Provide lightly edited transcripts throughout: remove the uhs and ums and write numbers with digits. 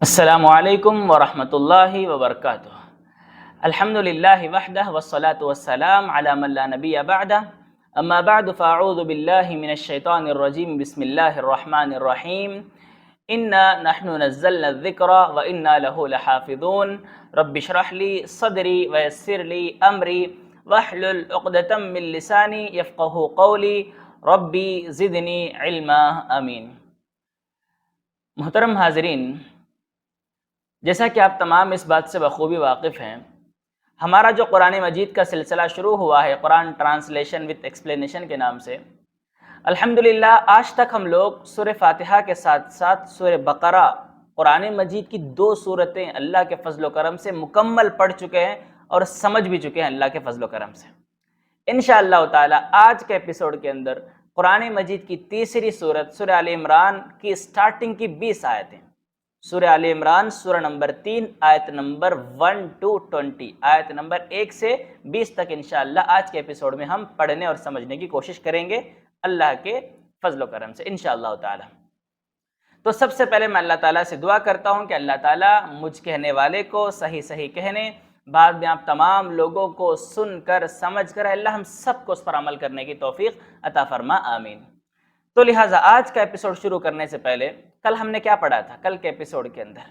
السلام علیکم ورحمۃ اللہ وبرکاتہ۔ الحمد للہ وحدہ والصلاة والسلام علی من لا نبی بعدہ، اما بعد فاعوذ باللہ من الشیطان الرجیم، بسم اللہ الرحمن الرحیم۔ انا نحن نزلنا الذکر وانا لہ لحافظون، رب اشرح لی صدری ویسر لی امری واحلل عقدۃ من لسانی یفقہوا قولی، ربی زدنی علما، آمین۔ محترم حاضرین، جیسا کہ آپ تمام اس بات سے بخوبی واقف ہیں، ہمارا جو قرآن مجید کا سلسلہ شروع ہوا ہے قرآن ٹرانسلیشن وتھ ایکسپلینیشن کے نام سے، الحمدللہ آج تک ہم لوگ سورہ فاتحہ کے ساتھ ساتھ سورہ بقرہ، قرآن مجید کی 2 سورتیں اللہ کے فضل و کرم سے مکمل پڑھ چکے ہیں اور سمجھ بھی چکے ہیں اللہ کے فضل و کرم سے۔ انشاءاللہ تعالی آج کے ایپیسوڈ کے اندر قرآن مجید کی تیسری سورت سورہ آل عمران کی سٹارٹنگ کی 20 آیتیں، سورہ آل عمران سورہ نمبر 3 آیت نمبر 1 to 20، آیت نمبر 1 سے 20 تک انشاءاللہ آج کے ایپیسوڈ میں ہم پڑھنے اور سمجھنے کی کوشش کریں گے اللہ کے فضل و کرم سے انشاءاللہ تعالی۔ تو سب سے پہلے میں اللہ تعالیٰ سے دعا کرتا ہوں کہ اللہ تعالیٰ مجھ کہنے والے کو صحیح کہنے، بعد میں آپ تمام لوگوں کو سن کر سمجھ کر اللہ ہم سب کو اس پر عمل کرنے کی توفیق عطا فرما، آمین۔ تو لہٰذا آج کا ایپیسوڈ شروع کرنے سے پہلے کل ہم نے کیا پڑھا تھا؟ کل کے ایپیسوڈ کے اندر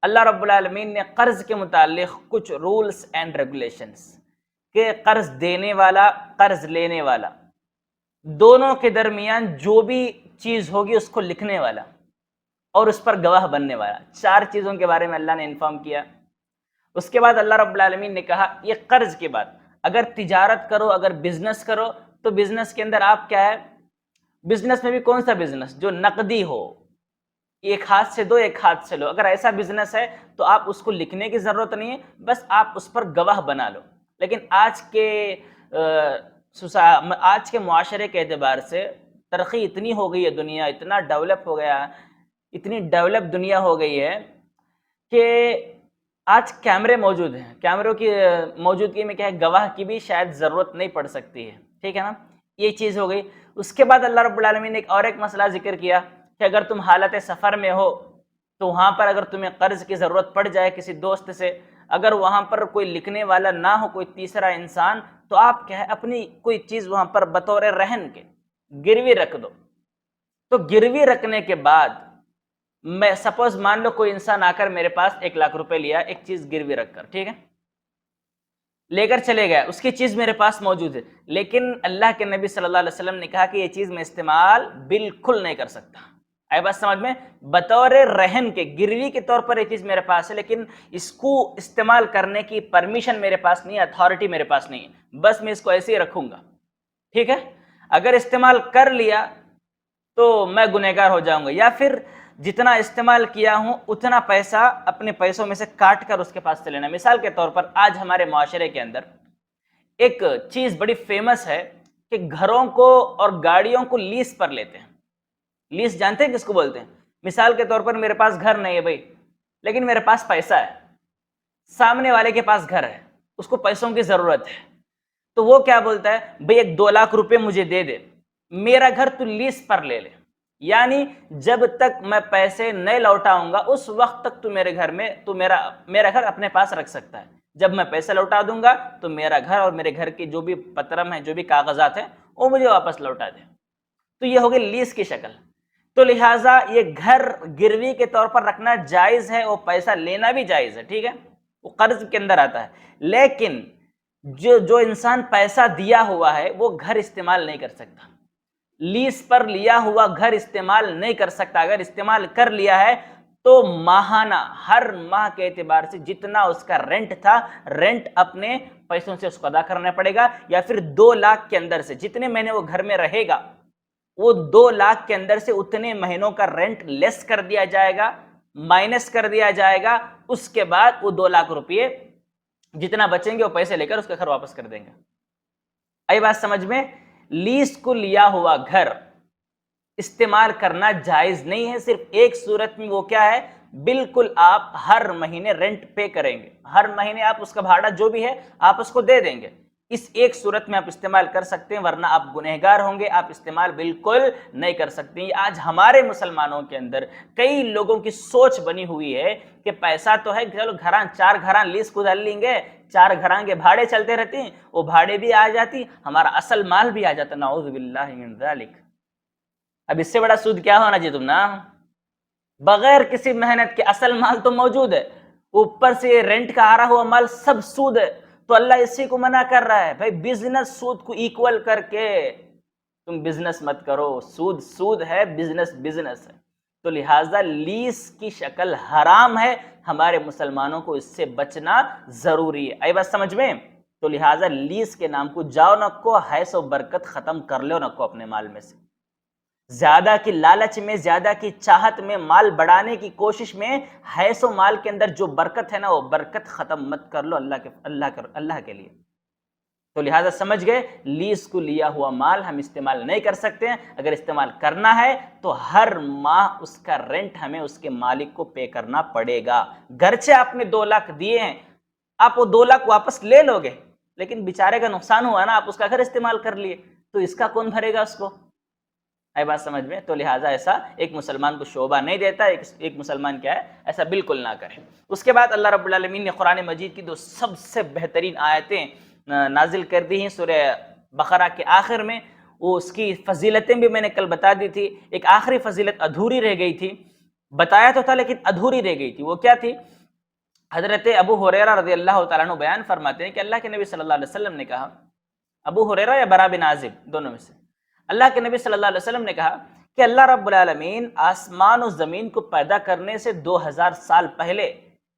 اللہ رب العالمین نے قرض کے متعلق کچھ رولز اینڈ ریگولیشنز کہ قرض دینے والا قرض لینے والا دونوں کے درمیان جو بھی چیز ہوگی اس کو لکھنے والا اور اس پر گواہ بننے والا، 4 چیزوں کے بارے میں اللہ نے انفارم کیا۔ اس کے بعد اللہ رب العالمین نے کہا یہ قرض کے بعد اگر تجارت کرو، اگر بزنس کرو تو بزنس کے اندر آپ کیا ہے، بزنس میں بھی کون سا بزنس جو نقدی ہو، ایک ہاتھ سے دو ایک ہاتھ سے لو، اگر ایسا بزنس ہے تو آپ اس کو لکھنے کی ضرورت نہیں ہے، بس آپ اس پر گواہ بنا لو۔ لیکن آج کے معاشرے کے اعتبار سے ترقی اتنی ہو گئی ہے، دنیا اتنا ڈیولپ ہو گیا، اتنی ڈیولپ دنیا ہو گئی ہے کہ آج کیمرے موجود ہیں، کیمروں کی موجودگی میں کیا ہے گواہ کی بھی شاید ضرورت نہیں پڑ سکتی ہے، ٹھیک ہے نا، یہ چیز ہو گئی۔ اس کے بعد اللہ رب العالمین نے ایک مسئلہ ذکر کیا کہ اگر تم حالت سفر میں ہو تو وہاں پر اگر تمہیں قرض کی ضرورت پڑ جائے کسی دوست سے، اگر وہاں پر کوئی لکھنے والا نہ ہو، کوئی تیسرا انسان، تو آپ کیا ہے اپنی کوئی چیز وہاں پر بطور رہن کے گروی رکھ دو۔ تو گروی رکھنے کے بعد میں سپوز مان لو کوئی انسان آ کر میرے پاس 1 لاکھ روپے لیا ایک چیز گروی رکھ کر، ٹھیک ہے، لے کر چلے گیا، اس کی چیز میرے پاس موجود ہے، لیکن اللہ کے نبی صلی اللہ علیہ وسلم نے کہا کہ یہ چیز میں استعمال بالکل نہیں کر سکتا۔ آئی بات سمجھ میں؟ بطور رہن کے گروی کے طور پر یہ چیز میرے پاس ہے، لیکن اس کو استعمال کرنے کی پرمیشن میرے پاس نہیں ہے، اتھارٹی میرے پاس نہیں ہے، بس میں اس کو ایسے ہی رکھوں گا، ٹھیک ہے۔ اگر استعمال کر لیا تو میں گنہگار ہو جاؤں گا، یا پھر جتنا استعمال کیا ہوں اتنا پیسہ اپنے پیسوں میں سے کاٹ کر اس کے پاس سے لینا۔ مثال کے طور پر آج ہمارے معاشرے کے اندر ایک چیز بڑی فیمس ہے کہ گھروں کو اور گاڑیوں کو لیز پر لیتے ہیں۔ لیز جانتے ہیں کس کو بولتے ہیں؟ مثال کے طور پر میرے پاس گھر نہیں ہے بھائی، لیکن میرے پاس پیسہ ہے، سامنے والے کے پاس گھر ہے، اس کو پیسوں کی ضرورت ہے، تو وہ کیا بولتا ہے، بھائی 2 لاکھ روپے مجھے دے دے، میرا گھر تو لیز پر لے لے، یعنی جب تک میں پیسے نہیں لوٹاؤں گا اس وقت تک تو میرے گھر میں تو میرا گھر اپنے پاس رکھ سکتا ہے، جب میں پیسے لوٹا دوں گا تو میرا گھر اور میرے گھر کی جو بھی پترم ہے، جو بھی کاغذات ہیں، وہ مجھے واپس لوٹا دے۔ تو یہ ہوگی لیز کی شکل۔ تو لہٰذا یہ گھر گروی کے طور پر رکھنا جائز ہے، وہ پیسہ لینا بھی جائز ہے، ٹھیک ہے، وہ قرض کے اندر آتا ہے، لیکن جو انسان پیسہ دیا ہوا ہے وہ گھر استعمال نہیں کر سکتا، لیز پر لیا ہوا گھر استعمال نہیں کر سکتا۔ اگر استعمال کر لیا ہے تو ماہانہ ہر ماہ کے اعتبار سے جتنا اس کا رینٹ تھا، رینٹ اپنے پیسوں سے اس کو ادا کرنا پڑے گا، یا پھر 2 لاکھ کے اندر سے جتنے مہینے وہ گھر میں رہے گا وہ 2 لاکھ کے اندر سے اتنے مہینوں کا رینٹ لیس کر دیا جائے گا، مائنس کر دیا جائے گا، اس کے بعد وہ 2 لاکھ روپے جتنا بچیں گے وہ پیسے لے کر اس کا گھر واپس کر دیں گے۔ آئی بات سمجھ میں؟ لیز کو لیا ہوا گھر استعمال کرنا جائز نہیں ہے، صرف ایک صورت میں، وہ کیا ہے، بالکل آپ ہر مہینے رینٹ پے کریں گے، ہر مہینے آپ اس کا بھاڑا جو بھی ہے آپ اس کو دے دیں گے، اس ایک صورت میں آپ استعمال کر سکتے ہیں، ورنہ آپ گنہگار ہوں گے، آپ استعمال بالکل نہیں کر سکتے ہیں۔ آج ہمارے مسلمانوں کے اندر کئی لوگوں کی سوچ بنی ہوئی ہے کہ پیسہ تو ہے، چلو گھراں 4 گھراں لیز کو ڈال لیں گے، 4 گھراں کے بھاڑے چلتے رہتے ہیں، وہ بھاڑے بھی آ جاتی، ہمارا اصل مال بھی آ جاتا۔ نعوذ باللہ من ذالک۔ اب اس سے بڑا سود کیا ہونا چاہیے تم نا؟ بغیر کسی محنت کے اصل مال تو موجود ہے، اوپر سے رینٹ کا آ رہا ہوا مال سب سود ہے۔ تو اللہ اسی کو منع کر رہا ہے، بھائی بزنس سود کو ایکول کر کے تم بزنس مت کرو، سود سود ہے، بزنس بزنس ہے۔ تو لہٰذا لیز کی شکل حرام ہے، ہمارے مسلمانوں کو اس سے بچنا ضروری ہے۔ آئی بات سمجھ میں؟ تو لہٰذا لیز کے نام کو جاؤ نہ کو حیث و برکت ختم کر لو نہ کو اپنے مال میں سے۔ زیادہ کی لالچ میں، زیادہ کی چاہت میں، مال بڑھانے کی کوشش میں، حیث و مال کے اندر جو برکت ہے نا، وہ برکت ختم مت کر لو اللہ کے لیے۔ تو لہٰذا سمجھ گئے، لیز کو لیا ہوا مال ہم استعمال نہیں کر سکتے ہیں۔ اگر استعمال کرنا ہے تو ہر ماہ اس کا رینٹ ہمیں اس کے مالک کو پے کرنا پڑے گا۔ گرچہ آپ نے 2 لاکھ دیے ہیں، آپ وہ 2 لاکھ واپس لے لو گے، لیکن بیچارے کا نقصان ہوا نا، آپ اس کا گھر استعمال کر لیے، تو اس کا کون بھرے گا اس کو؟ آئی بات سمجھ میں؟ تو لہٰذا ایسا ایک مسلمان کو شعبہ نہیں دیتا، ایک مسلمان کیا ہے، ایسا بالکل نہ کرے۔ اس کے بعد اللہ رب العالمین نے قرآن مجید کی 2 سب سے بہترین آیتیں نازل کر دی ہیں سورہ بقرہ کے آخر میں۔ وہ اس کی فضیلتیں بھی میں نے کل بتا دی تھی، ایک آخری فضیلت ادھوری رہ گئی تھی، بتایا تو تھا لیکن ادھوری رہ گئی تھی۔ وہ کیا تھی؟ حضرت ابو ہریرہ رضی اللہ تعالیٰ عنہ بیان فرماتے ہیں کہ اللہ کے نبی صلی اللہ علیہ وسلم نے کہا، ابو ہریرہ یا برا بن عازب دونوں میں سے، اللہ کے نبی صلی اللہ علیہ وسلم نے کہا کہ اللہ رب العالمین آسمان و زمین کو پیدا کرنے سے 2000 سال پہلے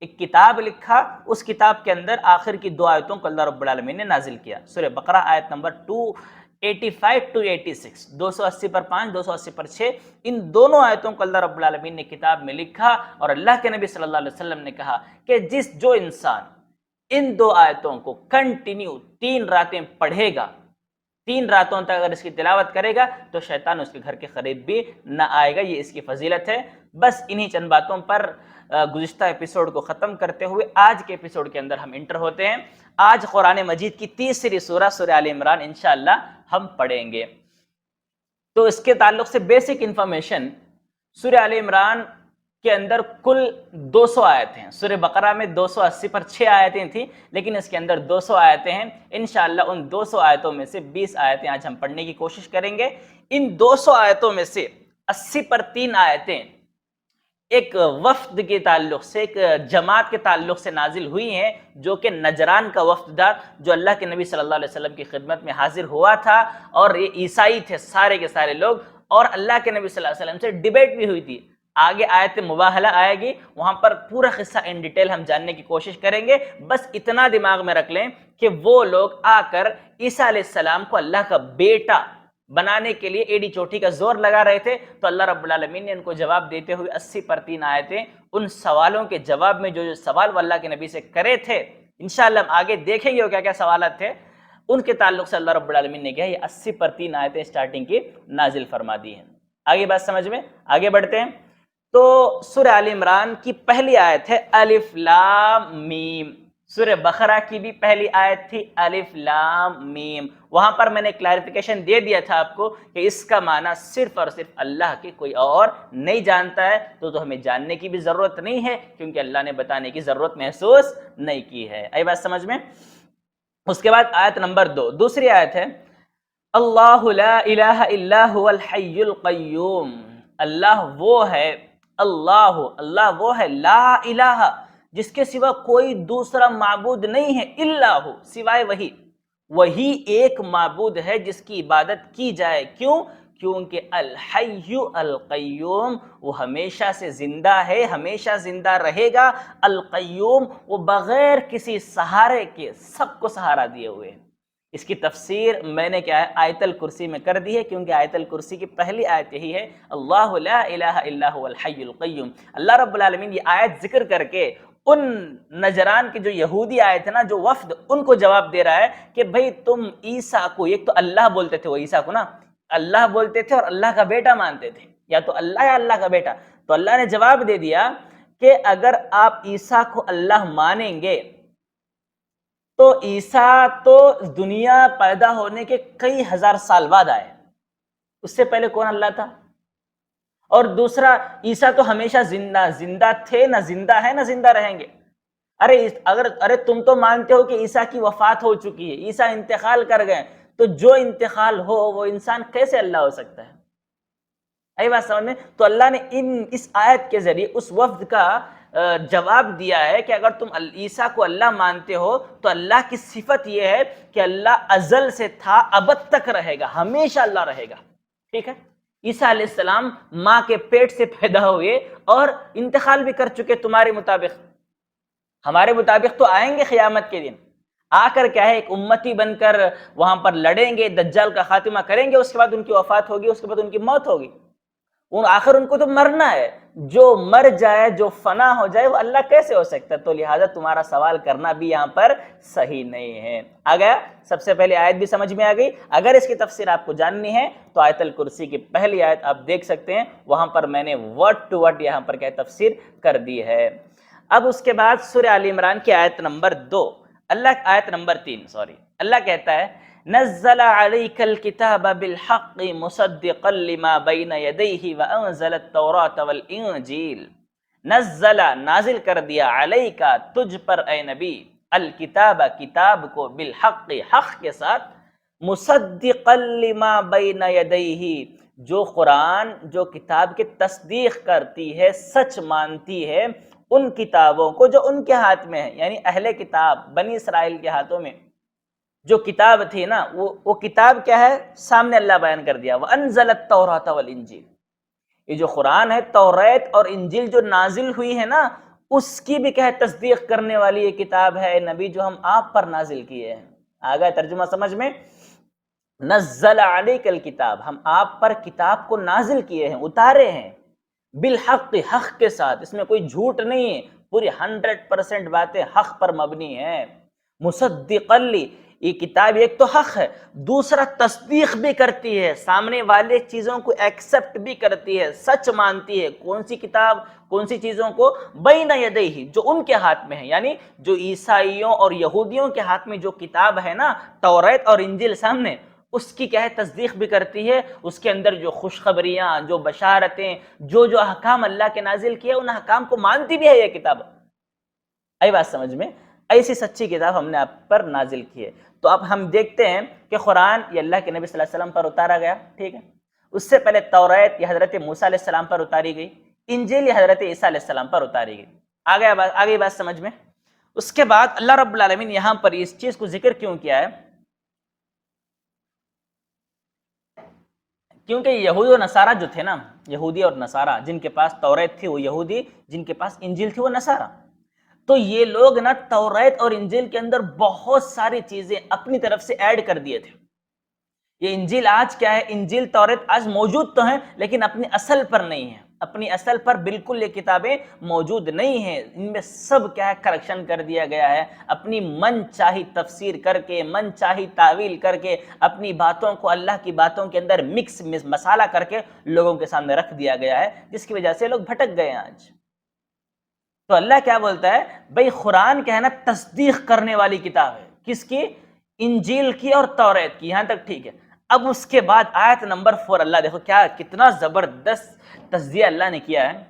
ایک کتاب لکھا، اس کتاب کے اندر آخر کی 2 آیتوں کو اللہ رب العالمین نے نازل کیا۔ سورہ بقرہ آیت نمبر 285 to 86، 280 پر 5، 280 پر 6، ان دونوں آیتوں کو اللہ رب العالمین نے کتاب میں لکھا، اور اللہ کے نبی صلی اللہ علیہ وسلم نے کہا کہ جو انسان ان 2 آیتوں کو کنٹینیو 3 راتیں پڑھے گا، 3 راتوں تک اگر اس کی تلاوت کرے گا تو شیطان اس کے گھر کے قریب بھی نہ آئے گا۔ یہ اس کی فضیلت ہے۔ بس انہی چند باتوں پر گزشتہ ایپیسوڈ کو ختم کرتے ہوئے آج کے ایپیسوڈ کے اندر ہم انٹر ہوتے ہیں۔ آج قرآن مجید کی تیسری سورہ سورہ آل عمران انشاءاللہ ہم پڑھیں گے۔ تو اس کے تعلق سے بیسک انفارمیشن، سورہ آل عمران کے اندر کل 200 آیتیں ہیں۔ سورہ بقرہ میں 280 پر 6 آیتیں تھیں، لیکن اس کے اندر 200 آیتیں ہیں۔ انشاءاللہ ان 200 آیتوں میں سے 20 آیتیں آج ہم پڑھنے کی کوشش کریں گے۔ ان 200 آیتوں میں سے 80 پر 3 آیتیں ایک وفد کے تعلق سے، ایک جماعت کے تعلق سے نازل ہوئی ہیں، جو کہ نجران کا وفد تھا، جو اللہ کے نبی صلی اللہ علیہ وسلم کی خدمت میں حاضر ہوا تھا، اور یہ عیسائی تھے سارے کے سارے لوگ، اور اللہ کے نبی صلی اللہ علیہ وسلم سے ڈیبیٹ بھی ہوئی تھی۔ آگے آیت مباہلہ آئے گی، وہاں پر پورا قصہ ان ڈیٹیل ہم جاننے کی کوشش کریں گے۔ بس اتنا دماغ میں رکھ لیں کہ وہ لوگ آ کر عیسیٰ علیہ السلام کو اللہ کا بیٹا بنانے کے لیے ایڈی چوٹی کا زور لگا رہے تھے، تو اللہ رب العالمین نے ان کو جواب دیتے ہوئے 80 پر 3 آیتیں، ان سوالوں کے جواب میں جو سوال وہ اللہ کے نبی سے کرے تھے، انشاءاللہ ہم آگے دیکھیں گے وہ کیا کیا سوالات تھے، ان کے تعلق سے اللہ رب العالمین نے کیا یہ 80 پر 3 آیتیں سٹارٹنگ کی نازل فرما دی ہیں۔ آگے بات سمجھ میں، آگے بڑھتے ہیں۔ تو سورہ آل عمران کی پہلی آیت ہے الف لام میم۔ سورہ بقرہ کی بھی پہلی آیت تھی الف لام میم۔ وہاں پر میں نے کلیریفیکیشن دے دیا تھا آپ کو کہ اس کا معنی صرف اور صرف اللہ کے کوئی اور نہیں جانتا ہے، تو ہمیں جاننے کی بھی ضرورت نہیں ہے، کیونکہ اللہ نے بتانے کی ضرورت محسوس نہیں کی ہے۔ آئی بات سمجھ میں؟ اس کے بعد آیت نمبر 2، دوسری آیت ہے اللہ لا الہ الا هو الحی القیوم۔ اللہ وہ ہے، اللہ وہ ہے، لا الہ جس کے سوا کوئی دوسرا معبود نہیں ہے، الا ہو سوائے وہی ایک معبود ہے جس کی عبادت کی جائے۔ کیوں؟ کیونکہ الحی القیوم وہ ہمیشہ سے زندہ ہے، ہمیشہ زندہ رہے گا۔ القیوم وہ بغیر کسی سہارے کے سب کو سہارا دیے ہوئے ہیں۔ اس کی تفسیر میں نے کیا ہے آیت الکرسی میں کر دی ہے، کیونکہ آیت الکرسی کی پہلی آیت یہی ہے اللہ لا الہ الا هو الحی القیوم۔ اللہ رب العالمین یہ آیت ذکر کر کے ان نجران کے جو یہودی آئے تھے نا، جو وفد، ان کو جواب دے رہا ہے کہ بھئی تم عیسیٰ کو، ایک تو اللہ بولتے تھے وہ عیسیٰ کو نا، اللہ بولتے تھے اور اللہ کا بیٹا مانتے تھے، یا تو اللہ یا اللہ کا بیٹا، تو اللہ نے جواب دے دیا کہ اگر آپ عیسیٰ کو اللہ مانیں گے تو عیسیٰ تو دنیا پیدا ہونے کے کئی ہزار سال بعد آئے، اس سے پہلے کون اللہ تھا؟ اور دوسرا، عیسیٰ تو ہمیشہ زندہ تھے، نہ زندہ ہے نہ زندہ رہیں گے۔ ارے تم تو مانتے ہو کہ عیسیٰ کی وفات ہو چکی ہے، عیسیٰ انتقال کر گئے، تو جو انتقال ہو وہ انسان کیسے اللہ ہو سکتا ہے؟ آئی بات سمجھ میں؟ تو اللہ نے اس آیت کے ذریعے اس وفد کا جواب دیا ہے کہ اگر تم عیسیٰ کو اللہ مانتے ہو تو اللہ کی صفت یہ ہے کہ اللہ ازل سے تھا، ابد تک رہے گا، ہمیشہ اللہ رہے گا، ٹھیک ہے؟ عیسیٰ علیہ السلام ماں کے پیٹ سے پیدا ہوئے اور انتقال بھی کر چکے، تمہارے مطابق، ہمارے مطابق تو آئیں گے قیامت کے دن، آ کر کیا ہے ایک امتی بن کر وہاں پر لڑیں گے، دجال کا خاتمہ کریں گے، اس کے بعد ان کی وفات ہوگی، اس کے بعد ان کی موت ہوگی، آخر ان کو تو مرنا ہے، جو مر جائے، جو فنا ہو جائے، وہ اللہ کیسے ہو سکتا ہے؟ تو لہٰذا تمہارا سوال کرنا بھی یہاں پر صحیح نہیں ہے۔ آ گیا؟ سب سے پہلے آیت بھی سمجھ میں آ گئی۔ اگر اس کی تفسیر آپ کو جاننی ہے تو آیت الکرسی کی پہلی آیت آپ دیکھ سکتے ہیں، وہاں پر میں نے ورڈ ٹو ورڈ یہاں پر کیا تفسیر کر دی ہے۔ اب اس کے بعد سورہ آل عمران کی آیت نمبر 2، آیت نمبر 3 سوری، اللہ کہتا ہے نزل عليك الكتاب بالحق مصدقا لما بين يديه وانزل التوراة والانجيل۔ نزل نازل کر دیا، علیکا تجھ پر اے نبی، الکتاب کتاب کو، بالحق حق کے ساتھ، مصدقا لما بین یدیہ جو قرآن، جو کتاب کی تصدیق کرتی ہے، سچ مانتی ہے ان کتابوں کو جو ان کے ہاتھ میں ہے، یعنی اہل کتاب بنی اسرائیل کے ہاتھوں میں جو کتاب تھی نا، وہ کتاب کیا ہے سامنے اللہ بیان کر دیا، وَأَنزَلَ التَّوْرَاةَ وَالْإِنجِيلَ، یہ جو قرآن ہے، توریت اور انجیل جو نازل ہوئی ہے نا، اس کی بھی کیا ہے تصدیق کرنے والی یہ کتاب ہے نبی جو ہم آپ پر نازل کیے ہیں۔ آگا ترجمہ سمجھ میں؟ نزل علیک الکتاب، ہم آپ پر کتاب کو نازل کیے ہیں، اتارے ہیں، بالحق حق کے ساتھ، اس میں کوئی جھوٹ نہیں ہے، پوری 100% باتیں حق پر مبنی ہیں۔ مصدقا لی، یہ کتاب ایک تو حق ہے، دوسرا تصدیق بھی کرتی ہے، سامنے والے چیزوں کو ایکسپٹ بھی کرتی ہے، سچ مانتی ہے۔ کون سی کتاب، کون سی چیزوں کو؟ بین یدیہ، جو ان کے ہاتھ میں ہے، یعنی جو عیسائیوں اور یہودیوں کے ہاتھ میں جو کتاب ہے نا، توریت اور انجیل سامنے، اس کی کیا ہے تصدیق بھی کرتی ہے، اس کے اندر جو خوشخبریاں، جو بشارتیں، جو احکام اللہ کے نازل کیے، ان احکام کو مانتی بھی ہے یہ کتاب۔ آئی بات سمجھ میں؟ ایسی سچی کتاب ہم نے آپ پر نازل کی ہے۔ تو اب ہم دیکھتے ہیں کہ قرآن یہ اللہ کے نبی صلی اللہ علیہ وسلم پر اتارا گیا، ٹھیک ہے؟ اس سے پہلے توریت یہ حضرت موسیٰ علیہ السلام پر اتاری گئی، انجیل یہ حضرت عیسیٰ علیہ السلام پر اتاری گئی۔ آگے بات سمجھ میں؟ اس کے بعد اللہ رب العالمین یہاں پر اس چیز کو ذکر کیوں کیا ہے؟ کیونکہ یہود و نصارہ جو تھے نا، یہودی اور نصارہ، جن کے پاس توریت تھی وہ یہودی، جن کے پاس انجیل تھی وہ نصارہ، تو یہ لوگ نا توریت اور انجیل کے اندر بہت ساری چیزیں اپنی طرف سے ایڈ کر دیے تھے۔ یہ انجیل آج کیا ہے، انجیل توریت آج موجود تو ہیں لیکن اپنی اصل پر نہیں ہیں، اپنی اصل پر بالکل یہ کتابیں موجود نہیں ہیں، ان میں سب کیا ہے کریکشن کر دیا گیا ہے، اپنی من چاہی تفسیر کر کے، من چاہی تعویل کر کے، اپنی باتوں کو اللہ کی باتوں کے اندر مکس مسالہ کر کے لوگوں کے سامنے رکھ دیا گیا ہے، جس کی وجہ سے لوگ بھٹک گئے ہیں آج۔ تو اللہ کیا بولتا ہے بھئی، قرآن کیا ہے نا تصدیق کرنے والی کتاب ہے، کس کی؟ انجیل کی اور توریت کی، یہاں تک ٹھیک ہے۔ اب اس کے بعد آیت نمبر 4، اللہ دیکھو کیا کتنا زبردست تجزیہ اللہ نے کیا ہے۔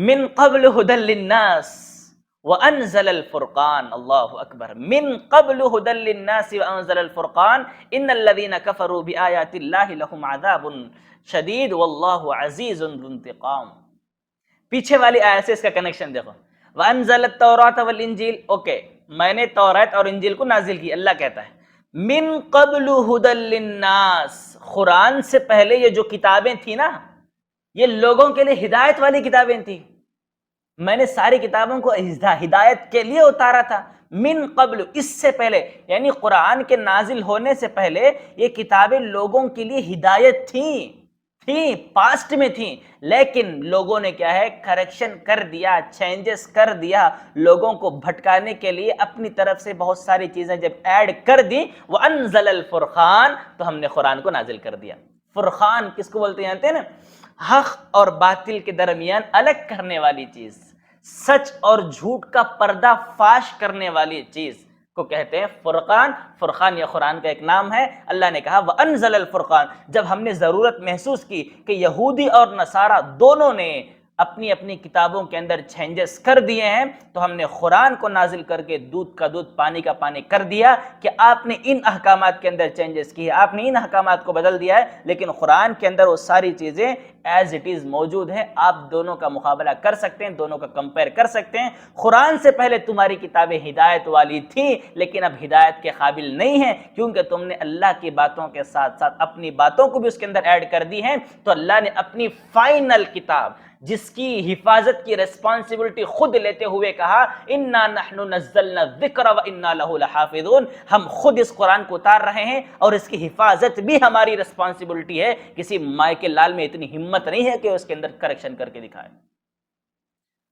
من قبل ہدی للناس وانزل الفرقان، اللہ اکبر، من قبل ہدی للناس وانزل الفرقان ان الذين كفروا بآیات اللہ لهم عذاب شدید واللہ عزیز ذو انتقام۔ پیچھے والی آیت سے اس کا کنیکشن دیکھو، وَأَنزَلَ التَّوْرَاةَ وَالْإِنجِيلَ، اوکے، میں نے توریت اور انجیل کو نازل کی، اللہ کہتا ہے من قبل ہدی للناس، قرآن سے پہلے یہ جو کتابیں تھیں نا، یہ لوگوں کے لیے ہدایت والی کتابیں تھیں، میں نے ساری کتابوں کو ہدایت کے لیے اتارا تھا، من قبل، اس سے پہلے، یعنی قرآن کے نازل ہونے سے پہلے یہ کتابیں لوگوں کے لیے ہدایت تھیں، پاسٹ میں تھیں، لیکن لوگوں نے کیا ہے کریکشن کر دیا، چینجز کر دیا، لوگوں کو بھٹکانے کے لیے اپنی طرف سے بہت ساری چیزیں جب ایڈ کر دی، وَأَنزَلَ الْفُرْقَانَ، تو ہم نے قرآن کو نازل کر دیا۔ فرقان کس کو بولتے ہیں؟ نا حق اور باطل کے درمیان الگ کرنے والی چیز، سچ اور جھوٹ کا پردہ فاش کرنے والی چیز، کو کہتے ہیں فرقان. فرقان یہ قرآن کا ایک نام ہے. اللہ نے کہا وَأَنزَلَ الْفُرْقَانَ. جب ہم نے ضرورت محسوس کی کہ یہودی اور نصارہ دونوں نے اپنی اپنی کتابوں کے اندر چینجز کر دیے ہیں تو ہم نے قرآن کو نازل کر کے دودھ کا دودھ پانی کا پانی کر دیا کہ آپ نے ان احکامات کے اندر چینجز کی ہے, آپ نے ان احکامات کو بدل دیا ہے, لیکن قرآن کے اندر وہ ساری چیزیں ایز اٹ از موجود ہیں. آپ دونوں کا مقابلہ کر سکتے ہیں, دونوں کا کمپیئر کر سکتے ہیں. قرآن سے پہلے تمہاری کتابیں ہدایت والی تھیں لیکن اب ہدایت کے قابل نہیں ہیں کیونکہ تم نے اللہ کی باتوں کے ساتھ ساتھ اپنی باتوں کو بھی اس کے اندر ایڈ کر دی ہیں. تو اللہ نے اپنی فائنل کتاب جس کی حفاظت کی ریسپانسبلٹی خود لیتے ہوئے کہا انا نحن نزلنا الذکر وانا له لحافظون, ہم خود اس قرآن کو اتار رہے ہیں اور اس کی حفاظت بھی ہماری ریسپانسبلٹی ہے. کسی مائی کے لال میں اتنی ہمت نہیں ہے کہ اس کے اندر کریکشن کر کے دکھائے.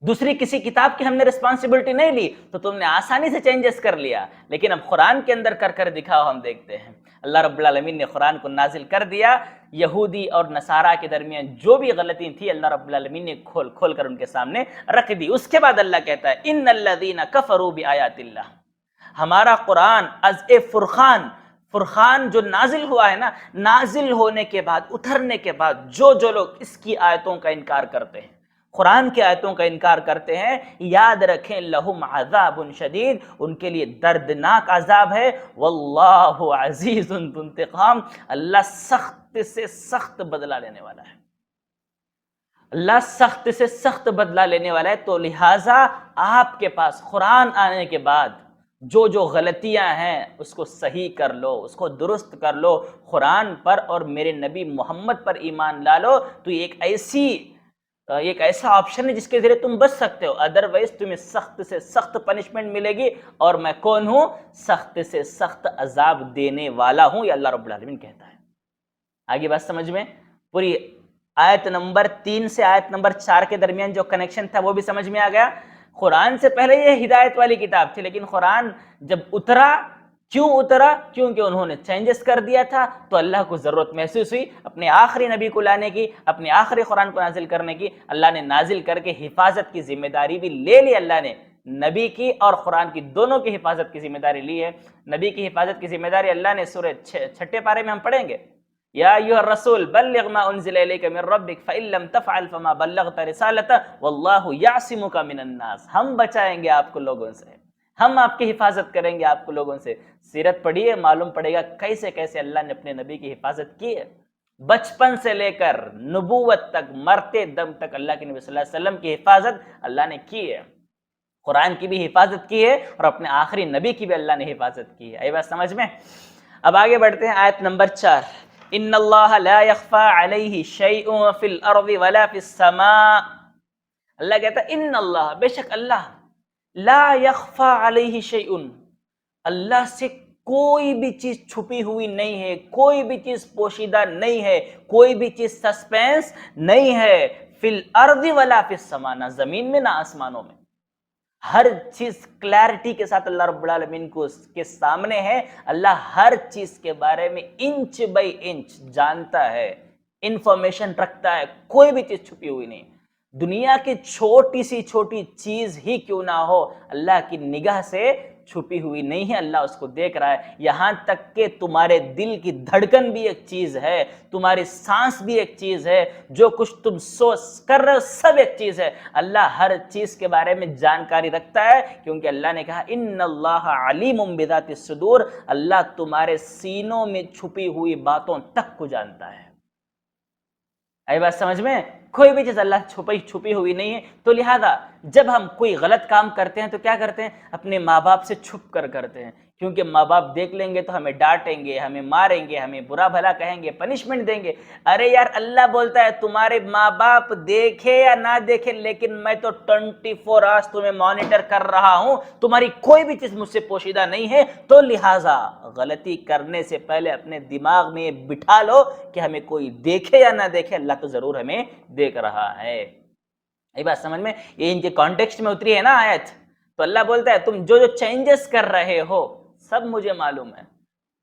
دوسری کسی کتاب کی ہم نے ریسپانسبلٹی نہیں لی تو تم نے آسانی سے چینجز کر لیا, لیکن اب قرآن کے اندر کر کر دکھاؤ. ہم دیکھتے ہیں اللہ رب العالمین نے قرآن کو نازل کر دیا. یہودی اور نصارہ کے درمیان جو بھی غلطی تھی اللہ رب العالمین نے کھول کھول کر ان کے سامنے رکھ دی. اس کے بعد اللہ کہتا ہے ان الذین کفروا بآیات اللہ, ہمارا قرآن از اے فرقان, فرقان جو نازل ہوا ہے نا, نازل ہونے کے بعد اترنے کے بعد جو لوگ اس کی آیتوں کا انکار کرتے ہیں, قرآن کی آیتوں کا انکار کرتے ہیں, یاد رکھیں لہم عذاب شدید, ان کے لیے دردناک عذاب ہے. واللہ عزیز ذو انتقام, اللہ سخت سے سخت بدلہ لینے والا ہے. اللہ سخت سے سخت بدلہ لینے والا ہے. تو لہٰذا آپ کے پاس قرآن آنے کے بعد جو غلطیاں ہیں اس کو صحیح کر لو, اس کو درست کر لو. قرآن پر اور میرے نبی محمد پر ایمان لا لو تو ایک ایسا آپشن ہے جس کے ذریعے تم بچ سکتے ہو. ادروائز تمہیں سخت سے سخت پنشمنٹ ملے گی, اور میں کون ہوں؟ سخت سے سخت عذاب دینے والا ہوں, یہ اللہ رب العالمین کہتا ہے. آگے بات سمجھ میں, پوری آیت نمبر 3 سے آیت نمبر 4 کے درمیان جو کنیکشن تھا وہ بھی سمجھ میں آ گیا. قرآن سے پہلے یہ ہدایت والی کتاب تھی, لیکن قرآن جب اترا, کیوں اترا؟ کیونکہ انہوں نے چینجز کر دیا تھا. تو اللہ کو ضرورت محسوس ہوئی اپنے آخری نبی کو لانے کی, اپنے آخری قرآن کو نازل کرنے کی. اللہ نے نازل کر کے حفاظت کی ذمہ داری بھی لے لی. اللہ نے نبی کی اور قرآن کی دونوں کی حفاظت کی ذمہ داری لی ہے. نبی کی حفاظت کی ذمہ داری اللہ نے سورہ 6 پارے میں ہم پڑھیں گے, یا ایھا الرسول بلغ ما انزل الیک من ربک فإن لم تفعل فما بلغت رسالتہ واللہ یعصمک من الناس. ہم بچائیں گے آپ کو لوگوں سے, ہم آپ کی حفاظت کریں گے آپ کو لوگوں سے. سیرت پڑھیے, معلوم پڑے گا کیسے کیسے اللہ نے اپنے نبی کی حفاظت کی ہے. بچپن سے لے کر نبوت تک, مرتے دم تک اللہ کے نبی صلی اللہ علیہ وسلم کی حفاظت اللہ نے کی ہے. قرآن کی بھی حفاظت کی ہے اور اپنے آخری نبی کی بھی اللہ نے حفاظت کی ہے. آئی بات سمجھ میں؟ اب آگے بڑھتے ہیں آیت نمبر 4. ان اللہ لا یخفی علیہ شیء فی الارض ولا فی السماء. اللہ کہتا ہے ان اللہ, بے شک اللہ, لا یخفی علیہ شیء, اللہ سے کوئی بھی چیز چھپی ہوئی نہیں ہے, کوئی بھی چیز پوشیدہ نہیں ہے, کوئی بھی چیز سسپینس نہیں ہے. فی الارض ولا فی السماء, نہ زمین میں نہ آسمانوں میں. ہر چیز کلیرٹی کے ساتھ اللہ رب العالمین کو اس کے سامنے ہے. اللہ ہر چیز کے بارے میں انچ بائی انچ جانتا ہے, انفارمیشن رکھتا ہے, کوئی بھی چیز چھپی ہوئی نہیں. دنیا کی چھوٹی سی چھوٹی چیز ہی کیوں نہ ہو, اللہ کی نگاہ سے چھپی ہوئی نہیں ہے. اللہ اس کو دیکھ رہا ہے. یہاں تک کہ تمہارے دل کی دھڑکن بھی ایک چیز ہے, تمہاری سانس بھی ایک چیز ہے, جو کچھ تم سوچ کر رہے ہو سب ایک چیز ہے. اللہ ہر چیز کے بارے میں جانکاری رکھتا ہے, کیونکہ اللہ نے کہا ان اللہ علیم بذات الصدور, اللہ تمہارے سینوں میں چھپی ہوئی باتوں تک کو جانتا ہے. آئی بات سمجھ میں؟ کوئی بھی چیز اللہ چھپی ہوئی نہیں ہے. تو لہذا جب ہم کوئی غلط کام کرتے ہیں تو کیا کرتے ہیں؟ اپنے ماں باپ سے چھپ کر کرتے ہیں, کیونکہ ماں باپ دیکھ لیں گے تو ہمیں ڈانٹیں گے, ہمیں ماریں گے, ہمیں برا بھلا کہیں گے, پنشمنٹ دیں گے. ارے یار اللہ بولتا ہے تمہارے ماں باپ دیکھے یا نہ دیکھے, لیکن میں تو 24 آورس تمہیں مانیٹر کر رہا ہوں, تمہاری کوئی بھی چیز مجھ سے پوشیدہ نہیں ہے. تو لہٰذا غلطی کرنے سے پہلے اپنے دماغ میں بٹھا لو کہ ہمیں کوئی دیکھے یا نہ دیکھے, اللہ تو ضرور ہمیں دیکھ رہا ہے. یہ بات سمجھ میں؟ یہ ان کے کانٹیکسٹ میں اتری ہے نا آیت. تو اللہ بولتا ہے تم جو چینجز کر رہے ہو سب مجھے معلوم ہے.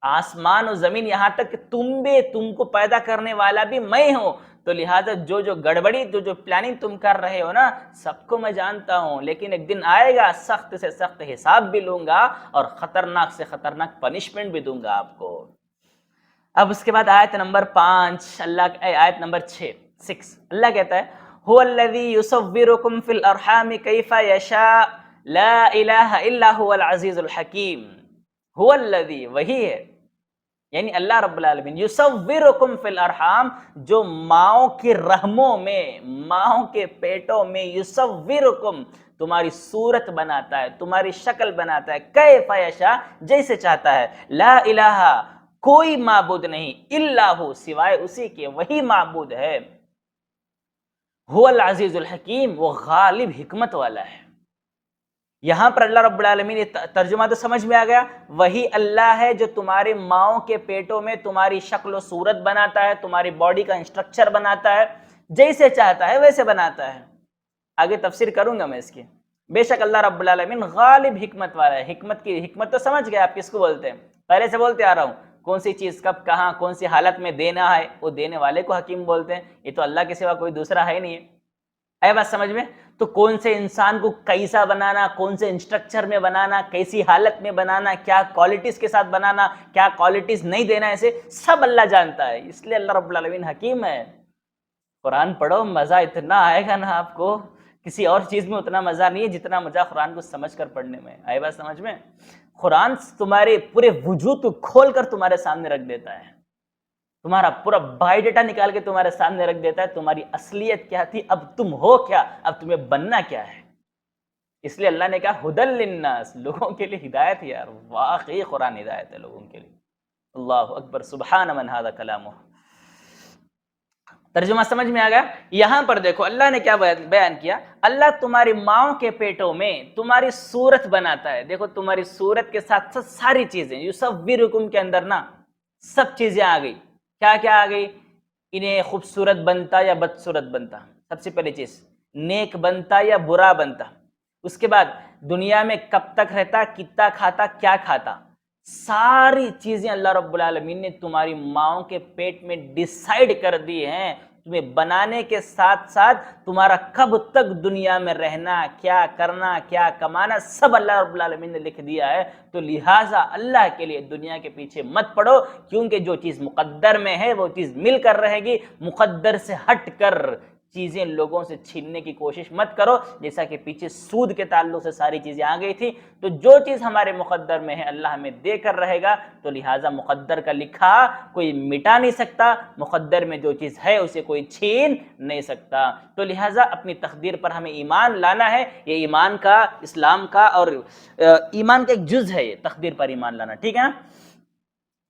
آسمان و زمین, یہاں تک کہ تم کو پیدا کرنے والا بھی میں ہوں. تو تو لہٰذا جو جو گڑبڑی جو پلاننگ تم کر رہے ہو نا، سب کو میں جانتا ہوں، لیکن ایک دن آئے گا سخت سے سخت حساب بھی لوں گا اور خطرناک سے خطرناک پنشمنٹ بھی دوں گا آپ کو۔ اب اس کے بعد آیت نمبر 5 آیت نمبر 6 اللہ کہتا ہے هو الذی یصورکم فی الارحام کیف یشاء لا الہ الا هو العزیز الحکیم۔ هو الذی، وہی ہے، یعنی اللہ رب العالمین، یصورکم فی الارحام، جو ماؤں کے رحموں میں، ماؤں کے پیٹوں میں، یصورکم، تمہاری صورت بناتا ہے، تمہاری شکل بناتا ہے، کیف یشاء، جیسے چاہتا ہے، لا الہ، کوئی معبود نہیں، الا ہو، سوائے اسی کے، وہی معبود ہے، هو العزیز الحکیم، وہ غالب حکمت والا ہے۔ یہاں پر اللہ رب العالمین، یہ ترجمہ تو سمجھ میں آ گیا، وہی اللہ ہے جو تمہارے ماؤں کے پیٹوں میں تمہاری شکل و صورت بناتا ہے، تمہاری باڈی کا انسٹرکچر بناتا ہے، جیسے چاہتا ہے ویسے بناتا ہے۔ آگے تفسیر کروں گا میں اس کی۔ بے شک اللہ رب العالمین غالب حکمت والا ہے۔ حکمت تو سمجھ گئے آپ کس کو بولتے ہیں، پہلے سے بولتے آ رہا ہوں، کون سی چیز کب کہاں کون سی حالت میں دینا ہے، وہ دینے والے کو حکیم بولتے ہیں، یہ تو اللہ کے سوا کوئی دوسرا ہے نہیں ہے۔ اے بات سمجھ میں؟ تو کون سے انسان کو کیسا بنانا، کون سے انسٹرکچر میں بنانا، کیسی حالت میں بنانا، کیا کوالٹیز کے ساتھ بنانا، کیا کوالٹیز نہیں دینا، ایسے سب اللہ جانتا ہے، اس لیے اللہ رب العالمین حکیم ہے۔ قرآن پڑھو، مزہ اتنا آئے گا نا آپ کو، کسی اور چیز میں اتنا مزہ نہیں ہے جتنا مزہ قرآن کو سمجھ کر پڑھنے میں۔ آئے بات سمجھ میں؟ قرآن تمہارے پورے وجود کو کھول کر تمہارے سامنے رکھ دیتا ہے، تمہارا پورا بائی ڈیٹا نکال کے تمہارے سامنے رکھ دیتا ہے، تمہاری اصلیت کیا تھی، اب تم ہو کیا، اب تمہیں بننا کیا ہے۔ اس لیے اللہ نے کہا ہدی للناس، لوگوں کے لیے ہدایت ہے۔ یار واقعی قرآن ہدایت ہے لوگوں کے لیے۔ اللہ اکبر، سبحان من ھذا کلامہ۔ ترجمہ سمجھ میں آ گیا؟ یہاں پر دیکھو اللہ نے کیا بیان کیا، اللہ تمہاری ماؤں کے پیٹوں میں تمہاری صورت بناتا ہے۔ دیکھو تمہاری صورت کے ساتھ ساتھ ساری چیزیں، یصورکم کے اندر نا سب چیزیں آ گئی۔ کیا کیا آ گئی؟ انہیں خوبصورت بنتا یا بدصورت بنتا، سب سے پہلی چیز، نیک بنتا یا برا بنتا، اس کے بعد دنیا میں کب تک رہتا، کتنا کھاتا، کیا کھاتا، ساری چیزیں اللہ رب العالمین نے تمہاری ماؤں کے پیٹ میں ڈیسائیڈ کر دی ہیں، تمہیں بنانے کے ساتھ ساتھ تمہارا کب تک دنیا میں رہنا، کیا کرنا، کیا کمانا، سب اللہ رب العالمین نے لکھ دیا ہے۔ تو لہٰذا اللہ کے لیے دنیا کے پیچھے مت پڑو، کیونکہ جو چیز مقدر میں ہے وہ چیز مل کر رہے گی، مقدر سے ہٹ کر چیزیں لوگوں سے چھیننے کی کوشش مت کرو، جیسا کہ پیچھے سود کے تعلق سے ساری چیزیں آ گئی تھی۔ تو جو چیز ہمارے مقدر میں ہے اللہ ہمیں دے کر رہے گا، تو لہٰذا مقدر کا لکھا کوئی مٹا نہیں سکتا، مقدر میں جو چیز ہے اسے کوئی چھین نہیں سکتا۔ تو لہٰذا اپنی تقدیر پر ہمیں ایمان لانا ہے، یہ ایمان کا، اسلام کا اور ایمان کا ایک جز ہے یہ تقدیر پر ایمان لانا، ٹھیک ہے؟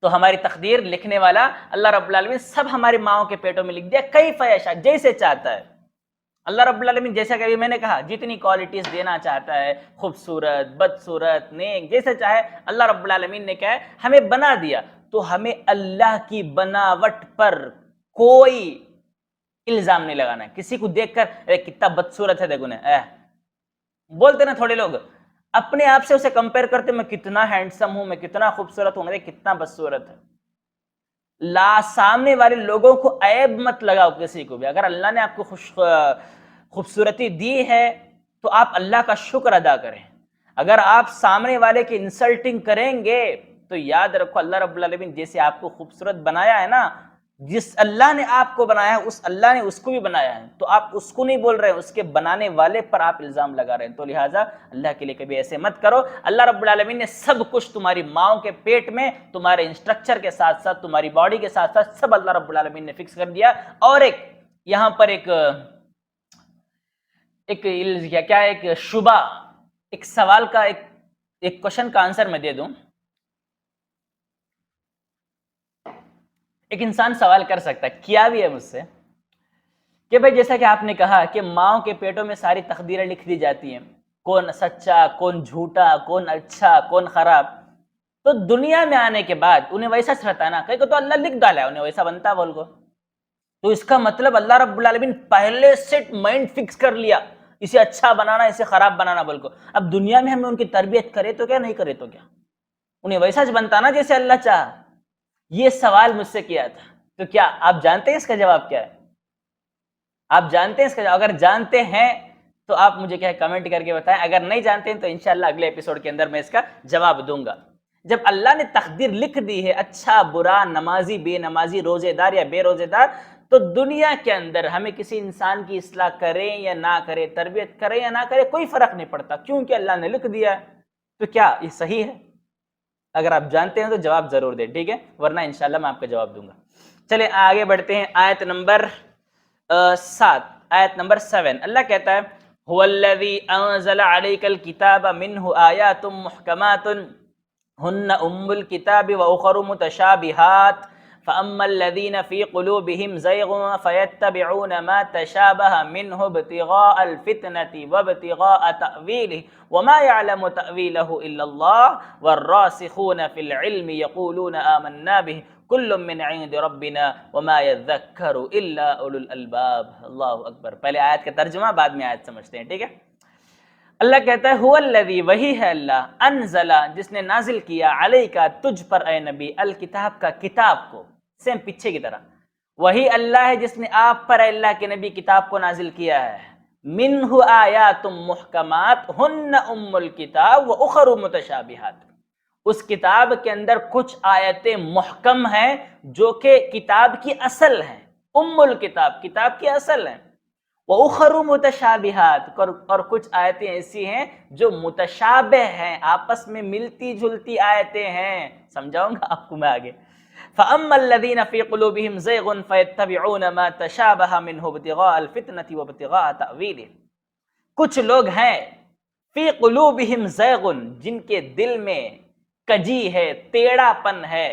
تو ہماری تقدیر لکھنے والا اللہ رب العالمین سب ہماری ماؤں کے پیٹوں میں لکھ دیا، کیف یشاء، جیسے چاہتا ہے اللہ رب العالمین۔ جیسا کہ ابھی میں نے کہا جتنی کوالٹیز دینا چاہتا ہے، خوبصورت، بدصورت، نیک، جیسے چاہے اللہ رب العالمین نے کہا ہے ہمیں بنا دیا۔ تو ہمیں اللہ کی بناوٹ پر کوئی الزام نہیں لگانا ہے۔ کسی کو دیکھ کر کتنا بدصورت ہے دیکھو نا، بولتے نا تھوڑے لوگ، اپنے آپ سے اسے کمپیئر کرتے، میں کتنا ہینڈسم ہوں، میں کتنا خوبصورت ہوں، میں کتنا بدصورت ہے۔ سامنے والے لوگوں کو عیب مت لگاؤ کسی کو بھی۔ اگر اللہ نے آپ کو خوبصورتی دی ہے تو آپ اللہ کا شکر ادا کریں۔ اگر آپ سامنے والے کی انسلٹنگ کریں گے تو یاد رکھو اللہ رب العالمین جیسے آپ کو خوبصورت بنایا ہے نا، جس اللہ نے آپ کو بنایا ہے اس اللہ نے اس کو بھی بنایا ہے، تو آپ اس کو نہیں بول رہے ہیں، اس کے بنانے والے پر آپ الزام لگا رہے ہیں۔ تو لہٰذا اللہ کے لیے کبھی ایسے مت کرو۔ اللہ رب العالمین نے سب کچھ تمہاری ماؤں کے پیٹ میں، تمہارے انسٹرکچر کے ساتھ ساتھ، تمہاری باڈی کے ساتھ ساتھ سب اللہ رب العالمین نے فکس کر دیا۔ اور ایک یہاں پر ایک شبہ، ایک سوال کا ایک کوشچن کا آنسر میں دے دوں۔ ایک انسان سوال کر سکتا ہے، کیا بھی ہے مجھ سے، کہ بھائی جیسا کہ آپ نے کہا کہ ماؤں کے پیٹوں میں ساری تقدیریں لکھ دی جاتی ہیں، کون سچا، کون جھوٹا، کون اچھا، کون خراب، تو دنیا میں آنے کے بعد انہیں ویسا رہتا ہے نا، کہیں تو اللہ لکھ ڈالا ہے انہیں ویسا بنتا ہے بول کو، تو اس کا مطلب اللہ رب العالمین پہلے سے مائنڈ فکس کر لیا اسے اچھا بنانا، اسے خراب بنانا بول کو۔ اب دنیا میں ہمیں ان کی تربیت کرے تو کیا، نہیں کرے تو کیا، انہیں ویسا بنتا نا جیسے اللہ چاہا۔ یہ سوال مجھ سے کیا تھا، تو کیا آپ جانتے ہیں اس کا جواب کیا ہے؟ آپ جانتے ہیں اس کا جواب؟ اگر جانتے ہیں تو آپ مجھے کیا کمنٹ کر کے بتائیں، اگر نہیں جانتے ہیں تو انشاءاللہ اگلے ایپیسوڈ کے اندر میں اس کا جواب دوں گا۔ جب اللہ نے تقدیر لکھ دی ہے اچھا برا، نمازی بے نمازی، روزے دار یا بے روزے دار، تو دنیا کے اندر ہمیں کسی انسان کی اصلاح کریں یا نہ کرے، تربیت کرے یا نہ کرے، کوئی فرق نہیں پڑتا، کیونکہ اللہ نے لکھ دیا ہے۔ تو کیا یہ صحیح ہے؟ اگر آپ جانتے ہیں تو جواب ضرور دیں، ٹھیک ہے، ورنہ انشاءاللہ میں آپ کا جواب دوں گا۔ چلیں آگے بڑھتے ہیں، آیت نمبر 7، آیت نمبر 7 اللہ کہتا ہے هو الذي انزل عليك الكتاب منه آيات محكمات هن ام الكتاب واخر متشابهات فاما الذين في قلوبهم زيغ فيتبعون ما تشابه منه ابتغاء الفتنة وابتغاء تأويله وما يعلم تأويله الا الله والراسخون في العلم يقولون آمنا به کل من عند ربنا وما يذکر الا اولو الالباب۔ اللہ اکبر۔ پہلے آیت کا ترجمہ بعد میں آیت سمجھتے ہیں، ٹھیک ہے۔ اللہ کہتا ہے هو الذی، وہی ہے اللہ، انزل، جس نے نازل کیا، علیک، تجھ پر اے نبی، الکتاب کا، کتاب کو، سیم پیچھے کی طرح، وہی اللہ ہے جس نے آپ پر اے اللہ کے نبی کتاب کو نازل کیا ہے، منہ آیات محکمات ہن ام الکتاب واخر متشابہات، اس کتاب کے اندر کچھ آیتیں محکم ہیں جو کہ کتاب کی اصل ہیں، ام الکتاب، کتاب کی اصل ہیں، وَأُخَرُ مُتَشَابِهَاتِ، اور کچھ آیتیں ایسی ہیں جو متشابہ ہیں، آپس میں ملتی جلتی آیتیں ہیں، سمجھاؤں گا آپ کو میں آگے۔ فَأَمَّا الَّذِينَ فِي قُلُوبِهِمْ زَيْغٌ فَيَتَّبِعُونَ مَا تَشَابَهَ مِنْهُ ابْتِغَاءَ الْفِتْنَةِ وَابْتِغَاءَ تَأْوِيلِهِ، کچھ لوگ ہیں فی قلوبہم زیغن، جن کے دل میں کجی ہے، ٹیڑھا پن ہے،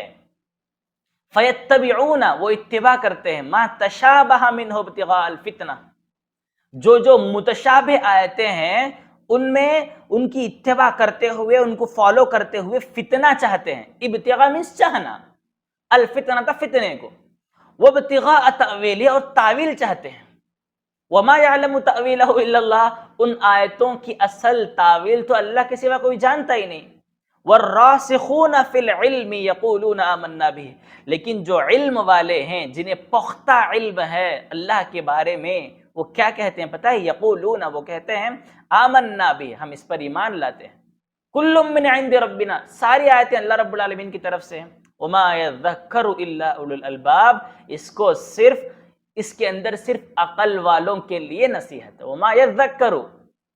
فیتبعون، وہ اتباع کرتے ہیں، ما تشابہ منہ ابتغاء الفتنہ، جو متشابہ آیتیں ہیں ان میں ان کی اتباع کرتے ہوئے، ان کو فالو کرتے ہوئے فتنہ چاہتے ہیں۔ ابتغاء مینس چاہنا، الفتنہ تھا فتنے کو، وابتغاء تأویلہ، اور تعویل چاہتے ہیں۔ وما یعلم تأویلہ الا اللہ، ان آیتوں کی اصل تعویل تو اللہ کے سوا کوئی جانتا ہی نہیں۔ والراسخون فی العلم یقولون آمنا بہ، لیکن جو علم والے ہیں، جنہیں پختہ علم ہے اللہ کے بارے میں، وہ کیا کہتے ہیں پتہ ہے؟ یقولون، وہ کہتے ہیں، آمنا بہ، ہم اس پر ایمان لاتے ہیں، کل من عند ربنا، ساری آیتیں اللہ رب العالمین کی طرف سے ہیں، وما یذکر الا اولو الالباب، اس کو صرف، اس کے اندر صرف عقل والوں کے لیے نصیحت ہے، وما یذکر،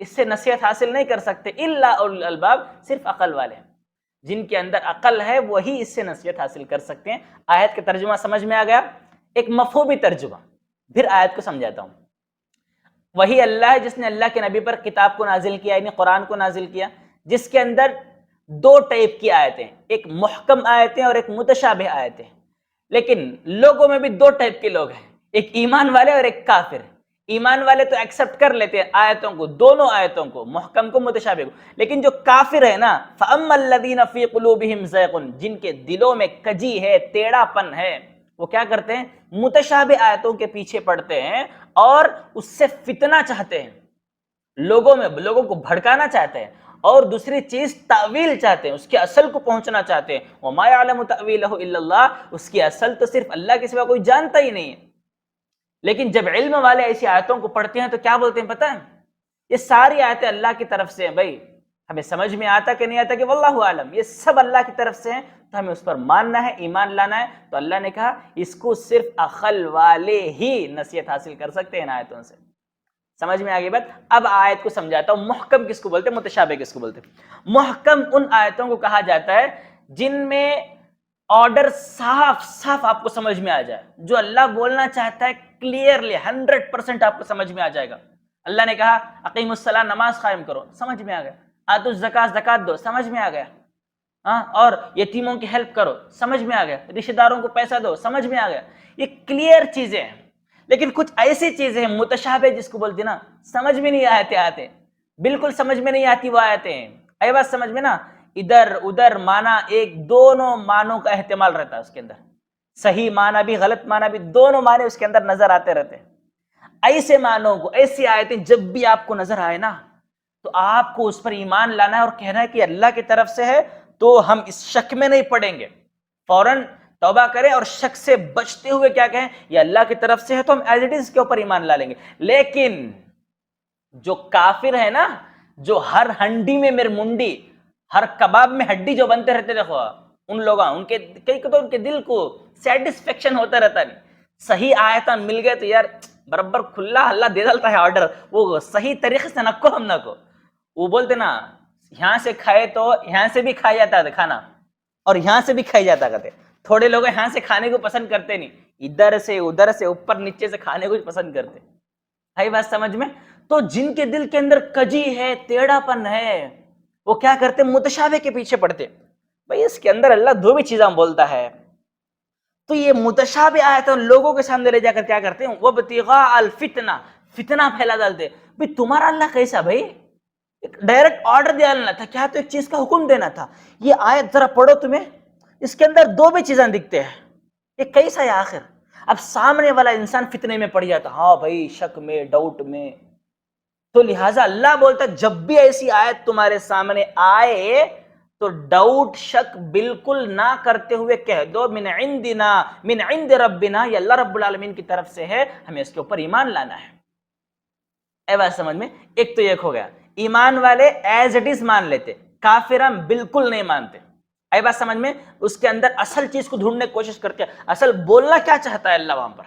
اس سے نصیحت حاصل نہیں کر سکتے، الا اولو الالباب، صرف عقل والے ہیں، جن کے اندر عقل ہے وہی اس سے نصیحت حاصل کر سکتے ہیں۔ آیت کا ترجمہ سمجھ میں آ گیا؟ ایک مفہومی ترجمہ، پھر آیت کو سمجھاتا ہوں۔ وہی اللہ ہے جس نے اللہ کے نبی پر کتاب کو نازل کیا، یعنی قرآن کو نازل کیا، جس کے اندر دو ٹائپ کی آیتیں، ایک محکم آیتیں اور ایک متشابہ آیتیں، لیکن لوگوں میں بھی دو ٹائپ کے لوگ ہیں، ایک ایمان والے اور ایک کافر۔ ایمان والے تو ایکسپٹ کر لیتے ہیں آیتوں کو، دونوں آیتوں کو، محکم کو، متشابہ کو، لیکن جو کافر ہے نا، فَأَمَّا الَّذِينَ فِي قُلُوبِهِمْ زَيْغٌ، جن کے دلوں میں کجی ہے، ٹیڑھا پن ہے، وہ کیا کرتے ہیں؟ متشابہ آیتوں کے پیچھے پڑتے ہیں اور اس سے فتنہ چاہتے ہیں، لوگوں کو بھڑکانا چاہتے ہیں، اور دوسری چیز تعویل چاہتے ہیں، اس کے اصل کو پہنچنا چاہتے ہیں۔ وَمَا يَعْلَمُ تَأْوِيلَهُ إِلَّا اللَّهُ، اس کی اصل تو صرف اللہ کے سوا کوئی جانتا ہی نہیں ہے۔ لیکن جب علم والے ایسی آیتوں کو پڑھتے ہیں تو کیا بولتے ہیں پتہ ہے؟ یہ ساری آیتیں اللہ کی طرف سے ہیں بھائی، ہمیں سمجھ میں آتا کہ نہیں آتا کہ واللہ عالم، یہ سب اللہ کی طرف سے ہیں، تو ہمیں اس پر ماننا ہے، ایمان لانا ہے۔ تو اللہ نے کہا اس کو صرف عقل والے ہی نصیحت حاصل کر سکتے ہیں ان آیتوں سے۔ سمجھ میں آگے بات؟ اب آیت کو سمجھاتا ہوں، محکم کس کو بولتے ہیں، متشابہ کس کو بولتے ہیں؟ محکم ان آیتوں کو کہا جاتا ہے جن میں آرڈر صاف صاف آپ کو سمجھ میں آ جائے، جو اللہ بولنا چاہتا ہے کلیئرلی 100% آپ کو سمجھ میں آ جائے گا۔ اللہ نے کہا اقیم الصلاۃ، نماز قائم کرو، سمجھ میں آ گیا۔ آتوا الزکوٰۃ، زکوٰۃ دو، سمجھ میں آ گیا۔ اور یتیموں کی ہیلپ کرو، سمجھ میں آ گیا۔ رشتہ داروں کو پیسہ دو، سمجھ میں آ گیا۔ یہ کلیئر چیزیں ہیں، لیکن کچھ ایسی چیزیں ہیں متشابہ جس کو بولتے ہیں نا، سمجھ میں نہیں آتے، بالکل سمجھ میں نہیں آتی وہ آیتیں۔ اے بات سمجھ میں نا، ادھر ادھر معنی ایک، دونوں معنوں کا احتمال رہتا ہے اس کے اندر، صحیح معنی بھی غلط معنی بھی، دونوں معنی اس کے اندر نظر آتے رہتے ہیں۔ ایسے معنوں کو، ایسی آیتیں جب بھی آپ کو نظر آئے نا، تو آپ کو اس پر ایمان لانا ہے اور کہنا ہے کہ اللہ کی طرف سے ہے، تو ہم اس شک میں نہیں پڑیں گے، فوراً توبہ کریں اور شک سے بچتے ہوئے کیا کہیں یہ اللہ کی طرف سے ہے تو ہم ایز اٹ از کے اوپر ایمان لا لیں گے. لیکن جو کافر ہے نا، جو ہر ہنڈی میں میرے منڈی، ہر کباب میں ہڈی جو بنتے رہتے، دیکھو ان لوگوں ان کے کئی تو ان کے دل کو سیٹسفیکشن ہوتا رہتا نہیں. صحیح آیتاں مل گئے تو یار برابر کھلا اللہ دے ڈالتا ہے آرڈر، وہ صحیح طریقے سے نکو ہم نہ کو. وہ بولتے نا یہاں سے کھائے تو یہاں سے بھی کھایا جاتا تھا کھانا، اور یہاں سے بھی کھائی جاتا کرتے. تھوڑے لوگ یہاں سے کھانے کو پسند کرتے نہیں، ادھر سے ادھر سے اوپر نیچے سے کھانے کو پسند کرتے. ہے بات سمجھ میں؟ تو جن کے دل کے اندر کجی ہے، ٹیڑھا پن ہے، وہ کیا کرتے متشابہ کے پیچھے پڑتے. بھئی اس کے اندر اللہ دو بھی چیزاں بولتا ہے، تو یہ متشابہ آیت لوگوں کے سامنے لے جا کر کیا کرتے ہیں وابتغاء الفتنہ، فتنہ پھیلا ڈالتے. بھئی تمہارا اللہ کیسا؟ بھئی ایک ڈائریکٹ آرڈر دینا تھا کیا، تو ایک چیز کا حکم دینا تھا. یہ آیت ذرا پڑھو، تمہیں اس کے اندر دو بھی چیزیں دکھتے ہیں، یہ کیسا ہے آخر؟ اب سامنے والا انسان فتنے میں پڑ جاتا، ہاں بھائی شک میں، ڈاؤٹ میں. تو لہٰذا اللہ بولتا جب بھی ایسی آیت تمہارے سامنے آئے تو ڈاؤٹ شک بالکل نہ کرتے ہوئے کہہ دو من عندنا من عند ربنا، یہ اللہ رب العالمین کی طرف سے ہے، ہمیں اس کے اوپر ایمان لانا ہے. اے بات سمجھ میں؟ ایک تو ایک ہو گیا، ایمان والے ایز اٹ از مان لیتے، کافران بالکل نہیں مانتے. اے بات سمجھ میں؟ اس کے اندر اصل چیز کو ڈھونڈنے کی کوشش کرتے ہیں، اصل بولنا کیا چاہتا ہے اللہ وہاں پر.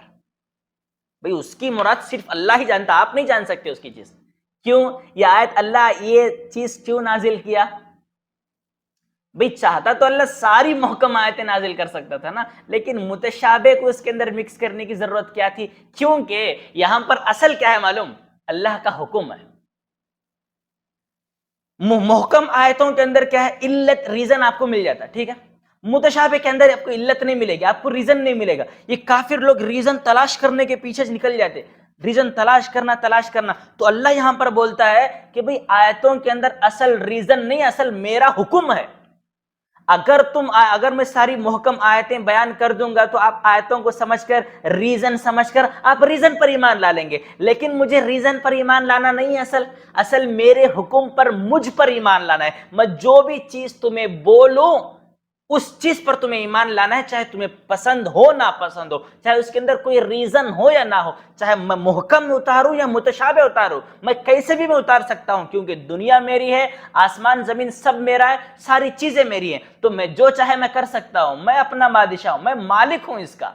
بھئی اس کی مراد صرف اللہ ہی جانتا، آپ نہیں جان سکتے اس کی چیز. کیوں یہ آیت اللہ یہ چیز کیوں نازل کیا؟ بھئی چاہتا تو اللہ ساری محکم آیتیں نازل کر سکتا تھا نا، لیکن متشابہ کو اس کے اندر مکس کرنے کی ضرورت کیا تھی؟ کیونکہ یہاں پر اصل کیا ہے معلوم؟ اللہ کا حکم ہے. محکم آیتوں کے اندر کیا ہے؟ علت، ریزن آپ کو مل جاتا، ٹھیک ہے. متشابہ کے اندر آپ کو علت نہیں ملے گی، آپ کو ریزن نہیں ملے گا. یہ کافر لوگ ریزن تلاش کرنے کے پیچھے نکل جاتے، ریزن تلاش کرنا. تو اللہ یہاں پر بولتا ہے کہ بھئی آیتوں کے اندر اصل ریزن نہیں، اصل میرا حکم ہے. اگر میں ساری محکم آیتیں بیان کر دوں گا تو آپ آیتوں کو سمجھ کر، ریزن سمجھ کر آپ ریزن پر ایمان لا لیں گے، لیکن مجھے ریزن پر ایمان لانا نہیں ہے. اصل میرے حکم پر، مجھ پر ایمان لانا ہے. میں جو بھی چیز تمہیں بولوں اس چیز پر تمہیں ایمان لانا ہے، چاہے تمہیں پسند ہو نہ پسند ہو، چاہے اس کے اندر کوئی ریزن ہو یا نہ ہو، چاہے میں محکم میں اتاروں یا متشابہ اتاروں، میں کیسے بھی میں اتار سکتا ہوں، کیونکہ دنیا میری ہے، آسمان زمین سب میرا ہے، ساری چیزیں میری ہیں. تو میں جو چاہے میں کر سکتا ہوں، میں اپنا بادشاہ ہوں، میں مالک ہوں اس کا،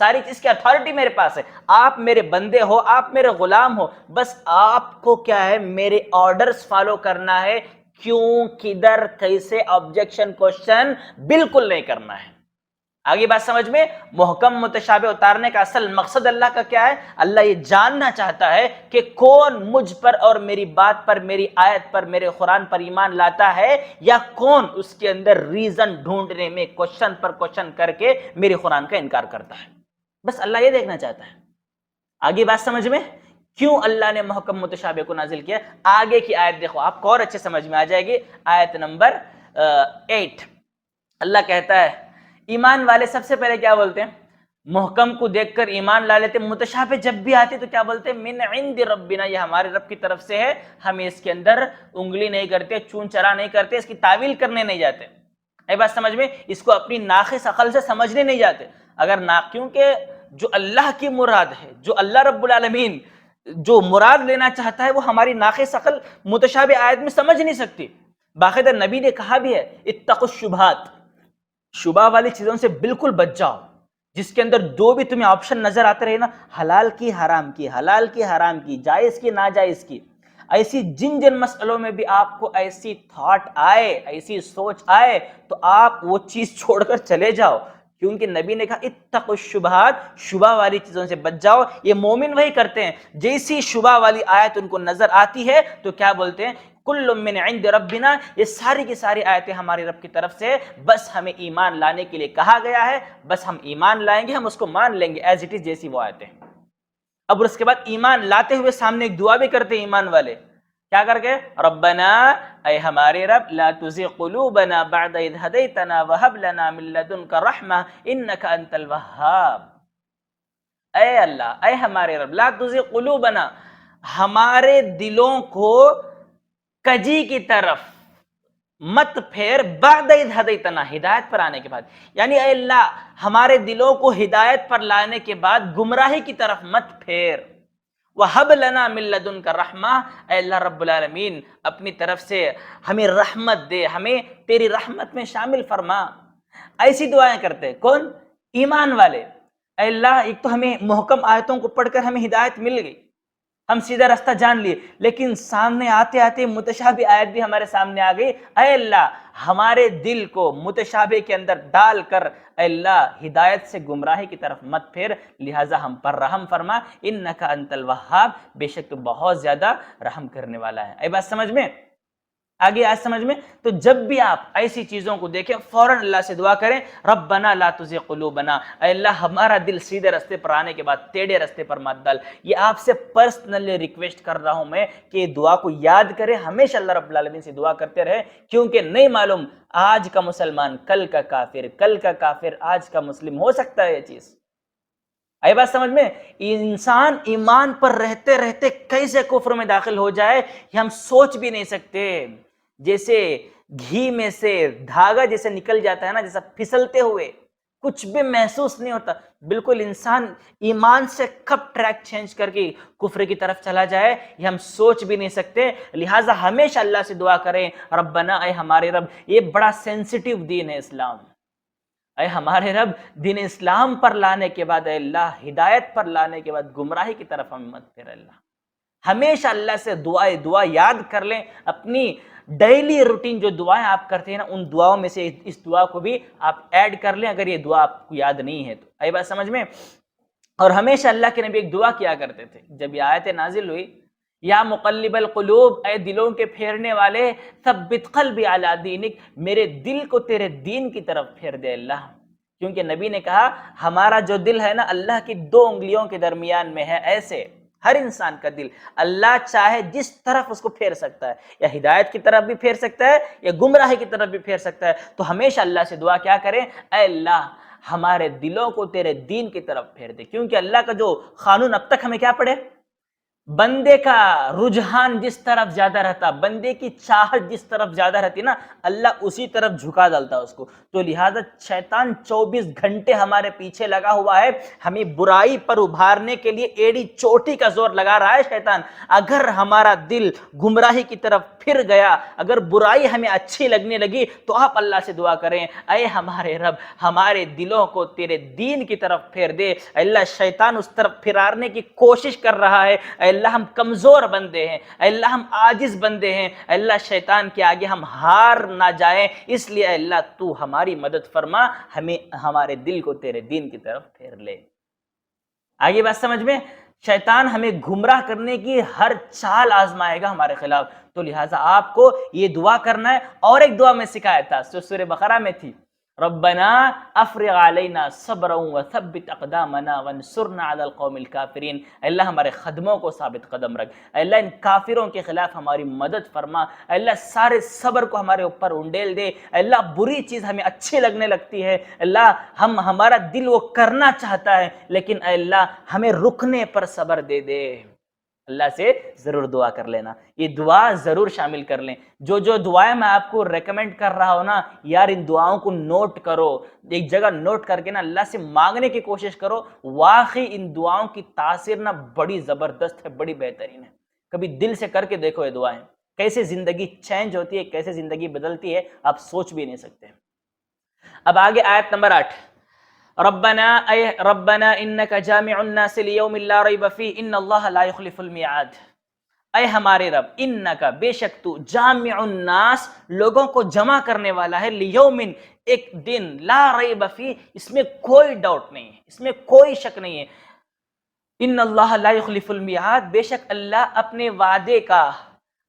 ساری چیز کی اتھارٹی میرے پاس ہے. آپ میرے بندے ہو، آپ میرے غلام ہو، بس آپ کو کیا ہے میرے آرڈرز فالو کرنا ہے. کیوں، کدھر، کیسے، آبجیکشن، کوشچن بالکل نہیں کرنا ہے. آگے بات سمجھ میں؟ محکم متشابہ اتارنے کا اصل مقصد اللہ کا کیا ہے؟ اللہ یہ جاننا چاہتا ہے کہ کون مجھ پر اور میری بات پر، میری آیت پر، میرے قرآن پر ایمان لاتا ہے، یا کون اس کے اندر ریزن ڈھونڈنے میں کوشچن پر کوشچن کر کے میری قرآن کا انکار کرتا ہے. بس اللہ یہ دیکھنا چاہتا ہے. آگے بات سمجھ میں؟ کیوں اللہ نے محکم متشابہ کو نازل کیا؟ آگے کی آیت دیکھو، آپ کو اور اچھے سمجھ میں آ جائے گی. آیت نمبر 8 اللہ کہتا ہے ایمان والے سب سے پہلے کیا بولتے ہیں؟ محکم کو دیکھ کر ایمان لا لیتے، متشابہ جب بھی آتے تو کیا بولتے ہیں؟ من عند ربنا، یہ ہمارے رب کی طرف سے ہے، ہم اس کے اندر انگلی نہیں کرتے، چون چرا نہیں کرتے، اس کی تعویل کرنے نہیں جاتے. اے بات سمجھ میں؟ اس کو اپنی ناقص عقل سے سمجھنے نہیں جاتے. کیونکہ جو اللہ کی مراد ہے، جو اللہ رب العالمین جو مراد لینا چاہتا ہے، وہ ہماری ناقص عقل متشابہ آیت میں سمجھ نہیں سکتی. باقاعدہ نبی نے کہا بھی ہے اتقوا الشبہات، شبہ والی چیزوں سے بالکل بچ جاؤ، جس کے اندر جو بھی تمہیں آپشن نظر آتے رہے نا، حلال کی حرام کی، حلال کی حرام کی، جائز کی ناجائز کی، ایسی جن مسئلوں میں بھی آپ کو ایسی تھاٹ آئے، ایسی سوچ آئے، تو آپ وہ چیز چھوڑ کر چلے جاؤ. کیونکہ نبی نے کہا اتقوا الشبہات، شبہ والی چیزوں سے بچ جاؤ. یہ مومن وہی کرتے ہیں، جیسی شبہ والی آیت ان کو نظر آتی ہے تو کیا بولتے ہیں؟ کل من عند ربنا، یہ ساری کی ساری آیتیں ہماری رب کی طرف سے، بس ہمیں ایمان لانے کے لیے کہا گیا ہے، بس ہم ایمان لائیں گے، ہم اس کو مان لیں گے ایز اٹ از جیسی وہ آیتیں. اب اس کے بعد ایمان لاتے ہوئے سامنے ایک دعا بھی کرتے ہیں ایمان والے، کیا کر کے؟ ربنا، اے ہمارے رب، لا تزغ قلوبنا بعد اذ ہدیتنا وہب لنا من لدنک رحمہ انک انت الوہاب. اے اللہ، اے ہمارے رب، لا تزغ قلوبنا، ہمارے دلوں کو کجی کی طرف، مت پھیر بعد اذ ہدیتنا، ہدایت پر آنے کے بعد، یعنی اے اللہ ہمارے دلوں کو ہدایت پر لانے کے بعد گمراہی کی طرف مت پھیر۔ وَهَبْ لَنَا مِن لَّدُنْكَ رَحْمَةً، اے اللہ رب العالمین اپنی طرف سے ہمیں رحمت دے، ہمیں تیری رحمت میں شامل فرما۔ ایسی دعائیں کرتے ہیں کون؟ ایمان والے۔ اے اللہ ایک تو ہمیں محکم آیتوں کو پڑھ کر ہمیں ہدایت مل گئی، ہم سیدھا راستہ جان لیے، لیکن سامنے آتے آتے متشابہ آیت بھی ہمارے سامنے آ گئی۔ اے اللہ ہمارے دل کو متشابہ کے اندر ڈال کر اے اللہ ہدایت سے گمراہی کی طرف مت پھیر، لہٰذا ہم پر رحم فرما، انک انت الوہاب، بے شک تو بہت زیادہ رحم کرنے والا ہے۔ اے بات سمجھ میں آگے آج سمجھ میں؟ تو جب بھی آپ ایسی چیزوں کو دیکھیں فوراً اللہ سے دعا کریں، ربنا لا تزغ قلوبنا، اے اللہ ہمارا دل سیدھے راستے پر آنے کے بعد ٹیڑھے راستے پر مت ڈال۔ یہ آپ سے پرسنلی ریکویسٹ کر رہا ہوں میں کہ یہ دعا کو یاد کریں، ہمیشہ اللہ رب العالمین سے دعا کرتے رہے، کیونکہ نہیں معلوم آج کا مسلمان کل کا کافر، کل کا کافر آج کا مسلم ہو سکتا ہے یہ چیز۔ آئی بات سمجھ میں؟ انسان ایمان پر رہتے رہتے کیسے کفر میں داخل ہو جائے یہ ہم سوچ بھی نہیں سکتے۔ جیسے گھی میں سے دھاگا جیسے نکل جاتا ہے نا، جیسا پھسلتے ہوئے کچھ بھی محسوس نہیں ہوتا، بالکل انسان ایمان سے کب ٹریک چینج کر کے کفر کی طرف چلا جائے یہ ہم سوچ بھی نہیں سکتے۔ لہٰذا ہمیشہ اللہ سے دعا کریں، ربنا اے ہمارے رب، یہ بڑا سینسٹیو دین ہے اسلام، اے ہمارے رب دین اسلام پر لانے کے بعد اے اللہ ہدایت پر لانے کے بعد گمراہی کی طرف ہم مت پھیر۔ اللہ ہمیشہ اللہ سے دعا یاد کر لیں، اپنی ڈیلی روٹین جو دعائیں آپ کرتے ہیں نا ان دعاؤں میں سے اس دعا کو بھی آپ ایڈ کر لیں اگر یہ دعا آپ کو یاد نہیں ہے تو۔ آئی بات سمجھ میں؟ اور ہمیشہ اللہ کے نبی ایک دعا کیا کرتے تھے جب یہ آیت نازل ہوئی، یا مقلب القلوب، اے دلوں کے پھیرنے والے، ثبت قلبی علی دینک، میرے دل کو تیرے دین کی طرف پھیر دے اللہ، کیونکہ نبی نے کہا ہمارا جو دل ہے نا اللہ کی 2 انگلیوں کے درمیان میں ہے، ایسے ہر انسان کا دل اللہ چاہے جس طرف اس کو پھیر سکتا ہے، یا ہدایت کی طرف بھی پھیر سکتا ہے یا گمراہی کی طرف بھی پھیر سکتا ہے۔ تو ہمیشہ اللہ سے دعا کیا کریں، اے اللہ ہمارے دلوں کو تیرے دین کی طرف پھیر دے، کیونکہ اللہ کا جو قانون اب تک ہمیں کیا پڑے، بندے کا رجحان جس طرف زیادہ رہتا، بندے کی چاہت جس طرف زیادہ رہتی نا اللہ اسی طرف جھکا ڈالتا اس کو۔ تو لہٰذا شیطان 24 گھنٹے ہمارے پیچھے لگا ہوا ہے، ہمیں برائی پر ابھارنے کے لیے ایڑی چوٹی کا زور لگا رہا ہے شیطان۔ اگر ہمارا دل گمراہی کی طرف پھر گیا، اگر برائی ہمیں اچھی لگنے لگی تو آپ اللہ سے دعا کریں، اے ہمارے رب ہمارے دلوں کو تیرے دین کی طرف پھیر دے۔ اللہ شیطان اس طرف پھرارنے کی کوشش کر رہا ہے، اے اللہ ہم کمزور بندے ہیں، اے اللہ ہم عاجز بندے ہیں، اے اللہ شیطان کے آگے ہم ہار نہ جائیں، اس لیے اے اللہ تو ہماری مدد فرما، ہمیں ہمارے دل کو تیرے دین کی طرف پھیر لے۔ آگے بات سمجھ میں؟ شیطان ہمیں گمراہ کرنے کی ہر چال آزمائے گا ہمارے خلاف، تو لہٰذا آپ کو یہ دعا کرنا ہے۔ اور ایک دعا میں سکھایا تھا جو سورہ بقرہ میں تھی، ربنا افرغ علینا صبرا وثبت اقدامنا وانصرنا علی القوم الکافرین، اللہ ہمارے قدموں کو ثابت قدم رکھ، اللہ ان کافروں کے خلاف ہماری مدد فرما، اللہ سارے صبر کو ہمارے اوپر انڈیل دے، اللہ بری چیز ہمیں اچھی لگنے لگتی ہے، اللہ ہمارا دل وہ کرنا چاہتا ہے لیکن اے اللہ ہمیں رکنے پر صبر دے دے۔ اللہ سے ضرور دعا کر لینا، یہ دعا ضرور شامل کر لیں۔ جو دعائیں میں آپ کو ریکمینڈ کر رہا ہوں نا یار ان دعاؤں کو نوٹ کرو، ایک جگہ نوٹ کر کے نا اللہ سے مانگنے کی کوشش کرو، واقعی ان دعاؤں کی تاثیر نا بڑی زبردست ہے، بڑی بہترین ہے۔ کبھی دل سے کر کے دیکھو یہ دعائیں، کیسے زندگی چینج ہوتی ہے، کیسے زندگی بدلتی ہے، آپ سوچ بھی نہیں سکتے۔ اب آگے آیت نمبر 8، ربنا انک جامع الناس لیوم لا ریب فیہ ان اللہ لا یخلف المیعاد، اے ہمارے رب انک بے شک تو جامع الناس لوگوں کو جمع کرنے والا ہے، لیوم ایک دن، لا ریب فیہ اس میں کوئی ڈاؤٹ نہیں ہے، اس میں کوئی شک نہیں ہے، ان اللہ لا یخلف المیعاد بے شک اللہ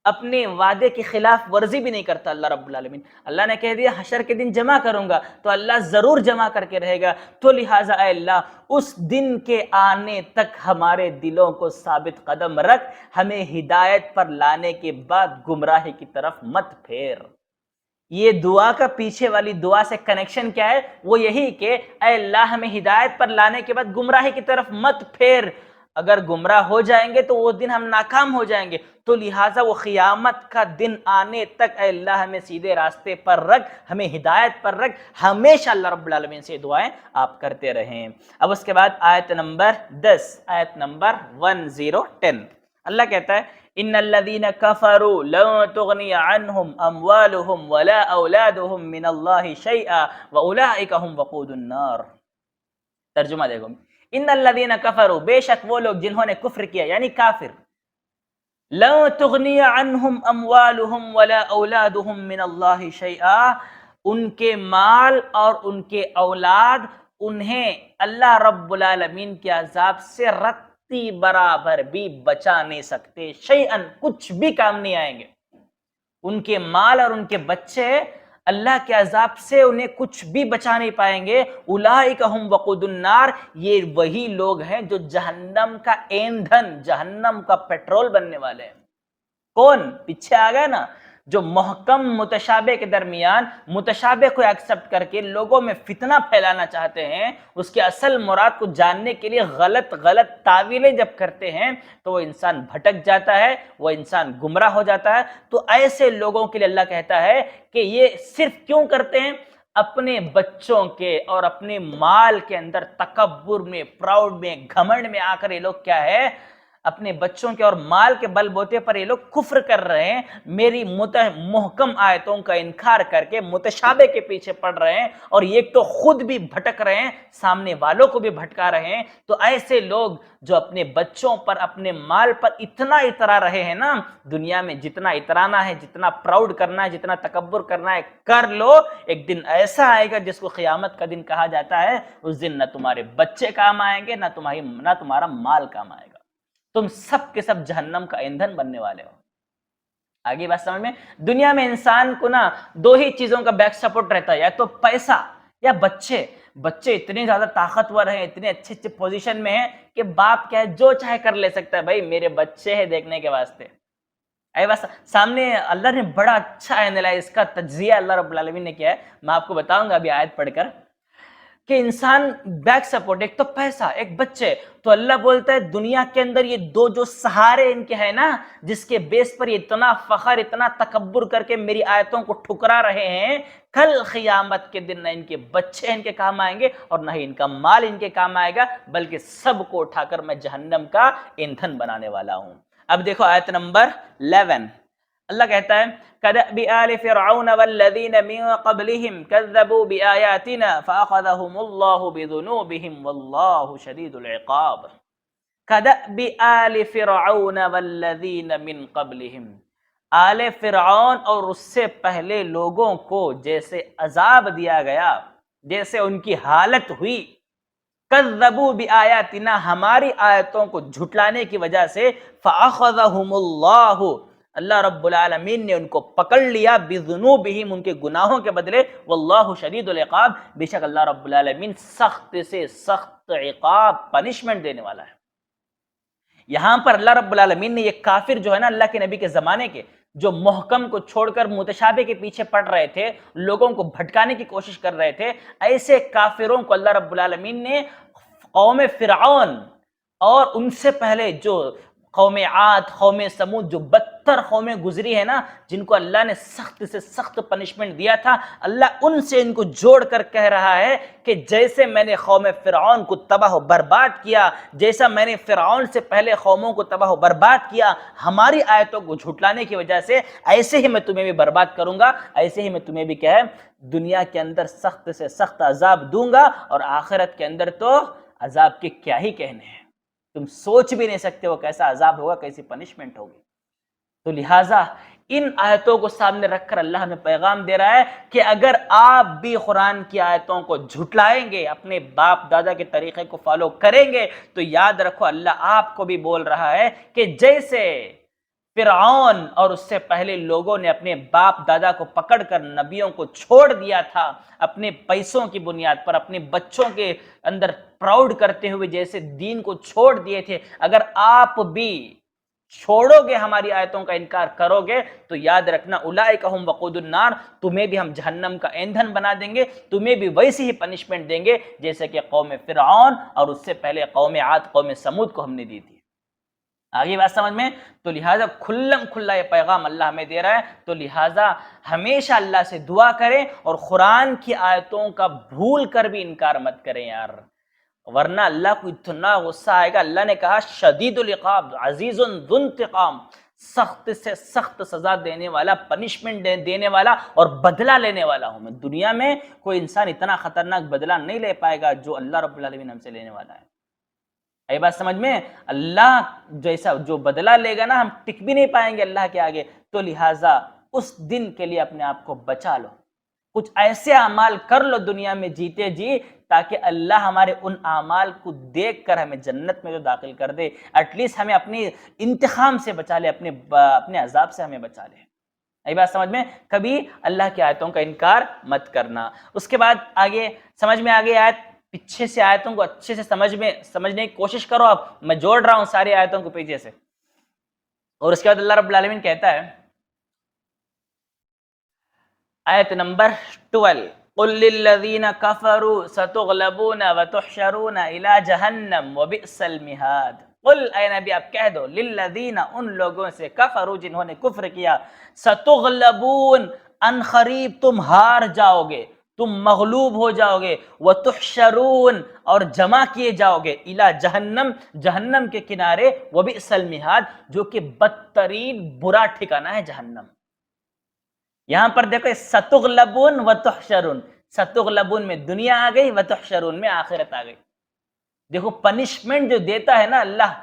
اپنے وعدے کی خلاف ورزی بھی نہیں کرتا اللہ رب العالمین۔ اللہ نے کہہ دیا حشر کے دن جمع کروں گا تو اللہ ضرور جمع کر کے رہے گا، تو لہٰذا اے اللہ اس دن کے آنے تک ہمارے دلوں کو ثابت قدم رکھ، ہمیں ہدایت پر لانے کے بعد گمراہی کی طرف مت پھیر۔ یہ دعا کا پیچھے والی دعا سے کنیکشن کیا ہے؟ وہ یہی کہ اے اللہ ہمیں ہدایت پر لانے کے بعد گمراہی کی طرف مت پھیر، اگر گمراہ ہو جائیں گے تو وہ دن ہم ناکام ہو جائیں گے، تو لہٰذا وہ قیامت کا دن آنے تک اے اللہ ہمیں سیدھے راستے پر رکھ، ہمیں ہدایت پر رکھ، ہمیشہ اللہ رب العالمین سے دعائیں آپ کرتے رہیں۔ اب اس کے بعد آیت نمبر 10، آیت نمبر 1010، اللہ کہتا ہے ان الذين كفروا لن تغني عنهم اموالهم ولا اولادهم من الله شيئا واولئك هم وقود النار۔ ترجمہ دیکھو، ان الذين كفروا، بے شک وہ لوگ جنہوں نے کفر کیا یعنی کافر، لن تغنی عنہم اموالہم ولا اولادہم من اللہ شیئا، ان کے مال اور ان کے اولاد انہیں اللہ رب العالمین کے عذاب سے رتی برابر بھی بچا نہیں سکتے، شیئن کچھ بھی کام نہیں آئیں گے۔ ان کے مال اور ان کے بچے اللہ کے عذاب سے انہیں کچھ بھی بچا نہیں پائیں گے۔ اولئک ہم وقود النار، یہ وہی لوگ ہیں جو جہنم کا ایندھن، جہنم کا پیٹرول بننے والے ہیں۔ کون؟ پیچھے آ گیا نا، جو محکم متشابہ کے درمیان متشابہ کو ایکسپٹ کر کے لوگوں میں فتنہ پھیلانا چاہتے ہیں، اس کے اصل مراد کو جاننے کے لیے غلط تعویلیں جب کرتے ہیں تو وہ انسان بھٹک جاتا ہے، وہ انسان گمراہ ہو جاتا ہے۔ تو ایسے لوگوں کے لیے اللہ کہتا ہے کہ یہ صرف کیوں کرتے ہیں؟ اپنے بچوں کے اور اپنے مال کے اندر تکبر میں، پراؤڈ میں، گھمنڈ میں آ کر یہ لوگ کیا ہے، اپنے بچوں کے اور مال کے بل بوتے پر یہ لوگ کفر کر رہے ہیں، میری محکم آیتوں کا انکار کر کے متشابہ کے پیچھے پڑ رہے ہیں، اور ایک تو خود بھی بھٹک رہے ہیں، سامنے والوں کو بھی بھٹکا رہے ہیں۔ تو ایسے لوگ جو اپنے بچوں پر، اپنے مال پر اتنا اترا رہے ہیں نا، دنیا میں جتنا اترانا ہے، جتنا پراؤڈ کرنا ہے، جتنا تکبر کرنا ہے کر لو، ایک دن ایسا آئے گا جس کو قیامت کا دن کہا جاتا ہے، اس دن نہ تمہارے بچے کام آئیں گے، نہ تمہارا مال کام آئے گا، تم سب کے سب جہنم کا ایندھن بننے والے ہو۔ آگے بات سمجھ میں؟ دنیا میں انسان کو نا دو ہی چیزوں کا بیک سپورٹ رہتا ہے، یا تو پیسہ یا بچے۔ بچے اتنے زیادہ طاقتور ہیں، اتنے اچھے پوزیشن میں ہیں کہ باپ کیا ہے جو چاہے کر لے سکتا ہے، بھائی میرے بچے ہیں دیکھنے کے واسطے۔ اے بس سامنے اللہ نے بڑا اچھا اینالائز کا تجزیہ اللہ رب العالمین نے کیا ہے، میں آپ کو بتاؤں گا ابھی آیت پڑھ کر، کہ انسان بیک سپورٹ، ایک تو پیسہ، ایک بچے۔ تو اللہ بولتا ہے دنیا کے اندر یہ دو جو سہارے ان کے ہیں نا، جس کے بیس پر یہ اتنا فخر، اتنا تکبر کر کے میری آیتوں کو ٹھکرا رہے ہیں، کل قیامت کے دن نہ ان کے بچے ان کے کام آئیں گے اور نہ ہی ان کا مال ان کے کام آئے گا، بلکہ سب کو اٹھا کر میں جہنم کا ایندھن بنانے والا ہوں۔ اب دیکھو آیت نمبر 11، اللہ کہتا ہے كدأب آل فرعون والذين من قبلهم كذبوا بآياتنا فأخذهم الله بذنوبهم والله شديد العقاب۔ كدأب آل فرعون والذين من قبلهم، آل فرعون اور اس سے پہلے لوگوں کو جیسے عذاب دیا گیا، جیسے ان کی حالت ہوئی، کذبوا بآیاتنا، ہماری آیتوں کو جھٹلانے کی وجہ سے، فأخذهم اللہ، اللہ رب العالمین نے ان کو پکڑ لیا، بذنوبہم، ان کے گناہوں کے بدلے، واللہ شدید العقاب، بے شک اللہ رب العالمین سخت سے سخت عقاب، پنشمنٹ دینے والا ہے۔ یہاں پر اللہ رب العالمین نے یہ کافر جو ہے نا، اللہ کے نبی کے زمانے کے، جو محکم کو چھوڑ کر متشابہ کے پیچھے پڑ رہے تھے، لوگوں کو بھٹکانے کی کوشش کر رہے تھے، ایسے کافروں کو اللہ رب العالمین نے قوم فرعون اور ان سے پہلے جو قوم عاد، قوم سمود، جو بدتر قومیں گزری ہے نا، جن کو اللہ نے سخت سے سخت پنشمنٹ دیا تھا، اللہ ان سے ان کو جوڑ کر کہہ رہا ہے کہ جیسے میں نے قوم فرعون کو تباہ و برباد کیا، جیسا میں نے فرعون سے پہلے قوموں کو تباہ و برباد کیا ہماری آیتوں کو جھٹلانے کی وجہ سے، ایسے ہی میں تمہیں بھی برباد کروں گا، ایسے ہی میں تمہیں بھی کیا ہے دنیا کے اندر سخت سے سخت عذاب دوں گا، اور آخرت کے اندر تو عذاب کے کیا ہی کہنے ہیں، تم سوچ بھی نہیں سکتے وہ کیسا عذاب ہوگا، کیسی پنشمنٹ ہوگی۔ تو لہٰذا ان آیتوں کو سامنے رکھ کر اللہ ہمیں پیغام دے رہا ہے کہ اگر آپ بھی قرآن کی آیتوں کو جھٹلائیں گے، اپنے باپ دادا کے طریقے کو فالو کریں گے، تو یاد رکھو اللہ آپ کو بھی بول رہا ہے کہ جیسے فرعون اور اس سے پہلے لوگوں نے اپنے باپ دادا کو پکڑ کر نبیوں کو چھوڑ دیا تھا، اپنے پیسوں کی بنیاد پر، اپنے بچوں کے اندر پراؤڈ کرتے ہوئے جیسے دین کو چھوڑ دیے تھے، اگر آپ بھی چھوڑو گے، ہماری آیتوں کا انکار کرو گے، تو یاد رکھنا اولئک ہم وقود النار، تمہیں بھی ہم جہنم کا ایندھن بنا دیں گے، تمہیں بھی ویسی ہی پنشمنٹ دیں گے جیسے کہ قوم فرعون اور اس سے پہلے قوم عاد، قوم سمود کو ہم نے دی تھی۔ آگے بات سمجھ میں؟ تو لہٰذا کھلم کھلا یہ پیغام اللہ ہمیں دے رہا ہے، تو لہٰذا ہمیشہ اللہ سے دعا کریں اور قرآن کی آیتوں کا بھول کر بھی انکار مت کریں یار، ورنہ اللہ کو اتنا غصہ آئے گا۔ اللہ نے کہا شدید العقاب عزیز ذو انتقام، سخت سے سخت سزا دینے والا، پنشمنٹ دینے والا اور بدلہ لینے والا ہوں میں۔ دنیا میں کوئی انسان اتنا خطرناک بدلہ نہیں لے پائے گا جو اللہ رب العالمین ہم سے لینے والا ہے۔ یہ بات سمجھ میں؟ اللہ جیسا جو بدلہ لے گا نا، ہم ٹک بھی نہیں پائیں گے اللہ کے آگے، تو لہٰذا اس دن کے لیے اپنے آپ کو بچا لو، کچھ ایسے اعمال کر لو دنیا میں جیتے جی، تاکہ اللہ ہمارے ان اعمال کو دیکھ کر ہمیں جنت میں جو داخل کر دے، ایٹ لیسٹ ہمیں اپنی انتقام سے بچا لے، اپنے عذاب سے ہمیں بچا لے۔ یہ بات سمجھ میں؟ کبھی اللہ کی آیتوں کا انکار مت کرنا۔ اس کے بعد آگے سمجھ میں آگے آیت، پیچھے سے آیتوں کو اچھے سے سمجھنے کی کوشش کرو۔ اب میں جوڑ رہا ہوں ساری آیتوں کو پیچھے سے، اور اس کے بعد اللہ رب العالمین کہتا ہے آیت نمبر 12، قل للذین کفروا ستغلبون وتحشرون الی جہنم وبئس المہاد۔ قل اے نبی آپ کہہ دو، للذین ان لوگوں سے، کفروا جنہوں نے کفر کیا، ستغلبون ان قریب تم ہار جاؤ گے، تم مغلوب ہو جاؤ گے، وتحشرون اور جمع کیے جاؤ گے، الی جہنم جہنم کے کنارے، وبئس المہاد جو کہ بدترین برا ٹھکانہ ہے جہنم۔ یہاں پر دیکھو ستغلبون وتحشرون، ستغلبون میں دنیا آ گئی، وتحشرون میں آخرت آ گئی۔ دیکھو پنشمنٹ جو دیتا ہے نا اللہ،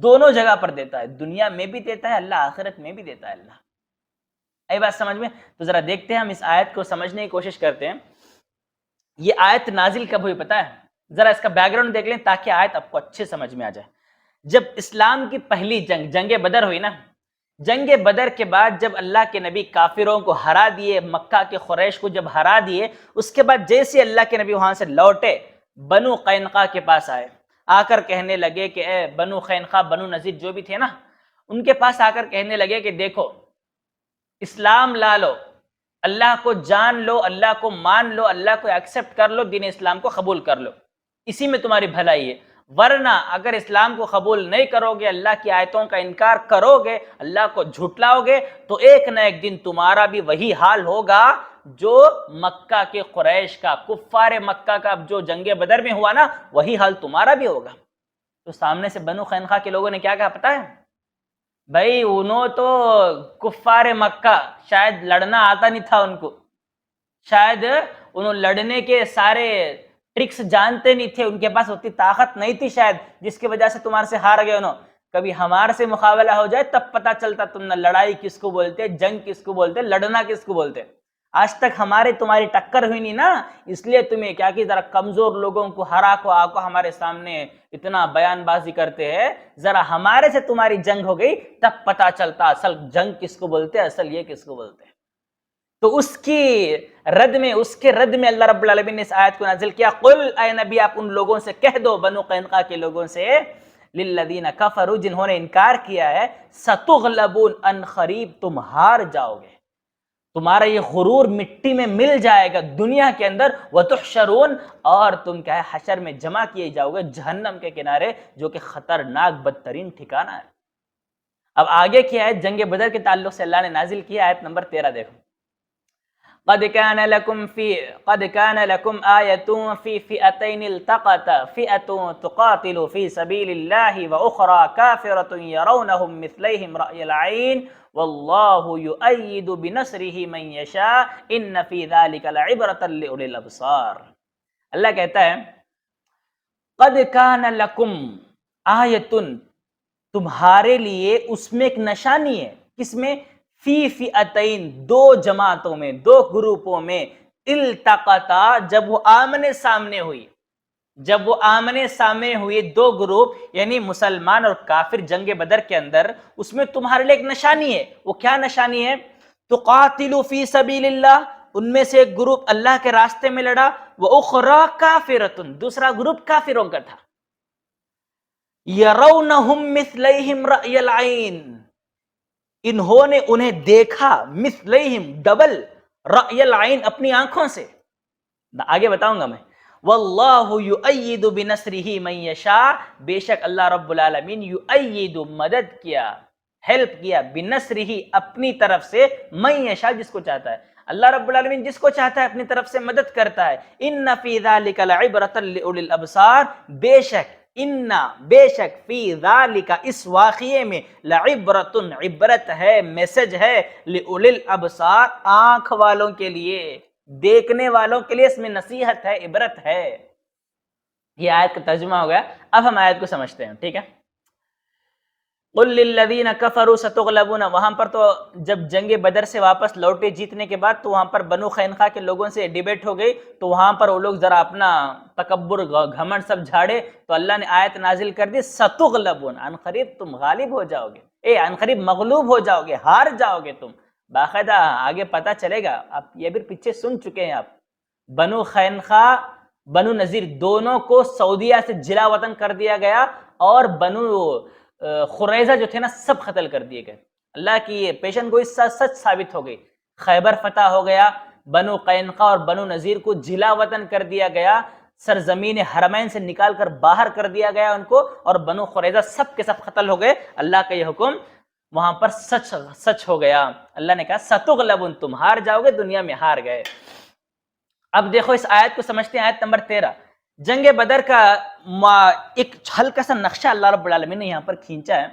دونوں جگہ پر دیتا ہے، دنیا میں بھی دیتا ہے اللہ، آخرت میں بھی دیتا ہے اللہ۔ اے بات سمجھ میں؟ تو ذرا دیکھتے ہیں، ہم اس آیت کو سمجھنے کی کوشش کرتے ہیں۔ یہ آیت نازل کب ہوئی پتہ ہے؟ ذرا اس کا بیک گراؤنڈ دیکھ لیں تاکہ آیت آپ کو اچھے سمجھ میں آ جائے۔ جب اسلام کی پہلی جنگ بدر ہوئی نا، جنگ بدر کے بعد جب اللہ کے نبی کافروں کو ہرا دیے، مکہ کے قریش کو جب ہرا دیے، اس کے بعد جیسے اللہ کے نبی وہاں سے لوٹے، بنو قینقاع کے پاس آئے، آ کر کہنے لگے کہ اے بنو قینقاع، بنو نذیر جو بھی تھے نا، ان کے پاس آ کر کہنے لگے کہ دیکھو اسلام لا لو، اللہ کو جان لو، اللہ کو مان لو، اللہ کو ایکسپٹ کر لو، دین اسلام کو قبول کر لو، اسی میں تمہاری بھلائی ہے۔ ورنہ اگر اسلام کو قبول نہیں کرو گے، اللہ کی آیتوں کا انکار کرو گے، اللہ کو جھٹلاؤ گے، تو ایک نہ ایک دن تمہارا بھی وہی حال ہوگا جو مکہ کے قریش کا، کفار مکہ کا جو جنگ بدر میں ہوا نا، وہی حال تمہارا بھی ہوگا۔ تو سامنے سے بنو قینقاع کے لوگوں نے کیا کہا پتہ ہے؟ بھائی انہوں تو کفار مکہ، شاید لڑنا آتا نہیں تھا ان کو، شاید انہوں لڑنے کے سارے ٹرکس جانتے نہیں تھے، ان کے پاس اتنی طاقت نہیں تھی شاید، جس کی وجہ سے تمہارے سے ہار گئے انہوں۔ کبھی ہمارے سے مقابلہ ہو جائے تب پتہ چلتا تم نے لڑائی کس کو بولتے، جنگ کس کو بولتے، لڑنا کس کو بولتے۔ آج تک ہمارے تمہاری ٹکر ہوئی نہیں نا، اس لیے تمہیں کیا کہ ذرا کمزور لوگوں کو ہرا کو آ کو ہمارے سامنے اتنا بیان بازی کرتے ہیں، ذرا ہمارے سے تمہاری جنگ ہو گئی تب پتہ چلتا اصل جنگ کس کو بولتے، اصل یہ کس کو بولتے۔ تو اس کے رد میں اللہ رب العالمین نے اس آیت کو نازل کیا، قل اے نبی آپ ان لوگوں سے کہہ دو، بنو قینقاع کے لوگوں سے، للذین کفروا جنہوں نے انکار کیا ہے، ستغلبون ان قریب تم ہار جاؤ گے، تمہارا یہ غرور مٹی میں مل جائے گا دنیا کے اندر، وتحشرون اور تم کیا ہے حشر میں جمع کیے جاؤ گے جہنم کے کنارے، جو کہ خطرناک بدترین ٹھکانہ ہے۔ اب آگے کیا ہے جنگ بدر کے تعلق سے اللہ نے نازل کیا، آیت نمبر 13 دیکھو، قد كان لكم آية في فئتين التقتا فئة تقاتل في سبيل الله وأخرى كافرة يرونهم مثليهم رأي العين والله يؤيد بنصره من يشاء إن في ذلك لعبرة لأولي الأبصار۔ اللہ کہتا ہے قد كان لكم آية، تمہارے لیے اس میں ایک نشانی ہے، کس میں؟ فی فئتین، دو جماعتوں میں، دو گروپوں میں، التقطا جب وہ آمنے سامنے ہوئی، جب وہ آمنے سامنے ہوئے دو گروپ یعنی مسلمان اور کافر جنگ بدر کے اندر، اس میں تمہارے لیے ایک نشانی ہے۔ وہ کیا نشانی ہے؟ تقاتلوا فی سبیل اللہ، ان میں سے ایک گروپ اللہ کے راستے میں لڑا، وَأُخْرَى كَافِرَةٌ دوسرا گروپ کافروں کا تھا، يَرَوْنَهُمْ مِثْلَيْهِمْ رَأْيَ الْعَيْنِ انہوں نے انہیں دیکھا، مثلیہم ڈبل، رأی العین اپنی آنکھوں سے۔ آگے بتاؤں گا میں، واللہ یؤید بنصرہ من یشاء، بے شک اللہ رب العالمین یؤید مدد کیا، ہیلپ کیا، بنصرہ اپنی طرف سے، من یشاء جس کو چاہتا ہے، اللہ رب العالمین جس کو چاہتا ہے اپنی طرف سے مدد کرتا ہے۔ ان فی ذلک لعبرۃ لاولی الابصار، بے شک بے شک فی ذالک اس واقعے میں لعبرۃ عبرت ہے، میسج ہے، لأولی الابصار آنکھ والوں کے لیے، دیکھنے والوں کے لیے اس میں نصیحت ہے، عبرت ہے۔ یہ آیت کا ترجمہ ہو گیا، اب ہم آیت کو سمجھتے ہیں، ٹھیک ہے۔ قل للذین کفروا ستغلبون، وہاں پر تو جب جنگ بدر سے واپس لوٹے جیتنے کے بعد تو وہاں پر بنو قینقاع کے لوگوں سے ڈیبیٹ ہو گئی، تو وہاں پر وہ لوگ ذرا اپنا تکبر گھمنڈ سب جھاڑے، تو اللہ نے آیت نازل کر دی ستغلبون، عن قریب تم غالب ہو جاؤ گے، عن قریب مغلوب ہو جاؤ گے، ہار جاؤ گے تم، باقاعدہ آگے پتہ چلے گا، آپ یہ بھی پیچھے سن چکے ہیں آپ، بنو قینقاع بنو نذیر دونوں کو سعودیہ سے جلا وطن کر دیا گیا، اور بنو قریظہ جو تھے نا سب قتل کر دیے گئے۔ اللہ کی یہ پیشن گوئی سچ ثابت ہو گئی، خیبر فتح ہو گیا، بنو قینقاع اور بنو نذیر کو جلا وطن کر دیا گیا، سرزمین حرمین سے نکال کر باہر کر دیا گیا ان کو، اور بنو قریظہ سب کے سب قتل ہو گئے۔ اللہ کا یہ حکم وہاں پر سچ ہو گیا۔ اللہ نے کہا ستغلبون، تم ہار جاؤ گے، دنیا میں ہار گئے۔ اب دیکھو اس آیت کو سمجھتے ہیں، آیت نمبر 13، جنگ بدر کا ایک ہلکا سا نقشہ اللہ رب العالمین نے یہاں پر کھینچا ہے۔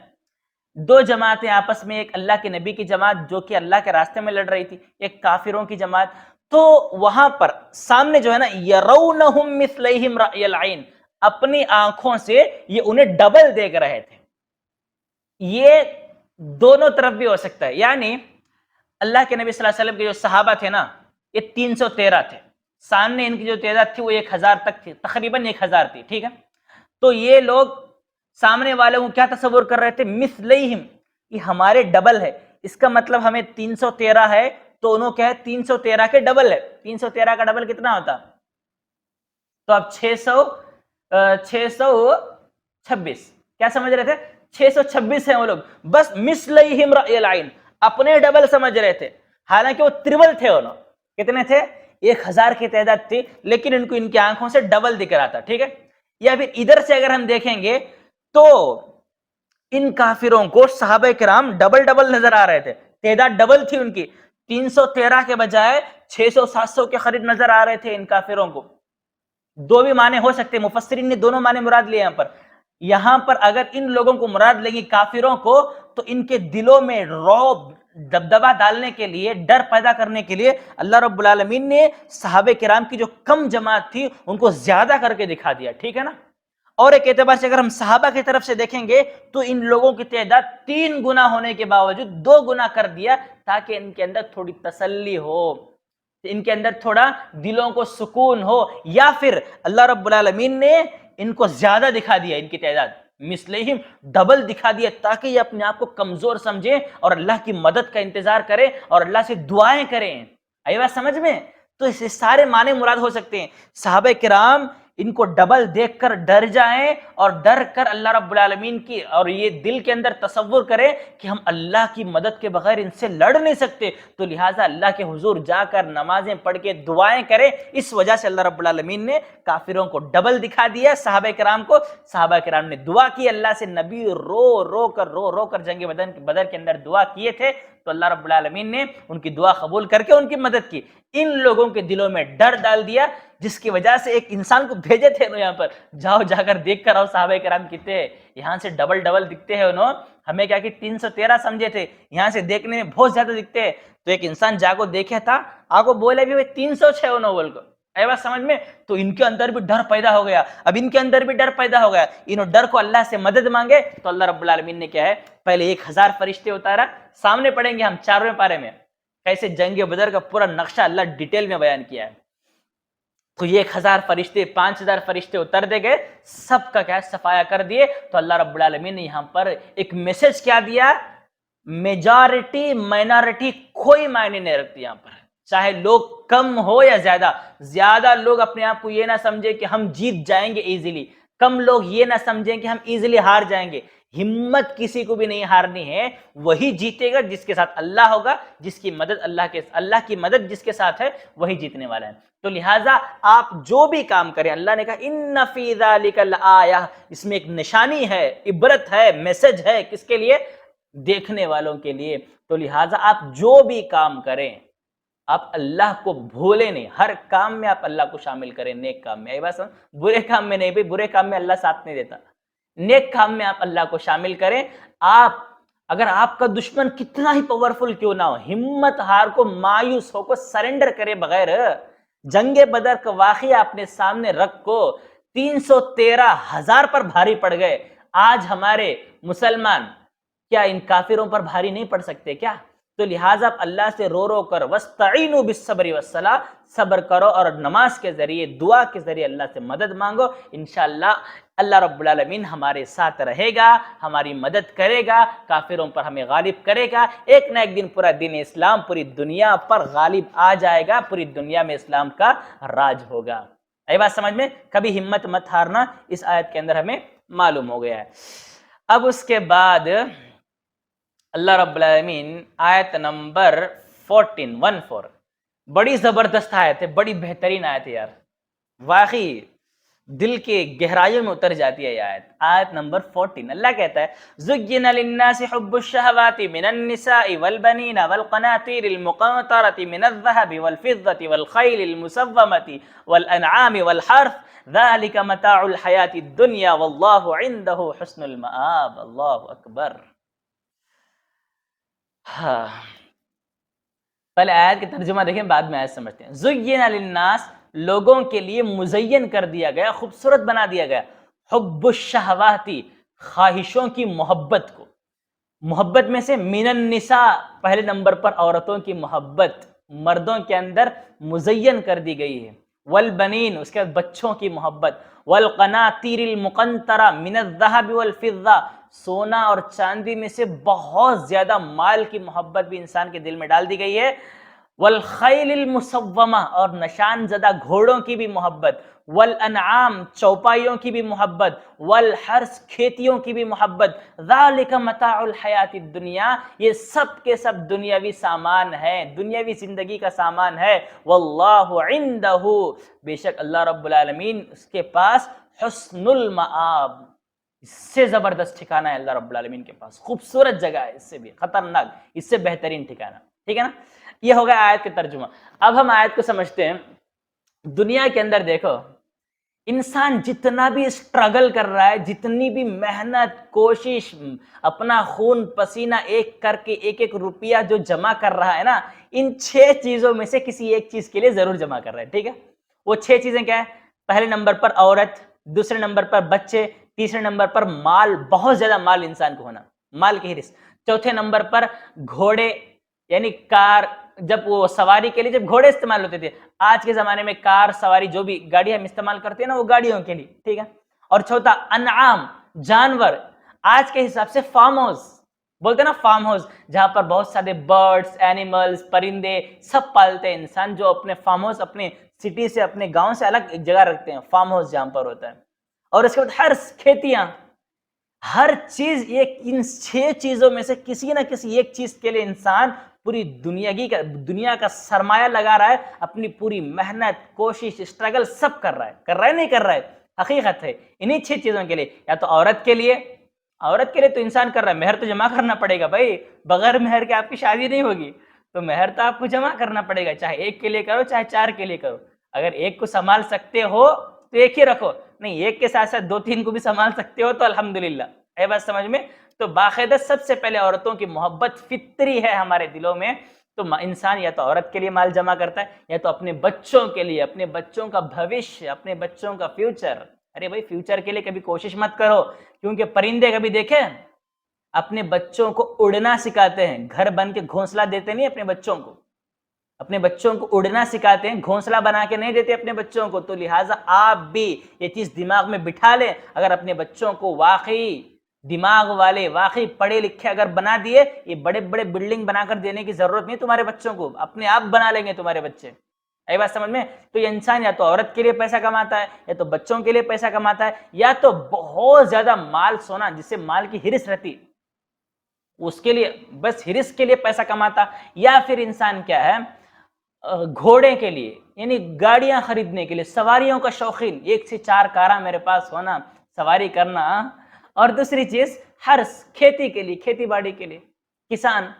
دو جماعتیں آپس میں، ایک اللہ کے نبی کی جماعت جو کہ اللہ کے راستے میں لڑ رہی تھی، ایک کافروں کی جماعت، تو وہاں پر سامنے جو ہے نا یرونہم مثلیہم رأی العین، اپنی آنکھوں سے یہ انہیں ڈبل دیکھ رہے تھے۔ یہ دونوں طرف بھی ہو سکتا ہے، یعنی اللہ کے نبی صلی اللہ علیہ وسلم کے جو صحابہ تھے نا یہ 313 تھے، سامنے ان کی جو تعداد تھی وہ 1000 تک تھی، تقریباً 1000 تھی، ٹھیک ہے۔ تو یہ لوگ سامنے والوں کو کیا تصور کر رہے تھے، مثلیہم، یہ ہمارے ڈبل ہے، اس کا مطلب ہمیں 313 ہے تو انہوں کیا ہے 313 کے ڈبل ہے، 313 کا ڈبل کتنا ہوتا، تو اب 626 کیا سمجھ رہے تھے، 626 ہیں وہ لوگ، بس مثلیہم رأی العین، اپنے ڈبل سمجھ رہے تھے، حالانکہ وہ تربل تھے، انہوں کتنے تھے، 1000 کی تعداد تھی، لیکن ان کو ان کی آنکھوں سے ڈبل دکھ رہا تھا، ٹھیک ہے۔ یا پھر ادھر سے اگر ہم دیکھیں گے تو ان کافروں کو صحابہ کرام ڈبل ڈبل نظر آ رہے تھے، تعداد ڈبل تھی ان کی، 313 کے بجائے 600-700 کے قریب نظر آ رہے تھے ان کافروں کو۔ دو بھی معنی ہو سکتے، مفسرین نے دونوں معنی مراد لیے یہاں پر اگر ان لوگوں کو مراد لگی کافروں کو، تو ان کے دلوں میں رعب دبدبہ ڈالنے کے لیے، ڈر پیدا کرنے کے لیے اللہ رب العالمین نے صحابہ کرام کی جو کم جماعت تھی ان کو زیادہ کر کے دکھا دیا، ٹھیک ہے نا۔ اور ایک اعتبار سے اگر ہم صحابہ کی طرف سے دیکھیں گے تو ان لوگوں کی تعداد 3 گنا ہونے کے باوجود 2 گنا کر دیا، تاکہ ان کے اندر تھوڑی تسلی ہو، ان کے اندر تھوڑا دلوں کو سکون ہو، یا پھر اللہ رب العالمین نے ان کو زیادہ دکھا دیا، ان کی تعداد مثلیہم ڈبل دکھا دیا، تاکہ یہ اپنے آپ کو کمزور سمجھیں اور اللہ کی مدد کا انتظار کریں اور اللہ سے دعائیں کریں۔ آئی بات سمجھ میں؟ تو اس سارے معنی مراد ہو سکتے ہیں، صحابہ کرام ان کو ڈبل دیکھ کر ڈر جائیں، اور ڈر کر اللہ رب العالمین کی، اور یہ دل کے اندر تصور کریں کہ ہم اللہ کی مدد کے بغیر ان سے لڑ نہیں سکتے، تو لہٰذا اللہ کے حضور جا کر نمازیں پڑھ کے دعائیں کریں۔ اس وجہ سے اللہ رب العالمین نے کافروں کو ڈبل دکھا دیا، صحابہ کرام کو، صحابہ کرام نے دعا کی اللہ سے، نبی رو کر جنگ بدر کے اندر دعا کیے تھے، تو اللہ رب العالمین نے ان کی دعا قبول کر کے ان کی مدد کی، ان لوگوں کے دلوں میں ڈر ڈال دیا، جس کی وجہ سے ایک انسان کو بھیجے تھے انہوں یہاں پر، جاؤ جا کر دیکھ کر آؤ صحابہ کرام کتنے یہاں سے ڈبل دکھتے ہیں، انہوں ہمیں کیا کہ 313 سمجھے تھے، یہاں سے دیکھنے میں بہت زیادہ دکھتے ہیں، تو ایک انسان جا کو دیکھے تھا، آگو بولے بھی 306 انہوں بول کو، اے بات سمجھ میں؟ تو ان کے اندر بھی ڈر پیدا ہو گیا، اب ان کے اندر بھی ڈر پیدا ہو گیا، انہوں ڈر کو اللہ سے مدد مانگے، تو اللہ رب العالمین نے کیا ہے پہلے 1000 فرشتے اتارا، سامنے پڑھیں گے ہم 4ویں پارے میں کیسے جنگ بدر کا پورا نقشہ اللہ ڈیٹیل میں بیان کیا ہے۔ تو یہ 1000 فرشتے 5000 فرشتے اتر دے گئے، سب کا کیا صفایا کر دیے، تو اللہ رب العالمین نے یہاں پر ایک میسج کیا دیا، میجارٹی مائنارٹی کوئی معنی نہیں رکھتی یہاں پر، چاہے لوگ کم ہو یا زیادہ لوگ اپنے آپ کو یہ نہ سمجھے کہ ہم جیت جائیں گے ایزیلی، کم لوگ یہ نہ سمجھیں کہ ہم ایزیلی ہار جائیں گے، ہمت کسی کو بھی نہیں ہارنی ہے، وہی جیتے گا جس کے ساتھ اللہ ہوگا، جس کی مدد اللہ کی مدد جس کے ساتھ ہے وہی جیتنے والا ہے۔ تو لہٰذا آپ جو بھی کام کریں، اللہ نے کہا ان فی ذلک لآیہ، اس میں ایک نشانی ہے، عبرت ہے، میسج ہے، کس کے لیے؟ دیکھنے والوں کے لیے۔ تو لہٰذا آپ جو بھی کام کریں آپ اللہ کو بھولے نہیں، ہر کام میں آپ اللہ کو شامل کریں، نیک کام میں، بس برے کام میں نہیں، برے کام میں اللہ ساتھ نہیں دیتا، نیک کام میں آپ اللہ کو شامل کریں۔ آپ اگر آپ کا دشمن کتنا ہی پاورفل کیوں نہ ہو، ہمت ہار کو، مایوس ہو کو، سرنڈر کرے بغیر جنگ بدر کا واقعہ اپنے سامنے رکھ کو 313,000 پر بھاری پڑ گئے، آج ہمارے مسلمان کیا ان کافروں پر بھاری نہیں پڑ سکتے کیا؟ تو لہٰذا اللہ سے رو رو کر وَاسْتَعِينُوا بِالصَّبْرِ وَالصَّلَاةِ، صبر کرو اور نماز کے ذریعے، دعا کے ذریعے اللہ سے مدد مانگو، انشاءاللہ اللہ رب العالمین ہمارے ساتھ رہے گا، ہماری مدد کرے گا، کافروں پر ہمیں غالب کرے گا، ایک نہ ایک دن پورا دین اسلام پوری دنیا پر غالب آ جائے گا، پوری دنیا میں اسلام کا راج ہوگا۔ یہ بات سمجھ میں؟ کبھی ہمت مت ہارنا اس آیت کے اندر ہمیں معلوم ہو گیا ہے۔ اب اس کے بعد اللہ رب العالمین آیت نمبر 14 بڑی زبردست آیت ہے، بڑی بہترین آیت ہے یار، واقعی دل کے گہرائیوں میں اتر جاتی ہے یہ آیت۔ آیت نمبر 14 اللہ کہتا ہے زُيِّنَ لِلنَّاسِ حُبُّ الشَّهَوَاتِ مِنَ النِّسَاءِ وَالْبَنِينَ وَالْقَنَاطِيرِ الْمُقَنطَرَةِ مِنَ الذَّهَبِ وَالْفِضَّةِ وَالْخَيْلِ الْمُسَوَّمَةِ وَالْأَنْعَامِ وَالْحَرْثِ ذَلِكَ مَتَاعُ الْحَيَاةِ الدُّنْيَا وَاللَّهُ عِندَهُ حُسْنُ الْمَآبِ۔ اللہ اکبر۔ ہاں، پہلے آیت کا ترجمہ دیکھیں، بعد میں آیت سمجھتے ہیں۔ زُيِّنَ لِلنَّاسِ، لوگوں کے لیے مزین کر دیا گیا، خوبصورت بنا دیا گیا، حب الشہواتی، خواہشوں کی محبت کو۔ محبت میں سے من النساء، پہلے نمبر پر عورتوں کی محبت مردوں کے اندر مزین کر دی گئی ہے، والبنین، اس کے بعد بچوں کی محبت، والقناطیر المقنطرہ من الذهب والفضہ، سونا اور چاندی میں سے بہت زیادہ مال کی محبت بھی انسان کے دل میں ڈال دی گئی ہے، والخیل المسومہ، اور نشان زدہ گھوڑوں کی بھی محبت، والانعام، چوپائیوں کی بھی محبت، والحرث، کھیتیوں کی بھی محبت، ذالک متاع الحیات الدنیا، یہ سب کے سب دنیاوی سامان ہے، دنیاوی زندگی کا سامان ہے، واللہ عندہ، بے شک اللہ رب العالمین اس کے پاس حسن المآب، اس سے زبردست ٹھکانہ ہے اللہ رب العالمین کے پاس، خوبصورت جگہ ہے، اس سے بھی خطرناک، اس سے بہترین ٹھکانہ، ٹھیک ہے نا؟ یہ ہوگا آیت کا ترجمہ۔ اب ہم آیت کو سمجھتے ہیں۔ دنیا کے اندر دیکھو، انسان جتنا بھی اسٹرگل کر رہا ہے، جتنی بھی محنت، کوشش، اپنا خون پسینہ ایک کر کے ایک ایک روپیہ جو جمع کر رہا ہے نا، ان 6 چیزوں میں سے کسی ایک چیز کے لیے ضرور جمع کر رہا ہے، ٹھیک ہے؟ وہ 6 چیزیں کیا ہے؟ پہلے نمبر پر عورت، دوسرے نمبر پر بچے، تیسرے نمبر پر مال، بہت زیادہ مال انسان کو ہونا، مال کی حرص، چوتھے نمبر پر گھوڑے یعنی کار، جب وہ سواری کے لیے جب گھوڑے استعمال ہوتے تھے، آج کے زمانے میں کار سواری جو بھی گاڑی ہم استعمال کرتے ہیں نا، وہ گاڑیوں کے لیے، ٹھیک ہے؟ اور چوتھا انعام، جانور، آج کے حساب سے فارم ہاؤس بولتے ہیں نا، فارم ہاؤس جہاں پر بہت سارے برڈز، اینیملز، پرندے سب پالتے ہیں انسان، جو اپنے فارم ہاؤس اپنے سٹی سے، اپنے گاؤں سے الگ ایک جگہ رکھتے ہیں، فارم ہاؤس جہاں پر ہوتا ہے۔ اور اس کے بعد ہر کھیتیاں، ہر چیز، ایک ان 6 چیزوں میں سے کسی نہ کسی ایک چیز کے لیے انسان پوری دنیا کا سرمایہ لگا رہا ہے، اپنی پوری محنت، کوشش، اسٹرگل سب کر رہا ہے نہیں کر رہا ہے، حقیقت ہے انہی 6 چیزوں کے لیے۔ یا تو عورت کے لیے تو انسان کر رہا ہے، مہر تو جمع کرنا پڑے گا بھائی، بغیر مہر کے آپ کی شادی نہیں ہوگی، تو مہر تو آپ کو جمع کرنا پڑے گا، چاہے ایک کے لیے کرو چاہے 4 کے لیے کرو، اگر ایک کو سنبھال سکتے ہو تو ایک ہی رکھو، نہیں ایک کے ساتھ ساتھ 2-3 کو بھی سنبھال سکتے ہو تو الحمدللہ۔ اے بات سمجھ میں؟ تو باقاعدہ سب سے پہلے عورتوں کی محبت فطری ہے ہمارے دلوں میں، تو انسان یا تو عورت کے لیے مال جمع کرتا ہے، یا تو اپنے بچوں کے لیے، اپنے بچوں کا بھوشیہ، اپنے بچوں کا فیوچر۔ ارے بھائی فیوچر کے لیے کبھی کوشش مت کرو، کیونکہ پرندے کبھی دیکھیں اپنے بچوں کو اڑنا سکھاتے ہیں، گھر بن کے گھونسلہ دیتے نہیں اپنے بچوں کو، اپنے بچوں کو اڑنا سکھاتے ہیں، گھونسلہ بنا کے نہیں دیتے اپنے بچوں کو۔ تو لہٰذا آپ بھی یہ چیز دماغ میں بٹھا لیں، اگر اپنے بچوں کو واقعی دماغ والے، واقعی پڑھے لکھے اگر بنا دیے، یہ بڑے بڑے بلڈنگ بنا کر دینے کی ضرورت نہیں تمہارے بچوں کو، اپنے آپ بنا لیں گے تمہارے بچے۔ اے بات سمجھ میں؟ تو یہ انسان یا تو عورت کے لیے پیسہ کماتا ہے، یا تو بچوں کے لیے پیسہ کماتا ہے، یا تو بہت زیادہ مال سونا، جس سے مال کی ہرس رہتی اس کے لیے، بس ہرس کے لیے پیسہ کماتا، یا پھر انسان کیا ہے گھوڑے کے لیے، یعنی گاڑیاں خریدنے کے لیے، سواریوں کا شوقین، 1 سے 4 کاراں میرے پاس ہونا، سواری کرنا، اور دوسری چیز حرث، کھیتی کے لیے، کھیتی باڑی کے لیے، کسان.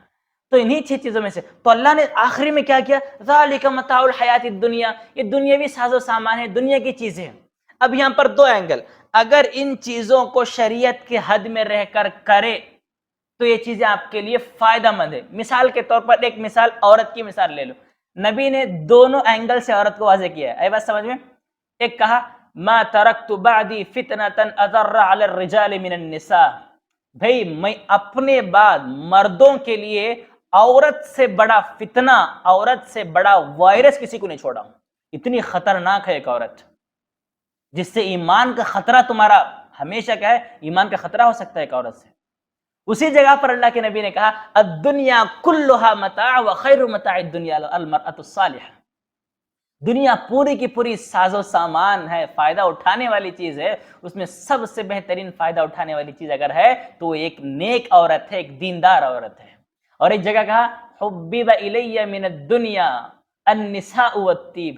تو انہی 6 چیزوں میں سے تو اللہ نے آخری میں کیا کیا؟ ذالک متاع الحیات الدنیا، یہ دنیاوی ساز و سامان ہے، دنیا کی چیزیں ہیں. اب یہاں پر 2 اینگل، اگر ان چیزوں کو شریعت کے حد میں رہ کر کرے تو یہ چیزیں آپ کے لیے فائدہ مند ہے. مثال کے طور پر ایک مثال عورت کی مثال لے لو. نبی نے دونوں اینگل سے عورت کو واضح کیا ہے. اے بات سمجھ میں؟ ایک کہا ما ترکت بعدی فتنة اضر علی الرجال من النساء، بھئی میں اپنے بعد مردوں کے لیے عورت سے بڑا فتنہ، عورت سے بڑا وائرس کسی کو نہیں چھوڑا ہوں. اتنی خطرناک ہے ایک عورت، جس سے ایمان کا خطرہ تمہارا ہمیشہ کیا ہے، ایمان کا خطرہ ہو سکتا ہے ایک عورت سے. اسی جگہ پر اللہ کے نبی نے کہا الدنیا کلھا متاع وخیر متاع الدنیا المرأة الصالحہ، دنیا پوری کی پوری ساز و سامان ہے، فائدہ اٹھانے والی چیز ہے، اس میں سب سے بہترین فائدہ اٹھانے والی چیز اگر ہے تو وہ ایک نیک عورت ہے، ایک دیندار عورت ہے. اور ایک جگہ کہا حبب الی من الدنیا النساء والطیب،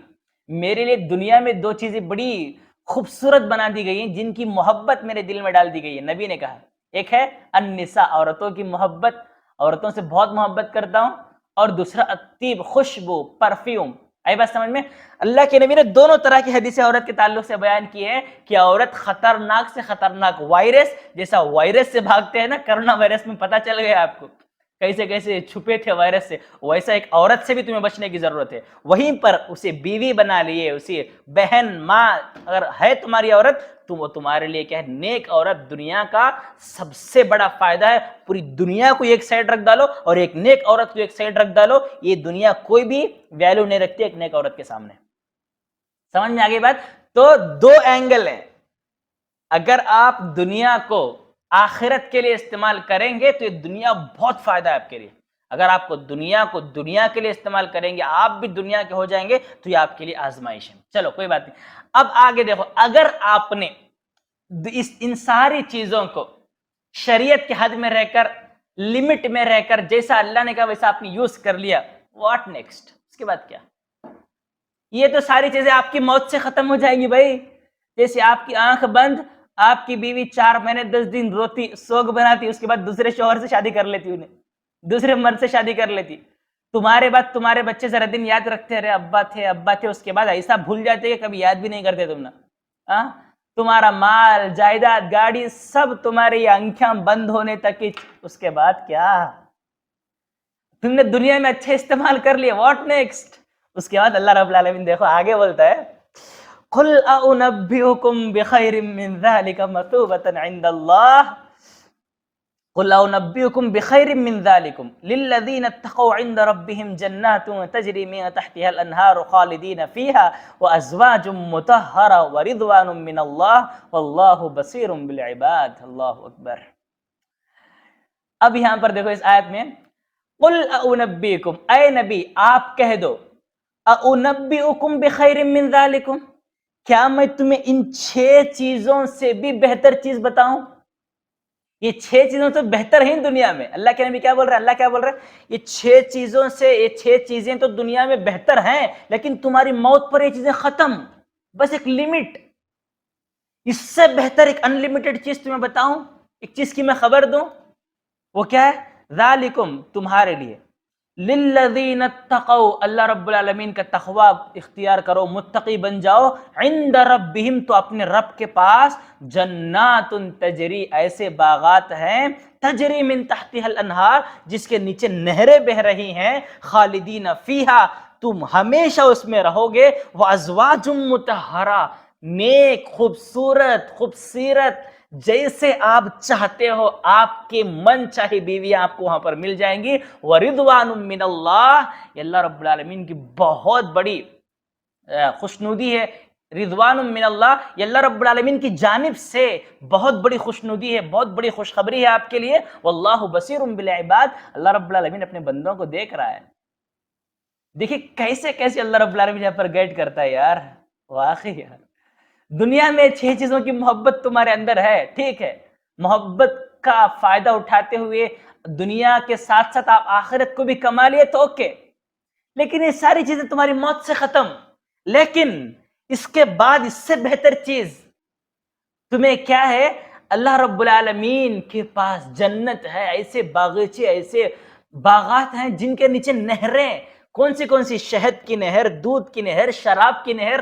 میرے لیے دنیا میں 2 چیزیں بڑی خوبصورت بنا دی گئی ہیں جن کی محبت میرے دل میں ڈال دی گئی ہے. نبی نے کہا ایک ہے النساء، عورتوں کی محبت، عورتوں سے بہت محبت کرتا ہوں، اور دوسرا الطیب، خوشبو، پرفیوم. آئی بات سمجھ میں؟ اللہ کے نبی نے دونوں طرح کی حدیثیں عورت کے تعلق سے بیان کی ہے کہ عورت خطرناک سے خطرناک وائرس، جیسا وائرس سے بھاگتے ہیں نا، کرونا وائرس میں پتہ چل گیا آپ کو کیسے کیسے چھپے تھے وائرس سے، ویسا ایک عورت سے بھی تمہیں بچنے کی ضرورت ہے. وہیں پر اسے بیوی بنا لیے، اسے بہن، ماں اگر ہے تمہاری عورت تو وہ تمہارے لیے کیا ہے، نیک عورت. دنیا کا سب سے بڑا فائدہ ہے، پوری دنیا کو ایک سائڈ رکھ ڈالو اور ایک نیک عورت کو ایک سائڈ رکھ ڈالو، یہ دنیا کوئی بھی ویلیو نہیں رکھتی ایک نیک عورت کے سامنے. سمجھ میں آگے بات؟ تو 2 اینگل ہیں. اگر آپ دنیا کو آخرت کے لیے استعمال کریں گے تو یہ دنیا بہت فائدہ ہے آپ کے لیے. اگر آپ کو دنیا کے لیے استعمال کریں گے، آپ بھی دنیا کے ہو جائیں گے، تو یہ آپ کے لیے آزمائش ہے. چلو کوئی بات نہیں. اب آگے دیکھو، اگر آپ نے ان ساری چیزوں کو شریعت کے حد میں رہ کر، لمٹ میں رہ کر، جیسا اللہ نے کہا ویسا آپ نے یوز کر لیا، واٹ نیکسٹ؟ اس کے بعد کیا؟ یہ تو ساری چیزیں آپ کی موت سے ختم ہو جائیں گی بھائی. جیسے آپ کی آنکھ بند، آپ کی بیوی 4 مہینے 10 دن روتی، سوگ بناتی، اس کے بعد دوسرے شوہر سے شادی کر لیتی، انہیں دوسرے مرد سے شادی کر لیتی. تمہارے بعد تمہارے بچے ذرا دن یاد رکھتے رہے ابا تھے، اس کے بعد ایسا بھول جاتے کہ کبھی یاد بھی نہیں کرتے تم نا. تمہارا مال، جائیداد، گاڑی سب تمہاری آنکھیں بند ہونے تک. اس کے بعد کیا؟ تم نے دنیا میں اچھے استعمال کر لیے، واٹ نیکسٹ؟ اس کے بعد اللہ رب العالمین دیکھو آگے بولتا ہے قل اؤنبئکم بخیر من ذلک مثوبۃ عند اللہ، قل اؤنبئکم بخیر من ذلکم للذین اتقوا عند ربهم جنات تجری من تحتها الانہار خالدین فیہا وازواج مطہرہ ورضوان من اللہ واللہ بصیر بالعباد. اللہ اکبر. اب یہاں پر دیکھو اس آیت میں قل اؤنبئکم، اے نبی آپ کہہ دو، اؤنبئکم بخیر من ذالکم، کیا میں تمہیں ان 6 چیزوں سے بھی بہتر چیز بتاؤں؟ یہ 6 چیزوں سے بہتر ہیں دنیا میں. اللہ کے نبی کیا بول رہے ہیں؟ اللہ کیا بول رہے ہیں؟ یہ 6 چیزوں سے، یہ 6 چیزیں تو دنیا میں بہتر ہیں، لیکن تمہاری موت پر یہ چیزیں ختم، بس ایک لمٹ. اس سے بہتر ایک انلمیٹڈ چیز تمہیں بتاؤں، ایک چیز کی میں خبر دوں، وہ کیا ہے؟ ذالکم، تمہارے لیے، للذین اتقوا، اللہ رب العالمین کا تقوی اختیار کرو، متقی بن جاؤ، عند ربہم، تو اپنے رب کے پاس، جنات تجری، ایسے باغات ہیں، تجری من تحتها الانہار، جس کے نیچے نہریں بہ رہی ہیں، خالدین فیہا، تم ہمیشہ اس میں رہو گے، وازواج مطہرہ، نیک، خوبصورت، جیسے آپ چاہتے ہو، آپ کے من چاہی بیویاں آپ کو وہاں پر مل جائیں گی. وَرِضْوَانٌ مِّنَ اللَّهِ، یہ اللہ رب العالمین کی بہت بڑی خوشنودی ہے. رضوان من اللہ، یہ اللہ رب العالمین کی جانب سے بہت بڑی خوشنودی ہے، بہت بڑی خوشخبری ہے آپ کے لیے. واللہ بصیر بالعباد، اللہ رب العالمین اپنے بندوں کو دیکھ رہا ہے. دیکھیے کیسے کیسے اللہ رب العالمین یہاں پر گائیڈ کرتا ہے یار، واقعی یار۔ دنیا میں 6 چیزوں کی محبت تمہارے اندر ہے، ٹھیک ہے، محبت کا فائدہ اٹھاتے ہوئے دنیا کے ساتھ ساتھ آپ آخرت کو بھی کما لیے تو اوکے، لیکن یہ ساری چیزیں تمہاری موت سے ختم، لیکن اس کے بعد اس سے بہتر چیز تمہیں کیا ہے؟ اللہ رب العالمین کے پاس جنت ہے، ایسے باغیچے، ایسے باغات ہیں جن کے نیچے نہریں، کون سی شہد کی نہر، دودھ کی نہر، شراب کی نہر،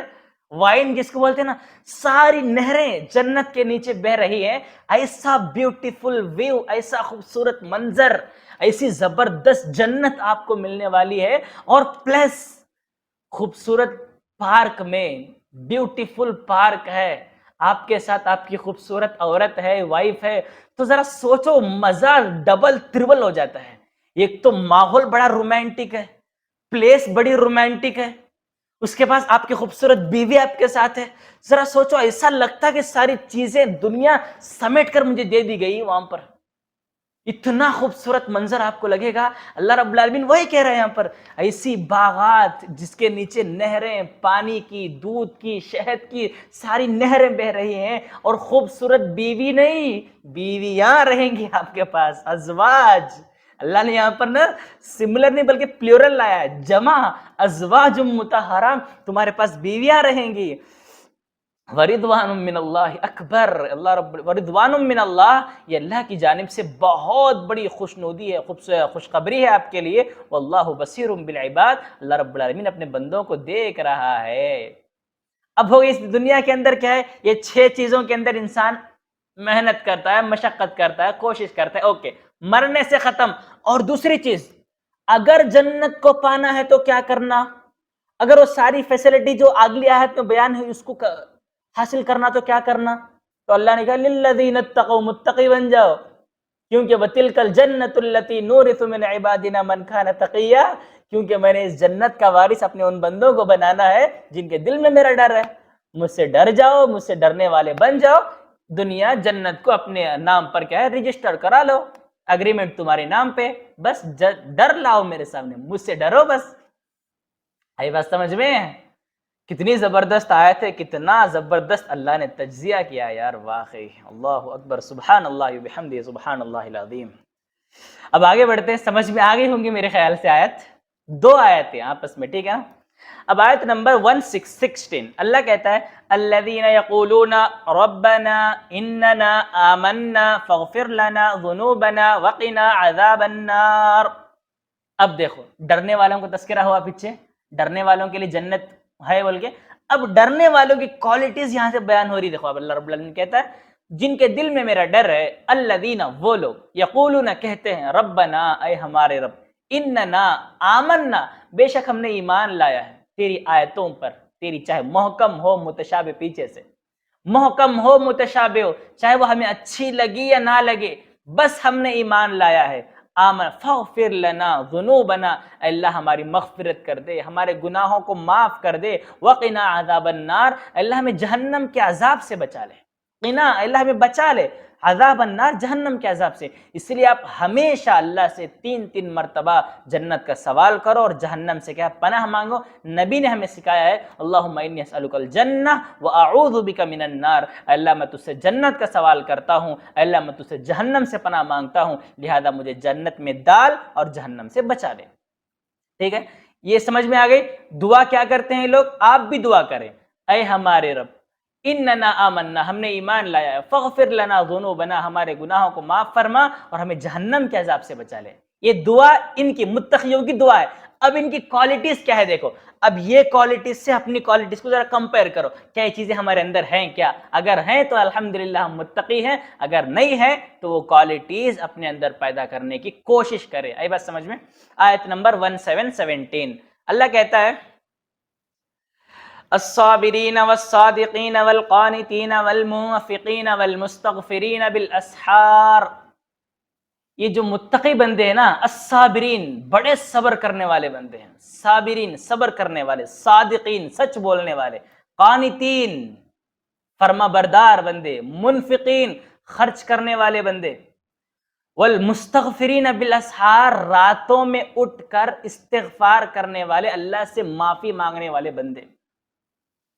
وائن جس کو بولتے ہیں نا، ساری نہریں جنت کے نیچے بہ رہی ہیں۔ ایسا بیوٹیفل ویو، ایسا خوبصورت منظر، ایسی زبردست جنت آپ کو ملنے والی ہے، اور پلس خوبصورت پارک میں، بیوٹیفل پارک ہے، آپ کے ساتھ آپ کی خوبصورت عورت ہے، وائف ہے، تو ذرا سوچو مزہ ڈبل ٹربل ہو جاتا ہے۔ ایک تو ماحول بڑا رومانٹک ہے، پلیس بڑی رومانٹک ہے، اس کے پاس آپ کی خوبصورت بیوی آپ کے ساتھ ہے، ذرا سوچو ایسا لگتا ہے کہ ساری چیزیں دنیا سمیٹ کر مجھے دے دی گئی وہاں پر، اتنا خوبصورت منظر آپ کو لگے گا۔ اللہ رب العالمین وہی کہہ رہے ہیں یہاں پر، ایسی باغات جس کے نیچے نہریں، پانی کی، دودھ کی، شہد کی ساری نہریں بہ رہی ہیں، اور خوبصورت بیوی نہیں، بیویاں رہیں گی آپ کے پاس، ازواج۔ اللہ نے یہاں پر نا سملر نہیں بلکہ پلیورل لایا ہے، جمع، ازواج مطہرہ، تمہارے پاس بیویاں رہیں گی۔ وردوان من اللہ اکبر، اللہ رب وردوان من اللہ، یہ اللہ کی جانب سے بہت بڑی خوشنودی ہے، خوشخبری ہے آپ کے لیے۔ واللہ بصیر بالعباد، اللہ رب العالمین اپنے بندوں کو دیکھ رہا ہے۔ اب ہو گئی اس دنیا کے اندر کیا ہے؟ یہ 6 چیزوں کے اندر انسان محنت کرتا ہے، مشقت کرتا ہے، کوشش کرتا ہے، اوکے، مرنے سے ختم۔ اور دوسری چیز، اگر جنت کو پانا ہے تو کیا کرنا؟ اگر وہ ساری فیسلٹی جو اگلی آیت میں بیان ہے اس کو حاصل کرنا تو کیا کرنا؟ تو اللہ نے کہا للذین اتقوا، متقی بن جاؤ، کیونکہ وتلک الجنۃ التی نورث من عبادنا من کان تقیا، کیونکہ میں نے اس جنت کا وارث اپنے ان بندوں کو بنانا ہے جن کے دل میں میرا ڈر ہے۔ مجھ سے ڈر جاؤ، مجھ سے ڈرنے والے بن جاؤ، دنیا جنت کو اپنے نام پر کیا ہے رجسٹر کرا لو، اگریمنٹ تمہارے نام پہ، بس ڈر لاؤ میرے سامنے، مجھ سے ڈرو بس۔ آئی بات سمجھ میں؟ کتنی زبردست آیت ہے، کتنا زبردست اللہ نے تجزیہ کیا یار، واقعی اللہ اکبر، سبحان اللہ وبحمدہ، سبحان اللہ العظیم۔ اب آگے بڑھتے ہیں، سمجھ میں آگئی ہوں گی میرے خیال سے آیت، 2 آیتیں آپس میں، ٹھیک ہے نا؟ اب آیت نمبر 16 اللہ کہتا ہے الذین یقولون ربنا اننا آمنا فاغفر لنا ذنوبنا وقنا عذاب النار۔ اب دیکھو ڈرنے والوں کو تذکرہ ہوا پیچھے، ڈرنے والوں کے لیے جنت ہے بول کے، اب ڈرنے والوں کی کوالٹیز یہاں سے بیان ہو رہی۔ دیکھو اب اللہ رب العالمین کہتا ہے جن کے دل میں میرا ڈر ہے، الذین، وہ لوگ، یقولون، کہتے ہیں، ربنا، اے ہمارے رب، اننا، آمنا، بے شک ہم نے ایمان لایا ہے تیری آیتوں پر، تیری چاہے محکم ہو متشابہ، پیچھے سے محکم ہو متشابہ ہو، چاہے وہ ہمیں اچھی لگی یا نہ لگے، بس ہم نے ایمان لایا ہے۔ آمن فاغفر لنا ذنوبنا، اللہ ہماری مغفرت کر دے، ہمارے گناہوں کو معاف کر دے، وقنا عذاب النار، اللہ ہمیں جہنم کے عذاب سے بچا لے، قنا، اللہ ہمیں بچا لے عذاب النار، جہنم کے عذاب سے۔ اس لیے آپ ہمیشہ اللہ سے 3 مرتبہ جنت کا سوال کرو اور جہنم سے کیا پناہ مانگو۔ نبی نے ہمیں سکھایا ہے اللہم انی اسألک الجنہ واعوذ بک من النار، اللہ میں تجھ سے جنت کا سوال کرتا ہوں، اللہ میں تجھ سے جہنم سے پناہ مانگتا ہوں، لہذا مجھے جنت میں ڈال اور جہنم سے بچا لے۔ ٹھیک ہے، یہ سمجھ میں آ گئی؟ دعا کیا کرتے ہیں لوگ؟ آپ بھی دعا کریں، اے ہمارے رب، اننا آمنا، ہم نے ایمان لایا ہے، فاغفر لنا ذنوبنا، ہمارے گناہوں کو معاف فرما اور ہمیں جہنم کے عذاب سے بچا لے۔ یہ دعا ان کی متقیوں کی دعا ہے۔ اب ان کی کوالٹیز کیا ہے دیکھو، اب یہ کوالٹیز سے اپنی کوالٹیز کو ذرا کمپیئر کرو، کیا یہ چیزیں ہمارے اندر ہیں کیا؟ اگر ہیں تو الحمدللہ ہم متقی ہیں، اگر نہیں ہیں تو وہ کوالٹیز اپنے اندر پیدا کرنے کی کوشش کرے۔ آئی بات سمجھ میں؟ آیت نمبر 17 اللہ کہتا ہے الصابرین والصادقین والقانتین والمنفقین والمستغفرین بالاسحار، یہ جو متقی بندے ہیں نا، الصابرین، بڑے صبر کرنے والے بندے ہیں، صابرین، صبر کرنے والے، صادقین، سچ بولنے والے، قانتین، فرما بردار بندے، منفقین، خرچ کرنے والے بندے، والمستغفرین بالاسحار، راتوں میں اٹھ کر استغفار کرنے والے، اللہ سے معافی مانگنے والے بندے.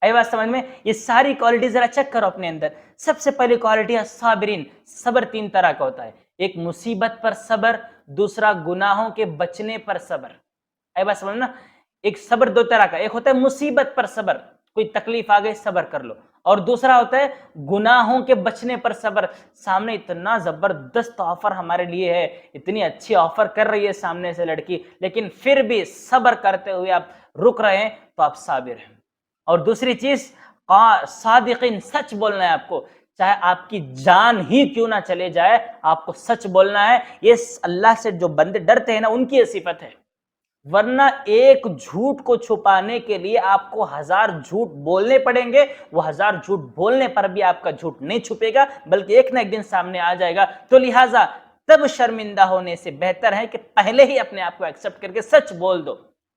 آئی بات سمجھ میں؟ یہ ساری کوالٹی ذرا چیک کرو اپنے اندر. سب سے پہلی کوالٹی ہے صابرین. صبر 3 طرح کا ہوتا ہے. ایک مصیبت پر صبر، دوسرا گناہوں کے بچنے پر صبر. آئی بات سمجھ نا؟ ایک صبر 2 طرح کا، ایک ہوتا ہے مصیبت پر صبر، کوئی تکلیف آ گئی صبر کر لو، اور دوسرا ہوتا ہے گناہوں کے بچنے پر صبر. سامنے اتنا زبردست آفر ہمارے لیے ہے، اتنی اچھی آفر کر رہی ہے سامنے سے لڑکی، لیکن پھر بھی صبر کرتے ہوئے آپ رک رہے ہیں تو آپ صابر ہیں. اور دوسری چیز صادقین، سچ بولنا ہے آپ کو، چاہے آپ کی جان ہی کیوں نہ چلے جائے، آپ کو سچ بولنا ہے. یہ اللہ سے جو بندے ڈرتے ہیں نا، ان کی یہ صفت ہے. ورنہ ایک جھوٹ کو چھپانے کے لیے آپ کو 1000 جھوٹ بولنے پڑیں گے، وہ 1000 جھوٹ بولنے پر بھی آپ کا جھوٹ نہیں چھپے گا، بلکہ ایک نہ ایک دن سامنے آ جائے گا. تو لہٰذا تب شرمندہ ہونے سے بہتر ہے کہ پہلے ہی اپنے آپ کو ایکسپٹ کر کے سچ بول دو.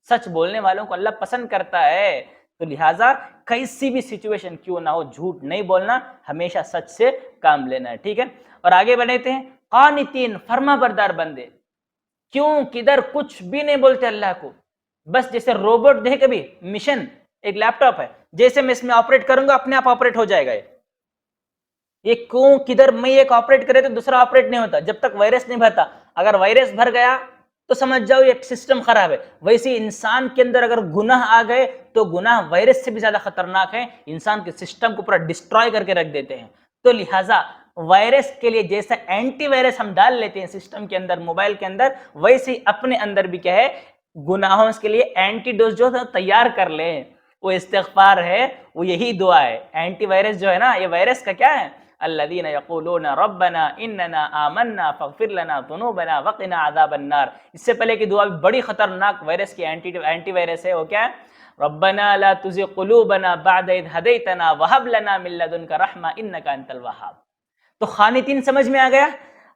سچ بولنے والوں کو اللہ پسند کرتا ہے. تو لہٰذا کیسی بھی سچویشن کیوں نہ ہو، جھوٹ نہیں بولنا، ہمیشہ سچ سے کام لینا ہے. ٹھیک ہے، اور آگے بڑھتے ہیں. قانتین، فرما بردار بندے. کیوں کدھر کچھ بھی نہیں بولتے اللہ کو، بس جیسے روبوٹ دیکھے کبھی مشن، ایک لیپ ٹاپ ہے، جیسے میں اس میں آپریٹ کروں گا اپنے آپ آپریٹ ہو جائے گا. یہ کیوں کدھر میں ایک آپریٹ کرے تو دوسرا آپریٹ نہیں ہوتا جب تک وائرس نہیں بھرتا. اگر وائرس بھر گیا تو سمجھ جاؤ یہ سسٹم خراب ہے. ویسے انسان کے اندر اگر گناہ آ گئے تو گناہ وائرس سے بھی زیادہ خطرناک ہے، انسان کے سسٹم کو پورا ڈسٹروائے کر کے رکھ دیتے ہیں. تو لہٰذا وائرس کے لیے جیسا اینٹی وائرس ہم ڈال لیتے ہیں سسٹم کے اندر، موبائل کے اندر، ویسے ہی اپنے اندر بھی کیا ہے، گناہوں کے لیے اینٹی ڈوز جو تیار کر لیں. وہ استغفار ہے، وہ یہی دعا ہے. اینٹی وائرس جو ہے نا، یہ وائرس کا کیا ہے؟ الذین یقولون ربنا اننا آمنا فاغفر لنا ذنوبنا وقنا عذاب النار. اس سے پہلے کی دعا بھی بڑی خطرناک وائرس کی اینٹی وائرس ہے. وہ کیا ہے؟ ربنا لا تزغ قلوبنا بعد اذ ہدیتنا وہب لنا من لدنک رحمہ انک انت الوہاب. تو خانتین سمجھ میں آ گیا؟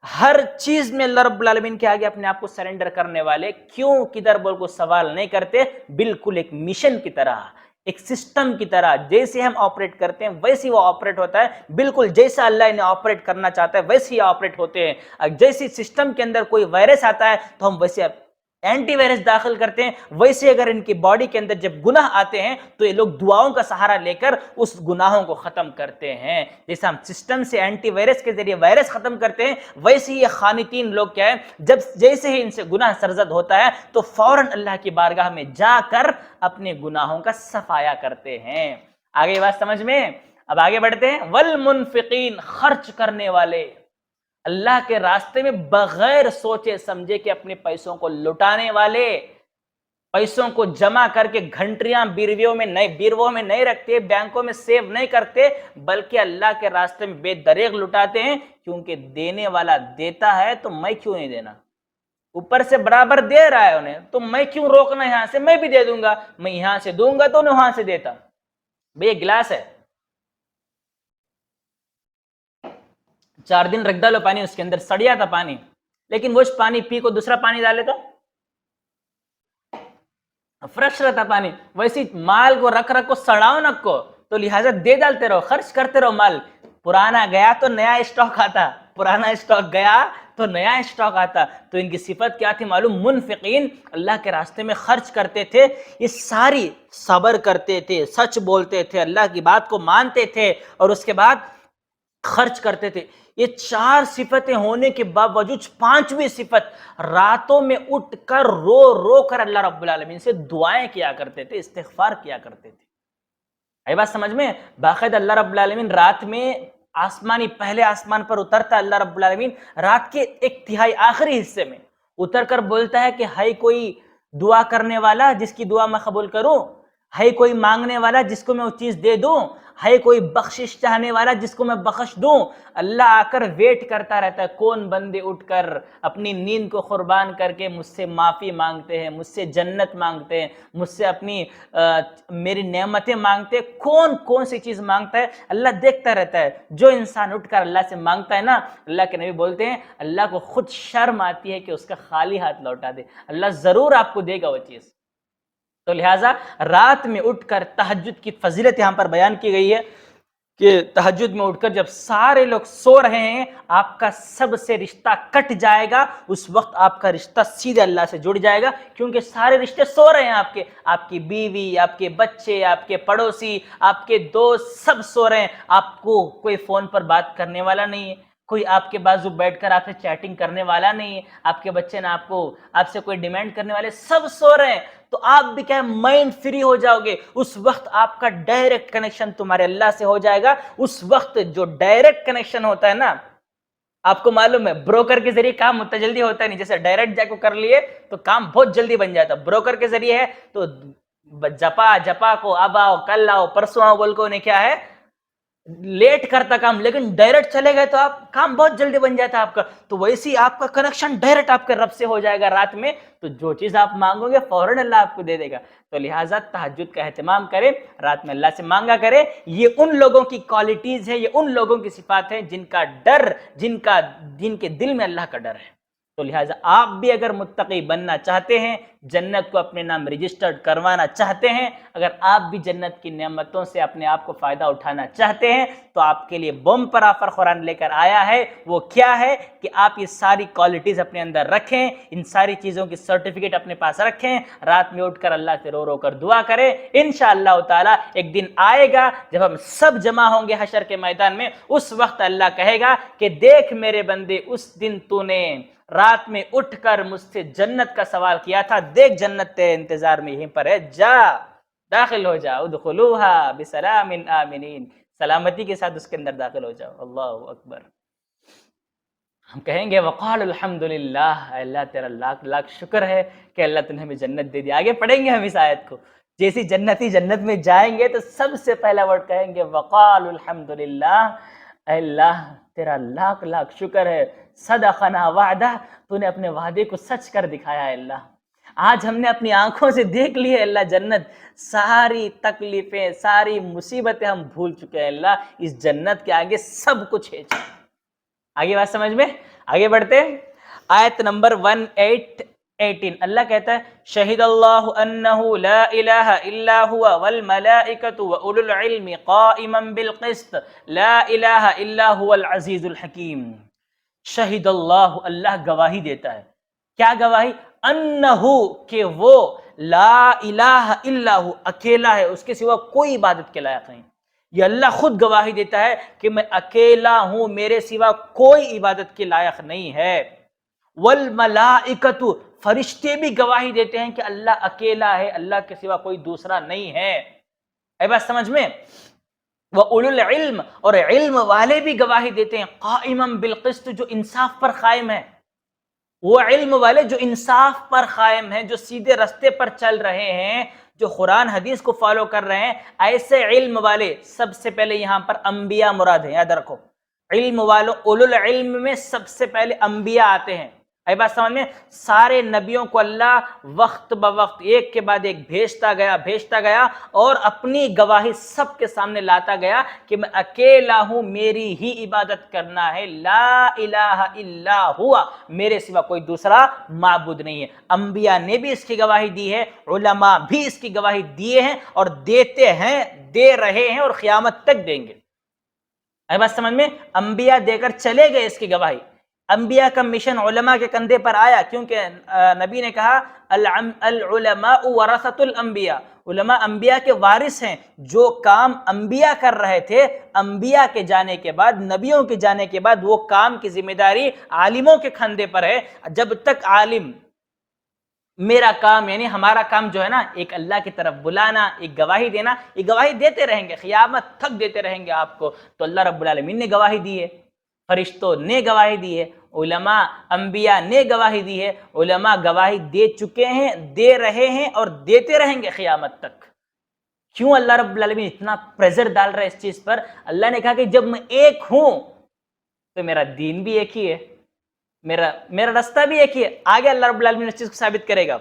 ہر چیز میں اللہ رب العالمین کے آگے اپنے آپ کو سرنڈر کرنے والے، کیوں کدھر بول کو سوال نہیں کرتے، بالکل ایک مشن کی طرح، ایک سسٹم کی طرح. جیسے ہم آپریٹ کرتے ہیں ویسے وہ آپریٹ ہوتا ہے، بالکل جیسا اللہ انہیں آپریٹ کرنا چاہتا ہے ویسے ہی آپریٹ ہوتے ہیں. جیسی سسٹم کے اندر کوئی وائرس آتا ہے تو ہم ویسے اینٹی وائرس داخل کرتے ہیں. ویسے اگر ان کی باڈی کے اندر جب گناہ آتے ہیں تو یہ لوگ دعاؤں کا سہارا لے کر اس گناہوں کو ختم کرتے ہیں. جیسے ہم سسٹم سے اینٹی وائرس کے ذریعے وائرس ختم کرتے ہیں، ویسے ہی یہ خانتین لوگ کیا ہے، جیسے ہی ان سے گناہ سرزد ہوتا ہے تو فوراً اللہ کی بارگاہ میں جا کر اپنے گناہوں کا صفایا کرتے ہیں. آگے بات سمجھ میں؟ اب آگے بڑھتے ہیں. والمنفقین، خرچ کرنے والے، اللہ کے راستے میں بغیر سوچے سمجھے کہ اپنے پیسوں کو لٹانے والے، پیسوں کو جمع کر کے گھنٹیاں بیرویوں میں نہیں رکھتے، بینکوں میں سیو نہیں کرتے، بلکہ اللہ کے راستے میں بے دریغ لٹاتے ہیں. کیونکہ دینے والا دیتا ہے تو میں کیوں نہیں دینا، اوپر سے برابر دے رہا ہے انہیں تو میں کیوں روکنا، یہاں سے میں بھی دے دوں گا، میں یہاں سے دوں گا تو انہیں وہاں سے دیتا. بھئی گلاس ہے، 4 دن رکھ ڈالو پانی اس کے اندر، سڑیا تھا پانی، لیکن وہ پانی پی کو دوسرا پانی ڈالے تو فریش رہتا پانی. ویسی مال کو رکھ کو سڑاؤ نہ کو، تو لہٰذا دے ڈالتے رہو، خرچ کرتے رہو. مال پرانا گیا تو نیا اسٹاک آتا، پرانا اسٹاک گیا تو نیا اسٹاک آتا. تو ان کی صفت کیا تھی معلوم؟ منفقین، اللہ کے راستے میں خرچ کرتے تھے. یہ ساری صبر کرتے تھے، سچ بولتے تھے، اللہ کی بات کو مانتے تھے، اور اس کے بعد خرچ کرتے تھے. یہ 4 صفتیں ہونے کے باوجود 5ویں صفت، راتوں میں اٹھ کر رو رو کر اللہ رب العالمین سے دعائیں کیا کرتے تھے، استغفار کیا کرتے تھے. آئی بات سمجھ میں؟ باقاعدہ اللہ رب العالمین رات میں پہلے آسمان پر اترتا ہے. اللہ رب العالمین رات کے 1/3 آخری حصے میں اتر کر بولتا ہے کہ ہے کوئی دعا کرنے والا جس کی دعا میں قبول کروں، ہے کوئی مانگنے والا جس کو میں وہ چیز دے دوں، ہے کوئی بخشش چاہنے والا جس کو میں بخش دوں. اللہ آ کر ویٹ کرتا رہتا ہے کون بندے اٹھ کر اپنی نیند کو قربان کر کے مجھ سے معافی مانگتے ہیں، مجھ سے جنت مانگتے ہیں، مجھ سے اپنی میری نعمتیں مانگتے ہیں. کون سی چیز مانگتا ہے اللہ دیکھتا رہتا ہے. جو انسان اٹھ کر اللہ سے مانگتا ہے نا، اللہ کے نبی بولتے ہیں اللہ کو خود شرم آتی ہے کہ اس کا خالی ہاتھ لوٹا دے، اللہ ضرور آپ کو دے گا وہ چیز. تو لہٰذا رات میں اٹھ کر تہجد کی فضیلت یہاں پر بیان کی گئی ہے کہ تہجد میں اٹھ کر جب سارے لوگ سو رہے ہیں آپ کا سب سے رشتہ کٹ جائے گا، اس وقت آپ کا رشتہ سیدھے اللہ سے جڑ جائے گا، کیونکہ سارے رشتے سو رہے ہیں، آپ کی بیوی، آپ کے بچے، آپ کے پڑوسی، آپ کے دوست سب سو رہے ہیں، آپ کو کوئی فون پر بات کرنے والا نہیں ہے، کوئی آپ کے بازو بیٹھ کر آپ سے چیٹنگ کرنے والا نہیں ہے، آپ کے بچے نہ آپ سے کوئی ڈیمانڈ کرنے والے، سب سو رہے ہیں، تو آپ بھی کیا مائنڈ فری ہو جاؤ گے، اس وقت آپ کا ڈائریکٹ کنیکشن تمہارے اللہ سے ہو جائے گا۔ اس وقت جو ڈائریکٹ کنیکشن ہوتا ہے نا، آپ کو معلوم ہے بروکر کے ذریعے کام اتنا جلدی ہوتا نہیں، جیسے ڈائریکٹ جا کو کر لیے تو کام بہت جلدی بن جاتا، بروکر کے ذریعے ہے تو جپا کو اب آؤ کل آؤ پرسوں آؤ بول کو انہیں کیا ہے لیٹ کرتا کام، لیکن ڈائریکٹ چلے گئے تو آپ کام بہت جلدی بن جاتا آپ کا، تو ویسی آپ کا کنیکشن ڈائریکٹ آپ کے رب سے ہو جائے گا رات میں، تو جو چیز آپ مانگو گے فوراً اللہ آپ کو دے دے گا۔ تو لہٰذا تہجد کا اہتمام کریں، رات میں اللہ سے مانگا کریں، یہ ان لوگوں کی کوالٹیز ہے، یہ ان لوگوں کی صفات ہیں جن کا ڈر، جن کے دل میں اللہ کا ڈر ہے۔ تو لہٰذا آپ بھی اگر متقی بننا چاہتے ہیں، جنت کو اپنے نام رجسٹرڈ کروانا چاہتے ہیں، اگر آپ بھی جنت کی نعمتوں سے اپنے آپ کو فائدہ اٹھانا چاہتے ہیں، تو آپ کے لیے بومپر آفر قرآن لے کر آیا ہے۔ وہ کیا ہے کہ آپ یہ ساری کوالٹیز اپنے اندر رکھیں، ان ساری چیزوں کی سرٹیفکیٹ اپنے پاس رکھیں، رات میں اٹھ کر اللہ سے رو رو کر دعا کریں، انشاءاللہ تعالی ایک دن آئے گا جب ہم سب جمع ہوں گے حشر کے میدان میں، اس وقت اللہ کہے گا کہ دیکھ میرے بندے، اس دن تو نے رات میں اٹھ کر مجھ سے جنت کا سوال کیا تھا، دیکھ جنت تیرے انتظار میں یہیں پر ہے، جا داخل ہو جاؤ، ادخلوها بسلام آمنین، سلامتی کے ساتھ اس کے اندر داخل ہو جاؤ۔ اللہ اکبر۔ ہم کہیں گے وقال الحمدللہ، اللہ تیرا لاکھ لاکھ شکر ہے کہ اللہ تُو نے ہمیں جنت دے دی۔ آگے پڑھیں گے ہم اس آیت کو، جیسی جنتی جنت میں جائیں گے تو سب سے پہلا ورڈ کہیں گے وقال الحمدللہ، اے اللہ تیرا لاکھ لاکھ شکر ہے، صدقنا وعدہ، تو نے اپنے وعدے کو سچ کر دکھایا ہے اللہ۔ آج ہم نے اپنی آنکھوں سے دیکھ لی ہے اللہ جنت، ساری تکلیفیں ساری مصیبتیں ہم بھول چکے ہیں اللہ، اس جنت کے آگے سب کچھ ہے۔ آگے بات سمجھ میں، آگے بڑھتے ہیں۔ آیت نمبر 118 اللہ کہتا ہے شہد اللہ انہ لا الہ الا ہوا والملائکۃ واولو العلم قائما بالقسط لا الہ الا هو العزیز الحکیم۔ شہد اللہ، اللہ گواہی دیتا ہے، کیا گواہی؟ انہو، کہ وہ لا الہ الا ہو، اکیلا ہے، اس کے سوا کوئی عبادت کے لائق نہیں۔ یہ اللہ خود گواہی دیتا ہے کہ میں اکیلا ہوں، میرے سوا کوئی عبادت کے لائق نہیں ہے۔ والملائکۃ، فرشتے بھی گواہی دیتے ہیں کہ اللہ اکیلا ہے، اللہ کے سوا کوئی دوسرا نہیں ہے۔ اے بات سمجھ میں؟ وَأُولُو الْعِلْمِ، اور علم والے بھی گواہی دیتے ہیں، قائمًا بالقسط، جو انصاف پر قائم ہے۔ وہ علم والے جو انصاف پر قائم ہیں، جو سیدھے رستے پر چل رہے ہیں، جو قرآن حدیث کو فالو کر رہے ہیں، ایسے علم والے، سب سے پہلے یہاں پر انبیاء مراد ہیں، یاد رکھو، علم والوں اولو العلم میں سب سے پہلے انبیاء آتے ہیں۔ اے بات سمجھ میں؟ سارے نبیوں کو اللہ وقت بوقت ایک کے بعد ایک بھیجتا گیا اور اپنی گواہی سب کے سامنے لاتا گیا کہ میں اکیلا ہوں، میری ہی عبادت کرنا ہے، لا الہ الا ہوا، میرے سوا کوئی دوسرا معبود نہیں ہے۔ انبیاء نے بھی اس کی گواہی دی ہے، علماء بھی اس کی گواہی دیے ہیں اور دیتے ہیں، دے رہے ہیں اور قیامت تک دیں گے۔ اے بات سمجھ میں؟ انبیاء دے کر چلے گئے اس کی گواہی، انبیاء کا مشن علماء کے کندھے پر آیا، کیونکہ نبی نے کہا العلماء ورثۃ الانبیاء، علماء انبیاء کے وارث ہیں۔ جو کام انبیاء کر رہے تھے، انبیاء کے جانے کے بعد، نبیوں کے جانے کے بعد، وہ کام کی ذمہ داری عالموں کے کندھے پر ہے۔ جب تک عالم، میرا کام یعنی ہمارا کام جو ہے نا، ایک اللہ کی طرف بلانا، ایک گواہی دینا، یہ گواہی دیتے رہیں گے، قیامت تک دیتے رہیں گے آپ کو۔ تو اللہ رب العالمین نے گواہی دی ہے، فرشتوں نے گواہی دی ہے، علماء انبیاء نے گواہی دی ہے، علماء گواہی دے چکے ہیں، دے رہے ہیں اور دیتے رہیں گے قیامت تک۔ کیوں اللہ رب العالمین اتنا پریزر ڈال رہا ہے اس چیز پر؟ اللہ نے کہا کہ جب میں ایک ہوں تو میرا دین بھی ایک ہی ہے، میرا رستہ بھی ایک ہی ہے۔ آگے اللہ رب العالمین اس چیز کو ثابت کرے گا۔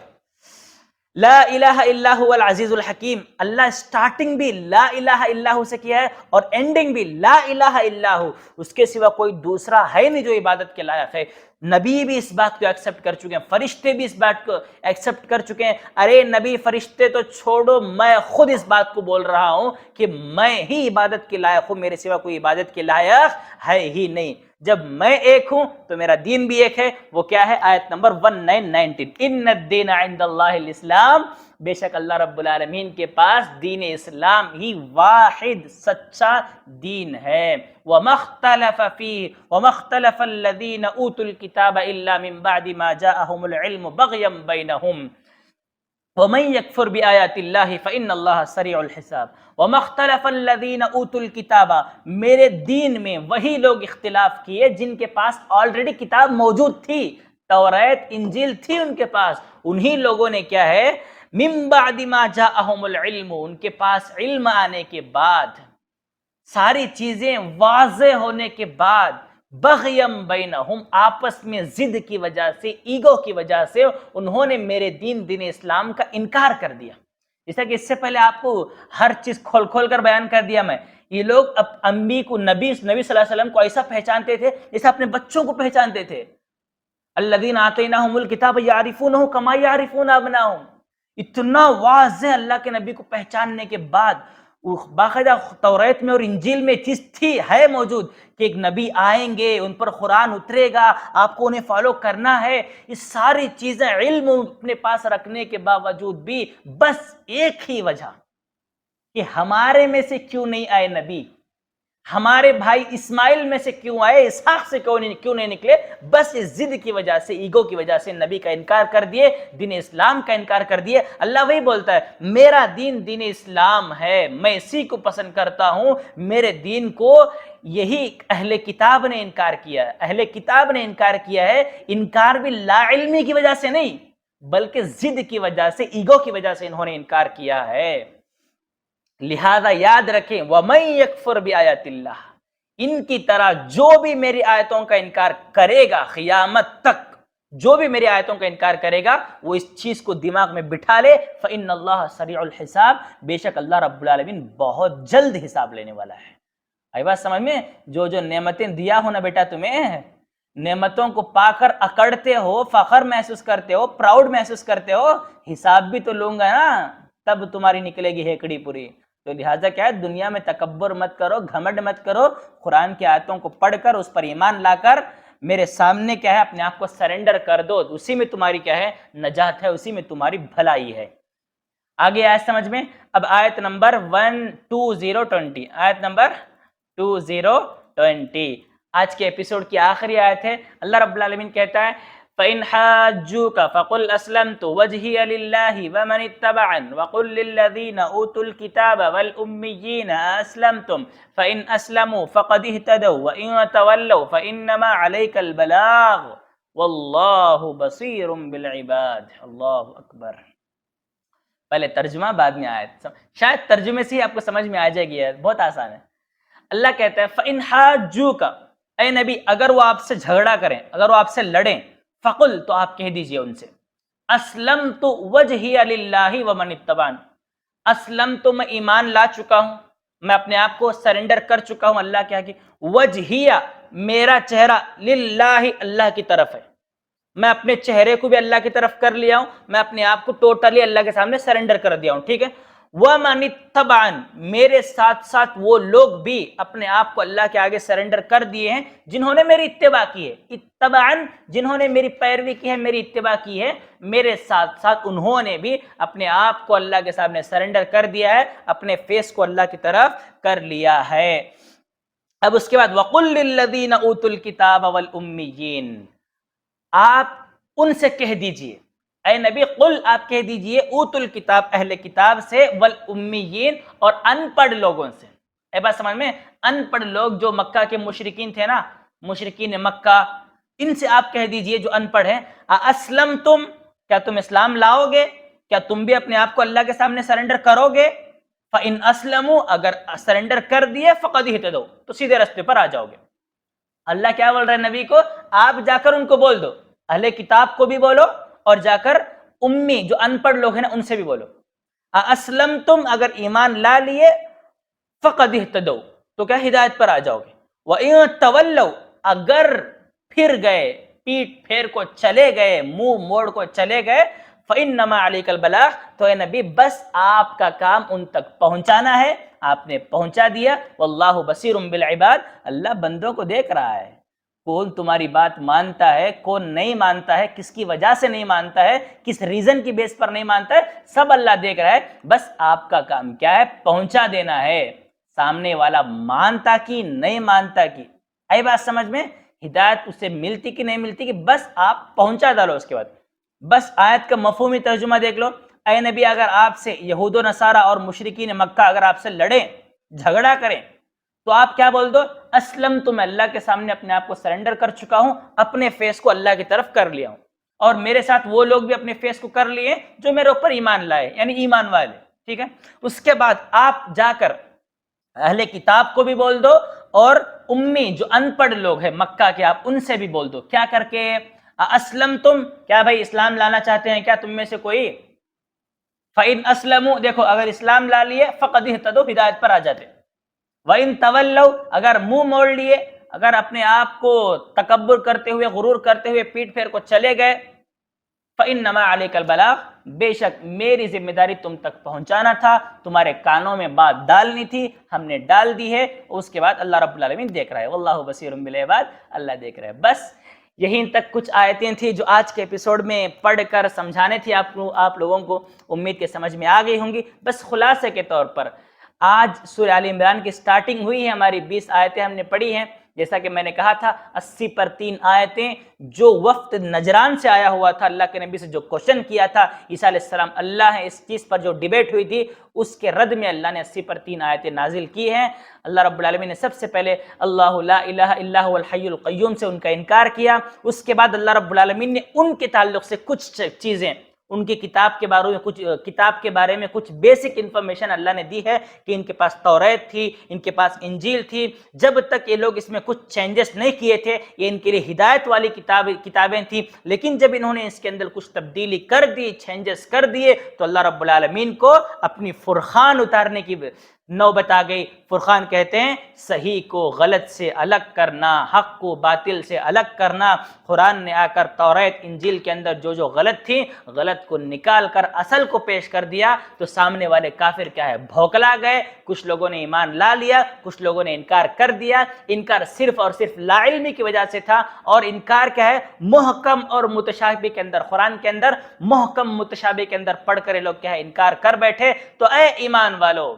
لا الہ الا هو العزیز الحکیم، اللہ سٹارٹنگ بھی لا الہ الا ہو سے کیا ہے اور اینڈنگ بھی لا الہ الا ہو، اس کے سوا کوئی دوسرا ہے نہیں جو عبادت کے لائق ہے۔ نبی بھی اس بات کو ایکسپٹ کر چکے ہیں، فرشتے بھی اس بات کو ایکسپٹ کر چکے ہیں. ارے نبی فرشتے تو چھوڑو، میں خود اس بات کو بول رہا ہوں کہ میں ہی عبادت کے لائق ہوں، میرے سوا کوئی عبادت کے لائق ہے ہی نہیں. جب میں ایک ہوں تو میرا دین بھی ایک ہے. وہ کیا ہے؟ آیت نمبر 1919، ان الدین عند اللہ الاسلام، بے شک اللہ رب العالمین کے پاس دین اسلام ہی واحد سچا دین ہے. وَمَا اخْتَلَفَ فِيهِ وَمَا اخْتَلَفَ الَّذِينَ أُوتُوا الْكِتَابَ إِلَّا مِن بَعْدِ مَا جَاءَهُمُ الْعِلْمُ بَغْيًا بَيْنَهُمْ وَمَن يَكْفُرْ بِآيَاتِ اللَّهِ فَإِنَّ اللَّهَ سَرِيعُ الْحِسَابِ. وَمَا اخْتَلَفَ الَّذِينَ أُوتُوا الْكِتَابَ، میرے دین میں وہی لوگ اختلاف کیے جن کے پاس آلریڈی کتاب موجود تھی، توریت انجیل تھی ان کے پاس. انہی لوگوں نے کیا ہے؟ من بعد ما جاءہم العلم، ان کے پاس علم آنے کے بعد، ساری چیزیں واضح ہونے کے بعد، بغیم بینہم، آپس میں ضد کی وجہ سے، ایگو کی وجہ سے انہوں نے میرے دین اسلام کا انکار کر دیا. جیسا کہ اس سے پہلے آپ کو ہر چیز کھول کھول کر بیان کر دیا میں. یہ لوگ انبی کو، نبی صلی اللہ علیہ وسلم کو ایسا پہچانتے تھے جیسے اپنے بچوں کو پہچانتے تھے. الذین آتیناہم الکتاب یعرفونہ کما یعرفون ابناہم. اتنا واضح اللہ کے نبی کو پہچاننے کے بعد باقاعدہ توریت میں اور انجیل میں چیز تھی، ہے موجود کہ ایک نبی آئیں گے، ان پر قرآن اترے گا، آپ کو انہیں فالو کرنا ہے. یہ ساری چیزیں علم اپنے پاس رکھنے کے باوجود بھی بس ایک ہی وجہ کہ ہمارے میں سے کیوں نہیں آئے نبی، ہمارے بھائی اسماعیل میں سے کیوں آئے، اسحاق سے کیوں نہیں نکلے. بس اس ضد کی وجہ سے، ایگو کی وجہ سے نبی کا انکار کر دیے، دین اسلام کا انکار کر دیے. اللہ وہی بولتا ہے میرا دین اسلام ہے، میں اسی کو پسند کرتا ہوں. میرے دین کو یہی اہل کتاب نے انکار کیا ہے. اہل کتاب نے انکار کیا ہے، انکار بھی لا علمی کی وجہ سے نہیں بلکہ ضد کی وجہ سے، ایگو کی وجہ سے انہوں نے انکار کیا ہے. لہذا یاد رکھیں وَمَن يَكْفُرْ بِآيَاتِ اللَّهِ، ان کی طرح جو بھی میری آیتوں کا انکار کرے گا قیامت تک، جو بھی میری آیتوں کا انکار کرے گا وہ اس چیز کو دماغ میں بٹھا لے، فَإِنَّ اللَّهَ سَرِيعُ الْحِسَابِ، بے شک اللہ رب العالمین بہت جلد حساب لینے والا ہے. آئی بات سمجھ میں؟ جو نعمتیں دیا ہو نا بیٹا تمہیں، نعمتوں کو پا کر اکڑتے ہو، فخر محسوس کرتے ہو، پراؤڈ محسوس کرتے ہو، حساب بھی تو لوں گا نا، تب تمہاری نکلے گی ہیکڑی پوری. تو لہٰذا کیا ہے، دنیا میں تکبر مت کرو، گھمنڈ مت کرو. قرآن کی آیتوں کو پڑھ کر اس پر ایمان لا کر میرے سامنے کیا ہے اپنے آپ کو سرنڈر کر دو. اسی میں تمہاری کیا ہے نجات ہے، اسی میں تمہاری بھلائی ہے. آگے آیت سمجھ میں. اب آیت نمبر 12020، آیت نمبر 2020 آج کے ایپیسوڈ کی آخری آیت ہے. اللہ رب العالمین کہتا ہے فَإِنْ حَاجُّوكَ فَقُلْ أَسْلَمْتُ وَجْهِيَ لِلَّهِ وَمَنِ اتَّبَعَنِ وَقُلْ لِلَّذِينَ أُوتُوا الْكِتَابَ وَالْأُمِّيِّينَ أَسْلَمْتُمْ فَإِنْ أَسْلَمُوا فَقَدِ اهْتَدَوْا وَإِنْ تَوَلَّوْا فَإِنَّمَا عَلَيْكَ الْبَلَاغُ وَاللَّهُ بَصِيرٌ بِالْعِبَادِ. اللہ اکبر. پہلے ترجمہ بعد میں آیت. شاید ترجمے سے ہی آپ کو سمجھ میں آ جائے گی، بہت آسان ہے. اللہ کہتا ہے فَإِنْ حَاجُّوكَ، اے نبی اگر وہ آپ سے جھگڑا کریں، اگر وہ آپ سے لڑیں، فقل تو آپ کہہ دیجئے ان سے اسلمت وجہی للہ ومن اتبعن، اسلمت میں ایمان لا چکا ہوں، میں اپنے آپ کو سرنڈر کر چکا ہوں اللہ کے آگے. وجہیہ میرا چہرہ، للہ اللہ کی طرف ہے، میں اپنے چہرے کو بھی اللہ کی طرف کر لیا ہوں، میں اپنے آپ کو ٹوٹلی اللہ کے سامنے سرنڈر کر دیا ہوں. ٹھیک ہے. وَمَنِ اتَّبَعَن، میرے ساتھ ساتھ وہ لوگ بھی اپنے آپ کو اللہ کے آگے سرنڈر کر دیے ہیں جنہوں نے میری اتباع کی ہے. اتبعن جنہوں نے میری پیروی کی ہے، میری اتباع کی ہے، میرے ساتھ ساتھ انہوں نے بھی اپنے آپ کو اللہ کے سامنے سرنڈر کر دیا ہے، اپنے فیس کو اللہ کی طرف کر لیا ہے. اب اس کے بعد وَقُلْ لِلَّذِينَ أُوتُوا الْكِتَابَ وَالْأُمِّيِّينَ، آپ ان سے کہہ دیجئے، اے نبی قل آپ کہہ دیجئے اوت الکتاب اہل کتاب سے، والامیین اور ان پڑھ لوگوں سے. اے بات سمجھ میں؟ ان پڑھ لوگ جو مکہ کے مشرکین تھے نا، مشرکین مکہ، ان سے آپ کہہ دیجئے جو ان پڑھ ہیں اسلمتم، کیا تم اسلام لاؤ گے؟ کیا تم بھی اپنے آپ کو اللہ کے سامنے سرنڈر کرو گے؟ فَإِنْ أَسْلَمُوا، اگر سرنڈر کر دیے، فَقَدْ اهْتَدَوْا، تو سیدھے راستے پر آ جاؤ گے. اللہ کیا بول رہا ہے نبی کو؟ آپ جا کر ان کو بول دو، اہل کتاب کو بھی بولو اور جا کر امی جو ان پڑھ لوگ ہیں نا ان سے بھی بولو. اسلمتم اگر ایمان لا لیے، فقد اہتدوا تو کیا ہدایت پر آ جاؤ گے. وَإِن تَوَلَّوْا اگر پھر گئے، پیٹ پھیر کو چلے گئے, منہ موڑ کو چلے گئے, فَإِنَّمَا عَلَيْكَ الْبَلَاغُ, تو اے نبی بس آپ کا کام ان تک پہنچانا ہے, آپ نے پہنچا دیا. واللہ بصیر بالعباد, اللہ بندوں کو دیکھ رہا ہے, کون تمہاری بات مانتا ہے, کون نہیں مانتا ہے, کس کی وجہ سے نہیں مانتا ہے, کس ریزن کی بیس پر نہیں مانتا ہے, سب اللہ دیکھ رہا ہے. بس آپ کا کام کیا ہے, پہنچا دینا ہے. سامنے والا مانتا کی نہیں مانتا کی, آئی بات سمجھ میں, ہدایت اسے ملتی کہ نہیں ملتی کہ بس آپ پہنچا ڈالو. اس کے بعد بس آیت کا مفہومی ترجمہ دیکھ لو. اے نبی اگر آپ سے یہود و نصارہ اور مشرکین مکہ اگر آپ سے لڑیں, جھگڑا کریں, تو آپ کیا بول دو, اسلم تو میں اللہ کے سامنے اپنے آپ کو سرنڈر کر چکا ہوں, اپنے فیس کو اللہ کی طرف کر لیا ہوں, اور میرے ساتھ وہ لوگ بھی اپنے فیس کو کر لیے جو میرے اوپر ایمان لائے, یعنی ایمان والے. ٹھیک ہے, اس کے بعد آپ جا کر اہل کتاب کو بھی بول دو, اور امی جو ان پڑھ لوگ ہیں مکہ کے, آپ ان سے بھی بول دو. کیا کر کے, اسلم تم, کیا بھائی اسلام لانا چاہتے ہیں کیا تم میں سے کوئی؟ فَإِنْ أَسْلَمُوا, دیکھو اگر اسلام لا لیے فَقَدْ اهْتَدَوْا, ہدایت پر آ جاتے. وَإِنْ تَوَلَّوْا, اگر منہ موڑ لیے, اگر اپنے آپ کو تکبر کرتے ہوئے, غرور کرتے ہوئے پیٹ پھیر کو چلے گئے, فَإِنَّمَا عَلَيْكَ الْبَلَاغُ, بے شک میری ذمہ داری تم تک پہنچانا تھا, تمہارے کانوں میں بات ڈالنی تھی, ہم نے ڈال دی ہے. اس کے بعد اللہ رب العالمین دیکھ رہا ہے, واللہ بصیر بالعباد, اللہ دیکھ رہا ہے. بس یہیں تک کچھ آیتیں تھیں جو آج کے ایپیسوڈ میں پڑھ کر سمجھانے تھی آپ لوگوں کو. امید کے سمجھ میں آ گئی ہوں گی. بس خلاصے کے طور پر آج سورہ آل عمران کی سٹارٹنگ ہوئی ہے, ہماری 20 آیتیں ہم نے پڑھی ہیں. جیسا کہ میں نے کہا تھا 80 پر 3 آیتیں جو وفد نجران سے آیا ہوا تھا, اللہ کے نبی سے جو کوشچن کیا تھا عیسیٰ علیہ السلام اللہ ہے, اس چیز پر جو ڈیبیٹ ہوئی تھی, اس کے رد میں اللہ نے 80 پر 3 آیتیں نازل کی ہیں. اللہ رب العالمین نے سب سے پہلے اللہ لا الہ الا هو الحی القیوم سے ان کا انکار کیا. اس کے بعد اللہ رب العالمین نے ان کے تعلق سے کچھ چیزیں, ان کی کتاب کے بارے میں کچھ بیسک انفارمیشن اللہ نے دی ہے کہ ان کے پاس توریت تھی, ان کے پاس انجیل تھی. جب تک یہ لوگ اس میں کچھ چینجز نہیں کیے تھے, یہ ان کے لیے ہدایت والی کتابیں تھیں. لیکن جب انہوں نے اس کے اندر کچھ تبدیلی کر دی, چینجز کر دیے, تو اللہ رب العالمین کو اپنی فرقان اتارنے کی نوبت آ گئی. فرقان کہتے ہیں صحیح کو غلط سے الگ کرنا, حق کو باطل سے الگ کرنا. قرآن نے آ کر توریت انجیل کے اندر جو غلط تھی, غلط کو نکال کر اصل کو پیش کر دیا. تو سامنے والے کافر کیا ہے, بھوکلا گئے. کچھ لوگوں نے ایمان لا لیا, کچھ لوگوں نے انکار کر دیا. انکار صرف اور صرف لا علمی کی وجہ سے تھا. اور انکار کیا ہے, محکم اور متشابہ کے اندر, قرآن کے اندر محکم متشابہ کے اندر پڑھ کر یہ لوگ کیا ہے, انکار کر بیٹھے. تو اے ایمان والو,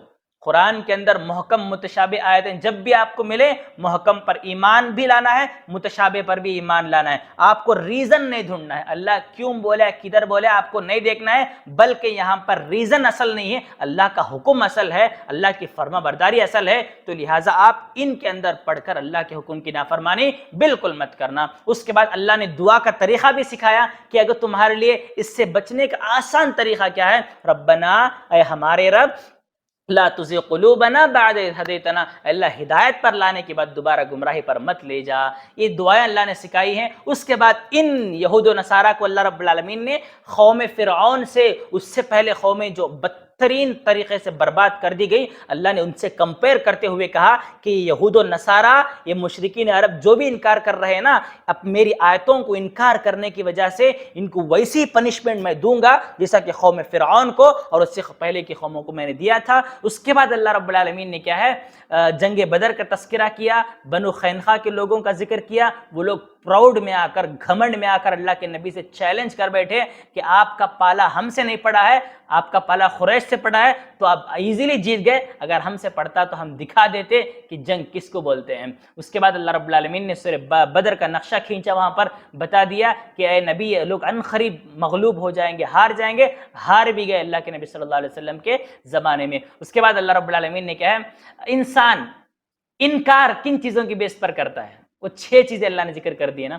قرآن کے اندر محکم متشابہ آیتیں جب بھی آپ کو ملے, محکم پر ایمان بھی لانا ہے, متشابہ پر بھی ایمان لانا ہے. آپ کو ریزن نہیں ڈھونڈنا ہے, اللہ کیوں بولا ہے, کدھر بولا ہے, آپ کو نہیں دیکھنا ہے, بلکہ یہاں پر ریزن اصل نہیں ہے, اللہ کا حکم اصل ہے, اللہ کی فرما برداری اصل ہے. تو لہٰذا آپ ان کے اندر پڑھ کر اللہ کے حکم کی نافرمانی بالکل مت کرنا. اس کے بعد اللہ نے دعا کا طریقہ بھی سکھایا کہ اگر تمہارے لیے اس سے بچنے کا آسان طریقہ کیا ہے, ربنا, اے ہمارے رب, لا تزغ قلوبنا بعد اذ ہدیتنا, اللہ ہدایت پر لانے کے بعد دوبارہ گمراہی پر مت لے جا. یہ دعائیں اللہ نے سکھائی ہیں. اس کے بعد ان یہود و نصارہ کو اللہ رب العالمین نے قوم فرعون سے, اس سے پہلے قومیں جو بدترین طریقے سے برباد کر دی گئی, اللہ نے ان سے کمپیئر کرتے ہوئے کہا کہ یہود و نصارہ, یہ مشرکین عرب جو بھی انکار کر رہے ہیں نا, اب میری آیتوں کو انکار کرنے کی وجہ سے ان کو ویسی پنشمنٹ میں دوں گا جیسا کہ قوم فرعون کو اور اس سے پہلے کی قوموں کو میں نے دیا تھا. اس کے بعد اللہ رب العالمین نے کیا ہے, جنگ بدر کا تذکرہ کیا, بنو قینقاع کے لوگوں کا ذکر کیا. وہ لوگ پراؤڈ میں آ کر, گھمنڈ میں آ کر اللہ کے نبی سے چیلنج کر بیٹھے کہ آپ کا پالا ہم سے نہیں پڑا ہے, آپ کا پالا قریش سے پڑا ہے, تو آپ ایزیلی جیت گئے. اگر ہم سے پڑتا تو ہم دکھا دیتے کہ جنگ کس کو بولتے ہیں. اس کے بعد اللہ رب العالمین نے سورہ بدر کا نقشہ کھینچا, وہاں پر بتا دیا کہ اے نبی, لوگ عنقریب مغلوب ہو جائیں گے, ہار جائیں گے. ہار بھی گئے اللہ کے نبی صلی اللہ علیہ وسلم کے زمانے میں. اس کے بعد اللہ رب العالمین نے کہا, انسان انکار کن چیزوں کی بیس پر کرتا ہے, وہ 6 چیزیں اللہ نے ذکر کر دی ہے نا.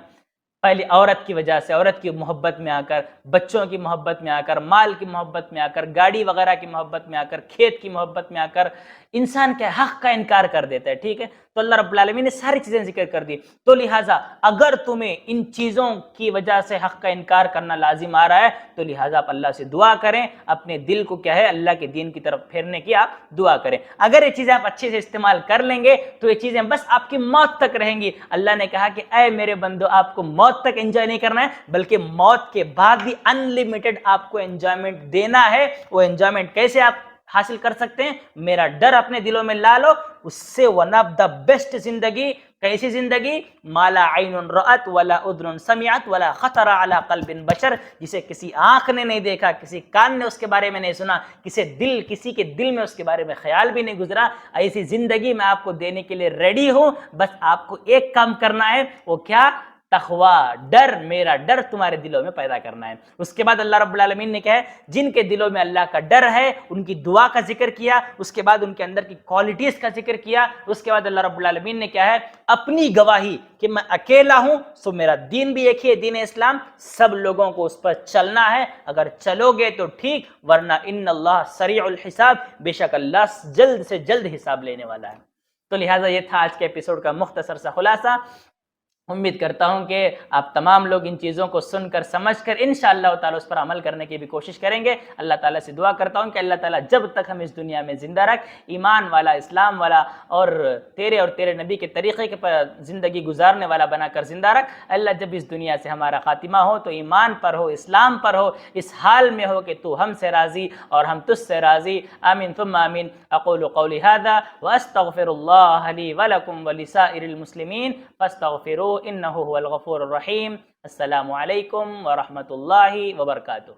پہلی عورت کی وجہ سے, عورت کی محبت میں آ کر, بچوں کی محبت میں آ کر, مال کی محبت میں آ کر, گاڑی وغیرہ کی محبت میں آ کر, کھیت کی محبت میں آ کر, انسان کے حق کا انکار کر دیتا ہے. ٹھیک ہے, تو اللہ رب العالمین نے ساری چیزیں ذکر کر دی. تو لہٰذا اگر تمہیں ان چیزوں کی وجہ سے حق کا انکار کرنا لازم آ رہا ہے تو لہٰذا آپ اللہ سے دعا کریں, اپنے دل کو کیا ہے اللہ کے دین کی طرف پھیرنے کی آپ دعا کریں. اگر یہ چیزیں آپ اچھے سے استعمال کر لیں گے تو یہ چیزیں بس آپ کی موت تک رہیں گی. اللہ نے کہا کہ اے میرے بندو, آپ کو موت تک انجوائے نہیں کرنا ہے بلکہ موت کے بعد بھی انلمیٹڈ آپ کو انجوائمنٹ دینا ہے. وہ انجوائمنٹ کیسے آپ حاصل کر سکتے ہیں؟ میرا ڈر اپنے دلوں میں لا لو, اس سے ون آف دا بیسٹ زندگی کیسی زندگی؟ مالا عین رأت ولا اذن سمعت ولا خطر علی قلب بشر, جسے کسی آنکھ نے نہیں دیکھا, کسی کان نے اس کے بارے میں نہیں سنا, کسی کے دل میں اس کے بارے میں خیال بھی نہیں گزرا, ایسی زندگی میں آپ کو دینے کے لیے ریڈی ہوں. بس آپ کو ایک کام کرنا ہے, وہ کیا؟ تقوی, ڈر, میرا ڈر تمہارے دلوں میں پیدا کرنا ہے. اس کے بعد اللہ رب العالمین نے کہا ہے جن کے دلوں میں اللہ کا ڈر ہے ان کی دعا کا ذکر کیا, اس کے بعد ان کے اندر کی کوالٹیز کا ذکر کیا. اس کے بعد اللہ رب العالمین نے کیا ہے اپنی گواہی کہ میں اکیلا ہوں, سو میرا دین بھی ایک ہی ہے, دین اسلام, سب لوگوں کو اس پر چلنا ہے. اگر چلو گے تو ٹھیک, ورنہ ان اللہ سریع الحساب, بے شک اللہ جلد سے جلد حساب لینے والا ہے. تو لہٰذا یہ تھا آج کے ایپیسوڈ کا مختصر سا خلاصہ. امید کرتا ہوں کہ آپ تمام لوگ ان چیزوں کو سن کر سمجھ کر انشاءاللہ تعالی اس پر عمل کرنے کی بھی کوشش کریں گے. اللہ تعالیٰ سے دعا کرتا ہوں کہ اللہ تعالیٰ جب تک ہم اس دنیا میں زندہ رکھ, ایمان والا, اسلام والا اور تیرے نبی کے طریقے کے پر زندگی گزارنے والا بنا کر زندہ رکھ. اللہ جب اس دنیا سے ہمارا خاتمہ ہو تو ایمان پر ہو, اسلام پر ہو, اس حال میں ہو کہ تو ہم سے راضی اور ہم تجھ سے راضی. آمین ثم آمین. اقول قولی هذا واستغفر الله لي ولكم ولسائر المسلمين فاستغفروه انه هو الغفور الرحیم. السلام علیکم ورحمۃ اللہ وبرکاتہ.